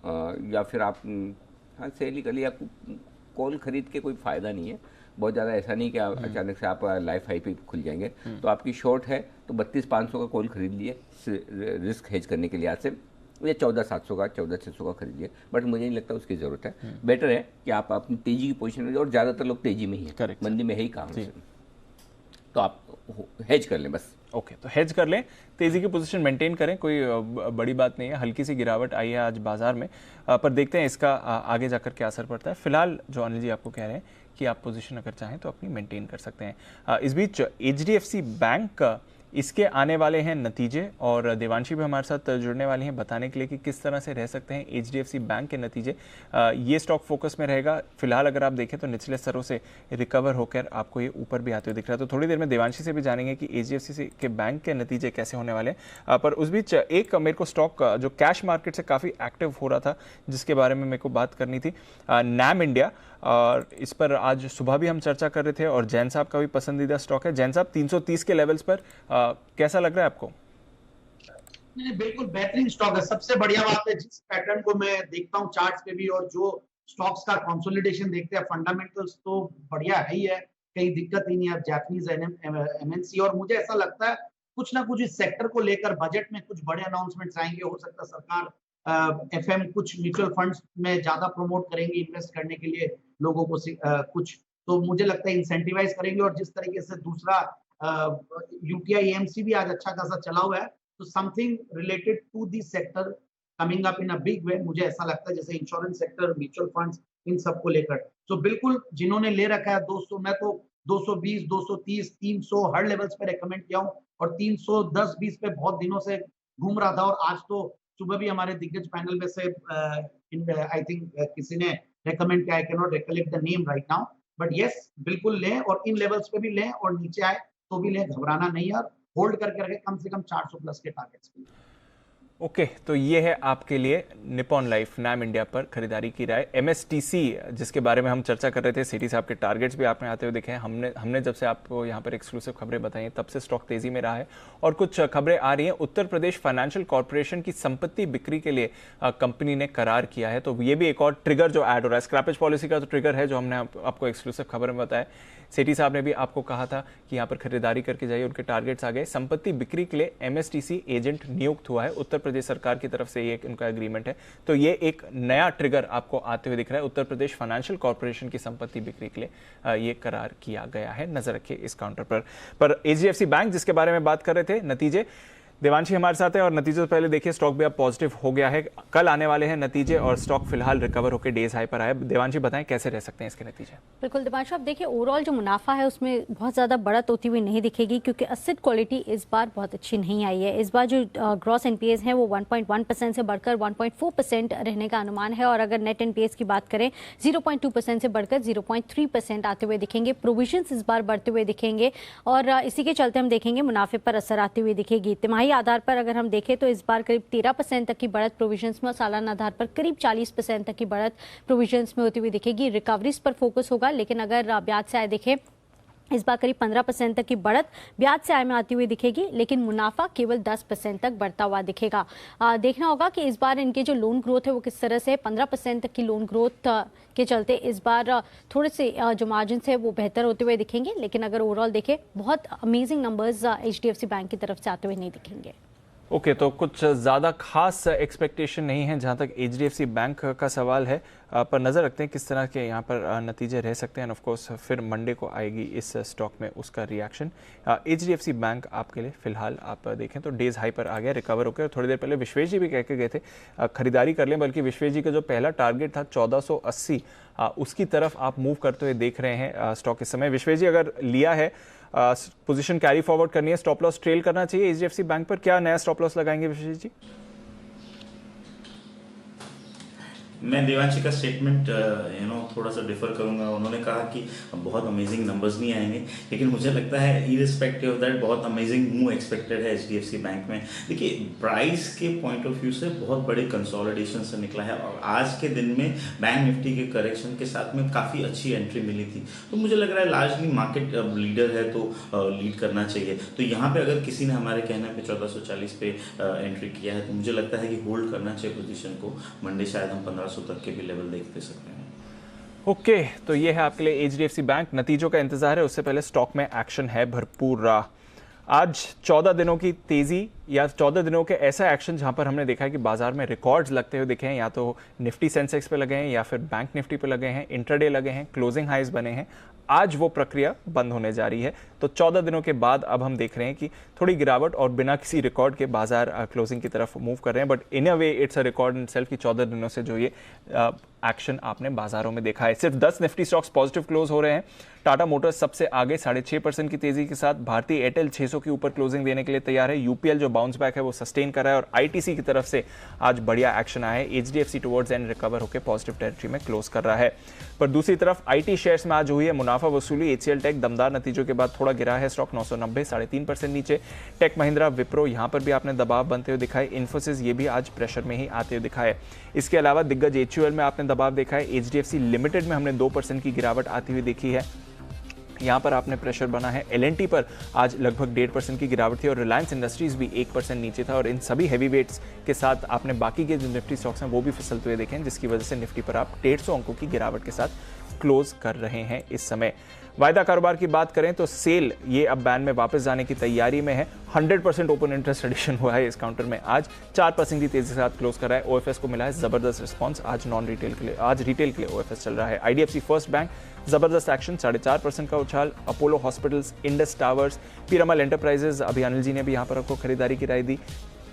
या फिर आप हाँ सेल ही कर लिया, कॉल खरीद के कोई फ़ायदा नहीं है बहुत ज़्यादा, ऐसा नहीं कि अचानक से आप लाइफ हाई पे खुल जाएंगे। तो आपकी शॉर्ट है तो 32,500 का कॉल खरीद लिए रिस्क हेज करने के लिए आज से, या 14,700 का 14,600 का खरीदिए, बट मुझे नहीं लगता उसकी ज़रूरत है। बेटर है कि आप अपनी तेजी की पोजीशन में, और ज़्यादातर लोग तेजी में ही है, मंदी में है ही काम, तो आप हेज कर लें बस। ओके, तो हेज कर लें, तेजी की पोजीशन मेंटेन करें, कोई बड़ी बात नहीं है। हल्की सी गिरावट आई है आज बाजार में, पर देखते हैं इसका आगे जाकर क्या असर पड़ता है। फिलहाल जो अनिल जी आपको कह रहे हैं कि आप पोजीशन अगर चाहें तो अपनी मेंटेन कर सकते हैं। इस बीच HDFC बैंक इसके आने वाले हैं नतीजे, और देवांशी भी हमारे साथ जुड़ने वाली हैं बताने के लिए कि किस तरह से रह सकते हैं HDFC बैंक के नतीजे। ये स्टॉक फोकस में रहेगा। फिलहाल अगर आप देखें तो निचले स्तरों से रिकवर होकर आपको ये ऊपर भी आते हुए दिख रहा है, तो थोड़ी देर में देवांशी से भी जानेंगे कि HDFC के बैंक के नतीजे कैसे होने वाले हैं। पर उस बीच एक मेरे को स्टॉक जो कैश मार्केट से काफ़ी एक्टिव हो रहा था, जिसके बारे में मेरे को बात करनी थी, नैम इंडिया, और इस पर आज सुबह भी हम चर्चा कर रहे थे, और जैन साहब का भी पसंदीदा स्टॉक है। जैन साहब 330 के लेवल्स पर कैसा लग रहा है आपको? नहीं, बिल्कुल बेहतरीन स्टॉक है। सबसे बढ़िया बात है, जिस पैटर्न को मैं देखता हूँ चार्ट्स पे भी, और जो स्टॉक्स का कंसोलिडेशन देखते हैं, फंडामेंटल्स तो बढ़िया है ही है, कहीं दिक्कत ही नहीं है जापानीज MNC। और मुझे ऐसा लगता है कुछ ना कुछ इस सेक्टर को लेकर बजट में कुछ बड़े अनाउंसमेंट्स आएंगे। हो सकता है सरकार FM कुछ म्यूचुअल फंड्स में ज्यादा प्रमोट करेंगे इन्वेस्ट करने के लिए लोगों को, कुछ तो मुझे लगता है इंसेंटिवाइज करेंगे। और जिस तरीके से दूसरा UTI AMC भी आज अच्छा खासा चला हुआ है, तो something related to this sector coming up in a big way, मुझे ऐसा लगता है, जैसे इंश्योरेंस सेक्टर, म्यूचुअल फंड्स, इन सबको लेकर। तो बिल्कुल जिन्होंने ले रखा है 200, मैं तो 220, 230, 300 हर लेवल्स पे रेकमेंड किया हूँ, और 310-20 पे बहुत दिनों से घूम रहा था। और आज तो सुबह भी हमारे दिग्गज पैनल में से आई थिंक किसी ने रेकमेंड किया, I can not recollect the name right now, but yes बिल्कुल लें, और इन लेवल्स पे भी लें, और नीचे आए तो भी लें, घबराना नहीं है, होल्ड करके रखें कम से कम 400 प्लस के टारगेट्स पे। ओके, तो ये है आपके लिए निपॉन लाइफ नैम इंडिया पर खरीदारी की राय। MSTC जिसके बारे में हम चर्चा कर रहे थे, सिटी साहब के टारगेट्स भी आपने आते हुए देखे हैं। हमने जब से आपको यहाँ पर एक्सक्लूसिव खबरें बताई हैं, तब से स्टॉक तेजी में रहा है, और कुछ खबरें आ रही हैं। उत्तर प्रदेश फाइनेंशियल कॉर्पोरेशन की संपत्ति बिक्री के लिए कंपनी ने करार किया है, तो ये भी एक और ट्रिगर जो ऐड हो रहा है। स्क्रैपेज पॉलिसी का तो ट्रिगर है जो हमने आपको एक्सक्लूसिव खबर में बताया। सेठी साहब ने भी आपको कहा था कि यहाँ पर खरीदारी करके जाइए, उनके टारगेट्स आ गए। संपत्ति बिक्री के लिए MSTC एजेंट नियुक्त हुआ है, उत्तर प्रदेश सरकार की तरफ से ये उनका एग्रीमेंट है, तो ये एक नया ट्रिगर आपको आते हुए दिख रहा है। उत्तर प्रदेश फाइनेंशियल कॉर्पोरेशन की संपत्ति बिक्री के लिए ये करार किया गया है। नजर रखिए इस काउंटर पर। HDFC बैंक जिसके बारे में बात कर रहे थे, नतीजे देवांशी हमारे साथ है और नतीजों से पहले देखिए स्टॉक भी अब पॉजिटिव हो गया है। कल आने वाले हैं नतीजे और स्टॉक फिलहाल रिकवर होकर डेज हाई पर आया। देवांशी बताएं कैसे रह सकते हैं इसके नतीजे? बिल्कुल देवांशी, आप देखिए ओवरऑल जो मुनाफा है उसमें बहुत ज़्यादा बढ़त होती हुई नहीं दिखेगी क्योंकि एसेट क्वालिटी इस बार बहुत अच्छी नहीं आई है। इस बार जो ग्रॉस एनपीएस हैं वो 1.1% से बढ़कर 1.4% रहने का अनुमान है और अगर नेट एनपीएस की बात करें 0.2% से बढ़कर 0.3% आते हुए दिखेंगे। प्रोविजंस इस बार बढ़ते हुए दिखेंगे और इसी के चलते हम देखेंगे मुनाफे पर असर आती हुई दिखेगी। तिमाही आधार पर अगर हम देखें तो इस बार करीब 13% तक की बढ़त प्रोविजंस में और सालाना आधार पर करीब 40% तक की बढ़त प्रोविजंस में होती हुई दिखेगी। रिकवरीज पर फोकस होगा, लेकिन अगर ब्याज से आय देखें इस बार करीब 15% तक की बढ़त ब्याज से आय में आती हुई दिखेगी, लेकिन मुनाफा केवल 10% तक बढ़ता हुआ दिखेगा। देखना होगा कि इस बार इनके जो लोन ग्रोथ है वो किस तरह से 15% तक की लोन ग्रोथ के चलते इस बार थोड़े से जो मार्जिन है वो बेहतर होते हुए दिखेंगे, लेकिन अगर ओवरऑल देखें बहुत अमेजिंग नंबर्स HDFC बैंक की तरफ से आते हुए नहीं दिखेंगे। ओके, तो कुछ ज़्यादा खास एक्सपेक्टेशन नहीं है जहाँ तक HDFC बैंक का सवाल है, पर नज़र रखते हैं किस तरह के यहाँ पर नतीजे रह सकते हैं। ऑफ कोर्स फिर मंडे को आएगी इस स्टॉक में उसका रिएक्शन। HDFC बैंक आपके लिए फिलहाल आप देखें तो डेज हाई पर आ गया, रिकवर होकर। थोड़ी देर पहले विश्वेश जी भी कह के गए थे खरीदारी कर लें, बल्कि विश्वेश जी का जो पहला टारगेट था 1480 उसकी तरफ आप मूव करते हुए देख रहे हैं स्टॉक इस समय। विश्वेश जी, अगर लिया है पोजीशन कैरी फॉरवर्ड करनी है, स्टॉप लॉस ट्रेल करना चाहिए HDFC बैंक पर, क्या नया स्टॉप लॉस लगाएंगे विशेष जी? मैं देवांशी का स्टेटमेंट थोड़ा सा डिफर करूंगा। उन्होंने कहा कि बहुत अमेजिंग नंबर्स नहीं आएंगे, लेकिन मुझे लगता है इररिस्पेक्टिव ऑफ दैट बहुत अमेजिंग मूव एक्सपेक्टेड है HDFC बैंक में। देखिए प्राइस के पॉइंट ऑफ व्यू से बहुत बड़े कंसोलिडेशन से निकला है और आज के दिन में बैंक निफ्टी के करेक्शन के साथ में काफ़ी अच्छी एंट्री मिली थी, तो मुझे लग रहा है लार्जली मार्केट लीडर है तो लीड करना चाहिए। तो यहाँ पे अगर किसी ने हमारे कहने पे 1440 पे एंट्री किया है तो मुझे लगता है कि होल्ड करना चाहिए पोजीशन को। मंडे शायद हम 1500 तक के भी लेवल देखते सकते हैं। ओके, तो ये है आपके लिए HDFC बैंक। नतीजों का इंतजार है, उससे पहले स्टॉक में एक्शन है भरपूर। आज 14 दिनों की तेजी या 14 दिनों के ऐसा एक्शन जहां पर हमने देखा है कि बाजार में रिकॉर्ड्स लगते हुए दिखे हैं, या तो निफ्टी सेंसेक्स पे लगे हैं या फिर बैंक निफ्टी पे लगे हैं, इंट्राडे लगे हैं, क्लोजिंग हाइज बने हैं। आज वो प्रक्रिया बंद होने जा रही है, तो 14 दिनों के बाद अब हम देख रहे हैं कि थोड़ी गिरावट और बिना किसी रिकॉर्ड के बाजार क्लोजिंग की तरफ मूव कर रहे हैं। But in a way it's a record in self कि 14 दिनों से जो ये एक्शन आपने बाजारों में देखा है। सिर्फ 10 निफ्टी स्टॉक्स पॉजिटिव क्लोज हो रहे हैं। टाटा मोटर्स सबसे आगे 6.5% की तेजी के साथ, भारतीय एयरटेल 600 के ऊपर क्लोजिंग देने के लिए तैयार है। यूपीएल जो बाउंस बैक है वो सस्टेन कर रहा है और आईटीसी की तरफ से आज बढ़िया एक्शन आया है। HDFC टुवर्ड्स एंड रिकवर होकर पॉजिटिव टेरिटरी में क्लोज कर रहा है। पर दूसरी तरफ आईटी शेयर्स में आज हुई है मुनाफा वसूली। HCL टेक दमदार नतीजों के बाद थोड़ा गिरा है स्टॉक 990, 3.5% नीचे। टेक महिंद्रा, विप्रो यहां पर भी आपने दबाव बनते हुए दिखाए। इन्फोसिस ये भी आज प्रेशर में ही आते हुए दिखाए। इसके अलावा दिग्गज HUL में आपने दबाव देखा है। HDFC लिमिटेड में हमने 2% की गिरावट आती हुई देखी है, यहाँ पर आपने प्रेशर बना है। L&T पर आज लगभग 1.5% की गिरावट थी और रिलायंस इंडस्ट्रीज भी 1% नीचे था। और इन सभी हैवी वेट्स के साथ आपने बाकी के जो निफ्टी स्टॉक्स हैं वो भी फिसलते हुए देखें, जिसकी वजह से निफ्टी पर आप 150 अंकों की गिरावट के साथ क्लोज कर रहे हैं इस समय। वायदा कारोबार की बात करें तो सेल ये अब बैन में वापस जाने की तैयारी में है। 100% ओपन इंटरेस्ट एडिशन हुआ है इस काउंटर में, आज 4% की तेजी के साथ क्लोज कर रहा है। OFS को मिला है जबरदस्त रिस्पांस, आज नॉन रिटेल के लिए, आज रिटेल के लिए OFS चल रहा है। IDFC फर्स्ट बैंक जबरदस्त एक्शन, 4.5% का उछाल। Apollo hospitals, Indus towers, Piramal enterprises, अभी अनिल जी ने भी यहाँ पर आपको खरीदारी की राय दी,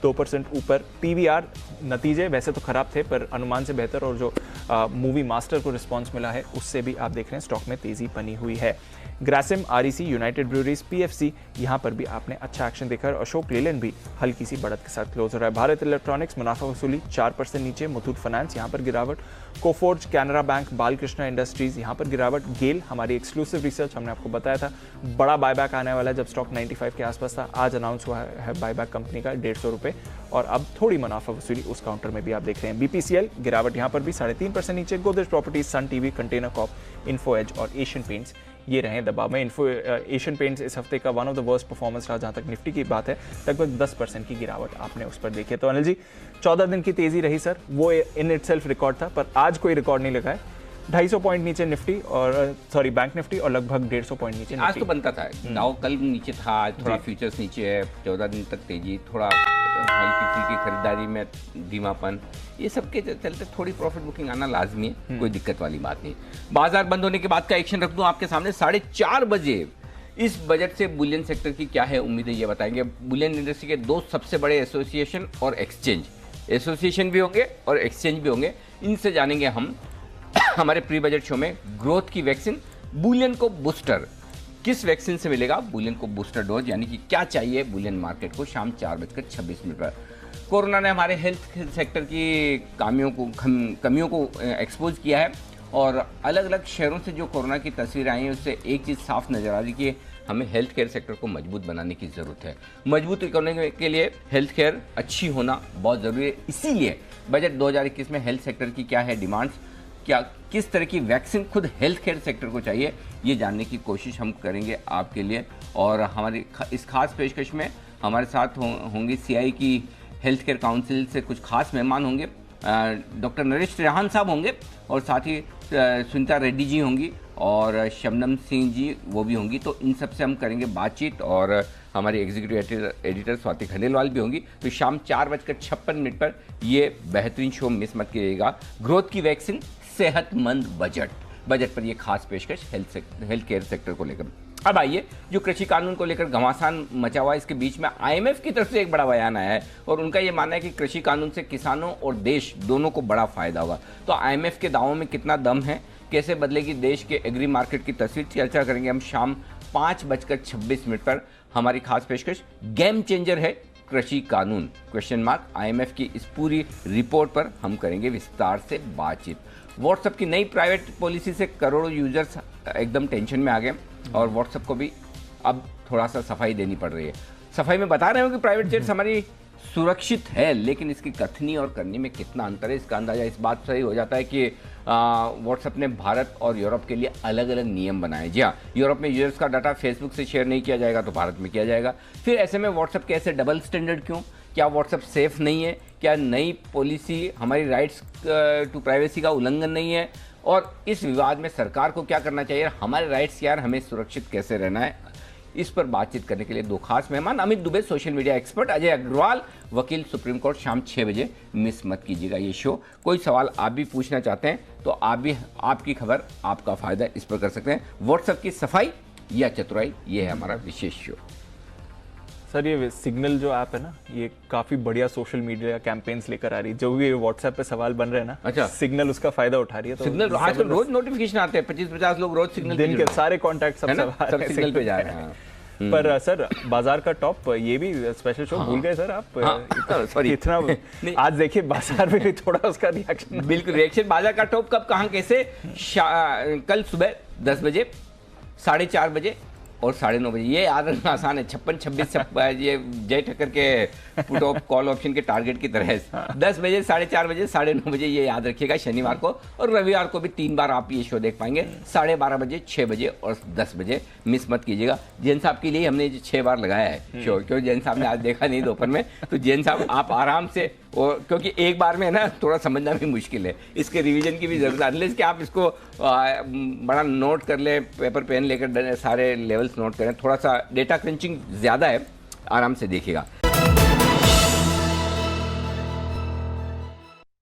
2% ऊपर। PVR नतीजे वैसे तो खराब थे पर अनुमान से बेहतर, और जो मूवी मास्टर को रिस्पांस मिला है उससे भी आप देख रहे हैं स्टॉक में तेजी बनी हुई है। Grasim, REC, United breweries, PFC यहाँ पर भी आपने अच्छा एक्शन देखा और अशोक लेलैंड भी हल्की सी बढ़त के साथ क्लोज हो रहा है। भारत इलेक्ट्रॉनिक्स मुनाफा वसूली 4% नीचे। मुथूट फाइनेंस यहाँ पर गिरावट। Coforge, Canara bank, Balkrishna industries यहाँ पर गिरावट। गेल, हमारी एक्सक्लूसिव रिसर्च हमने आपको बताया था बड़ा बायबैक आने वाला है जब स्टॉक 95 के आसपास था, आज अनाउंस हुआ है बायबैक कंपनी का 150 रुपये, और अब थोड़ी मुनाफा वसूली उस काउंटर में भी आप देख रहे हैं। BPCL गिरावट यहाँ पर भी 3.5% नीचे। Godrej properties, Sun TV, container corp, info edge और एशियन पेंट्स ये रहे दबाव में। एशियन पेंट्स इस हफ्ते का one of the worst performance रहा जहां तक निफ्टी की बात है, लगभग 10% की गिरावट आपने उस पर देखी है। तो अनिल जी 14 दिन की तेजी रही सर, वो इन इटसेल्फ रिकॉर्ड था, पर आज कोई रिकॉर्ड नहीं लगा है। 250 पॉइंट नीचे निफ्टी और बैंक निफ्टी और लगभग 150 पॉइंट नीचे आज तो बनता था नाउ, कल नीचे था, आज थोड़ा फ्यूचर्स नीचे है। 14 दिन तक तेजी, थोड़ा हल्की फुल्की खरीदारी में धीमापन, ये सब के चलते थोड़ी प्रॉफिट बुकिंग आना लाजमी है, कोई दिक्कत वाली बात नहीं। बाजार बंद होने के बाद का एक्शन रख दूं आपके सामने। 4:30 बजे इस बजट से बुलियन सेक्टर की क्या है उम्मीदें, ये बताएंगे। बुलियन इंडस्ट्री के दो सबसे बड़े एसोसिएशन और एक्सचेंज, एसोसिएशन भी होंगे और एक्सचेंज भी होंगे, इनसे जानेंगे हम हमारे प्री बजट शो में। ग्रोथ की वैक्सीन, बुलियन को बूस्टर, किस वैक्सीन से मिलेगा बुलियन को बूस्टर डोज, यानी कि क्या चाहिए बुलियन मार्केट को, शाम 4:26 पर। कोरोना ने हमारे हेल्थ सेक्टर की कमियों को एक्सपोज किया है और अलग अलग शहरों से जो कोरोना की तस्वीरें आई हैं उससे एक चीज़ साफ नज़र आ रही है कि हमें हेल्थ केयर सेक्टर को मजबूत बनाने की ज़रूरत है। मजबूत इकोनॉमी के लिए हेल्थ केयर अच्छी होना बहुत ज़रूरी है। इसीलिए बजट 2021 में हेल्थ सेक्टर की क्या है डिमांड्स, क्या किस तरह की वैक्सीन खुद हेल्थ केयर सेक्टर को चाहिए, ये जानने की कोशिश हम करेंगे आपके लिए। और हमारी इस खास पेशकश में हमारे साथ होंगे CI की हेल्थ केयर काउंसिल से कुछ खास मेहमान होंगे। डॉक्टर नरेश त्रिहान साहब होंगे और साथ ही सुनीता रेड्डी जी होंगी और शबनम सिंह जी वो भी होंगी। तो इन सब से हम करेंगे बातचीत और हमारी एग्जीक्यूटिव एडिटर स्वाति खंडेलवाल भी होंगी। तो शाम 4:56 पर ये बेहतरीन शो मिस मत कीजिएगा। ग्रोथ की वैक्सीन, सेहतमंद बजट पर ये खास पेशकश हेल्थ केयर सेक्टर को लेकर। अब आइए, जो कृषि कानून को लेकर घमासान मचा हुआ है, इसके बीच में IMF की तरफ से एक बड़ा बयान आया है और उनका ये मानना है कि कृषि कानून से किसानों और देश दोनों को बड़ा फायदा होगा। तो IMF के दावों में कितना दम है, कैसे बदलेगी देश के एग्री मार्केट की तस्वीर, चर्चा करेंगे हम शाम 5:26 पर। हमारी खास पेशकश गेम चेंजर है कृषि कानून IMF की इस पूरी रिपोर्ट पर हम करेंगे विस्तार से बातचीत। व्हाट्सएप की नई प्राइवेट पॉलिसी से करोड़ों यूजर्स एकदम टेंशन में आ गए और व्हाट्सएप को भी अब थोड़ा सा सफाई देनी पड़ रही है। सफाई में बता रहे हो कि प्राइवेट जेट्स हमारी सुरक्षित है, लेकिन इसकी कथनी और करनी में कितना अंतर है, इसका अंदाजा इस बात से ही हो जाता है कि व्हाट्सएप ने भारत और यूरोप के लिए अलग अलग नियम बनाए। जी हाँ, यूरोप में यूजर्स का डाटा फेसबुक से शेयर नहीं किया जाएगा तो भारत में किया जाएगा। फिर ऐसे में व्हाट्सएप के ऐसे डबल स्टैंडर्ड क्यों? क्या व्हाट्सएप सेफ नहीं है? क्या नई पॉलिसी हमारी राइट्स टू प्राइवेसी का उल्लंघन नहीं है? और इस विवाद में सरकार को क्या करना चाहिए, हमारे राइट्स क्या, हमें सुरक्षित कैसे रहना है, इस पर बातचीत करने के लिए दो खास मेहमान। Amit Dubey social media expert, Ajay Agarwal वकील सुप्रीम कोर्ट, शाम 6 बजे मिस मत कीजिएगा ये शो। कोई सवाल आप भी पूछना चाहते हैं तो आप भी, आपकी खबर आपका फायदा, इस पर कर सकते हैं। व्हाट्सएप की सफाई या चतुराई, ये है हमारा विशेष शो। सर, ये सिग्नल जो ऐप है ना, ये काफी बढ़िया सोशल मीडिया कैंपेन्स लेकर आ रही है। जो भी व्हाट्सएप पे सवाल बन रहे हैं ना, अच्छा, सिग्नल उसका फायदा उठा रही है। तो सिग्नल आजकल रोज नोटिफिकेशन आते हैं, 25-50 लोग रोज सिग्नल, दिन के सारे कॉन्टैक्ट सब सिग्नल पे जा रहे हैं। पर सर, बाजार का टॉप, ये भी स्पेशल शो भूल गए सर आप। सॉरी, इतना आज देखिए बाजार में भी थोड़ा उसका रिएक्शन, बिल्कुल रिएक्शन। बाजार का टॉप कब, कहाँ, कैसे? कल सुबह 10 बजे, 4:30 बजे और 9:30 बजे। ये याद रखना आसान है, 56-26 ये जय ठक्कर के पुट ऑफ कॉल ऑप्शन के टारगेट की तरह है। 10 बजे, 4:30 बजे, 9:30 बजे, ये याद रखिएगा शनिवार को। और रविवार को भी 3 बार आप ये शो देख पाएंगे, 12:30 बजे, 6 बजे और 10 बजे। मिस मत कीजिएगा। जैन साहब के लिए हमने 6 बार लगाया है शो, क्योंकि जैन साहब ने आज देखा नहीं दोपहर में, तो जैन साहब आप आराम से, और क्योंकि एक बार में ना थोड़ा समझना भी मुश्किल है, इसके रिवीजन की भी जरूरत है। अनलेस कि आप इसको बड़ा नोट कर लें, पेपर पेन लेकर सारे लेवल्स नोट करें, थोड़ा सा डेटा क्रंचिंग ज़्यादा है, आराम से देखिएगा।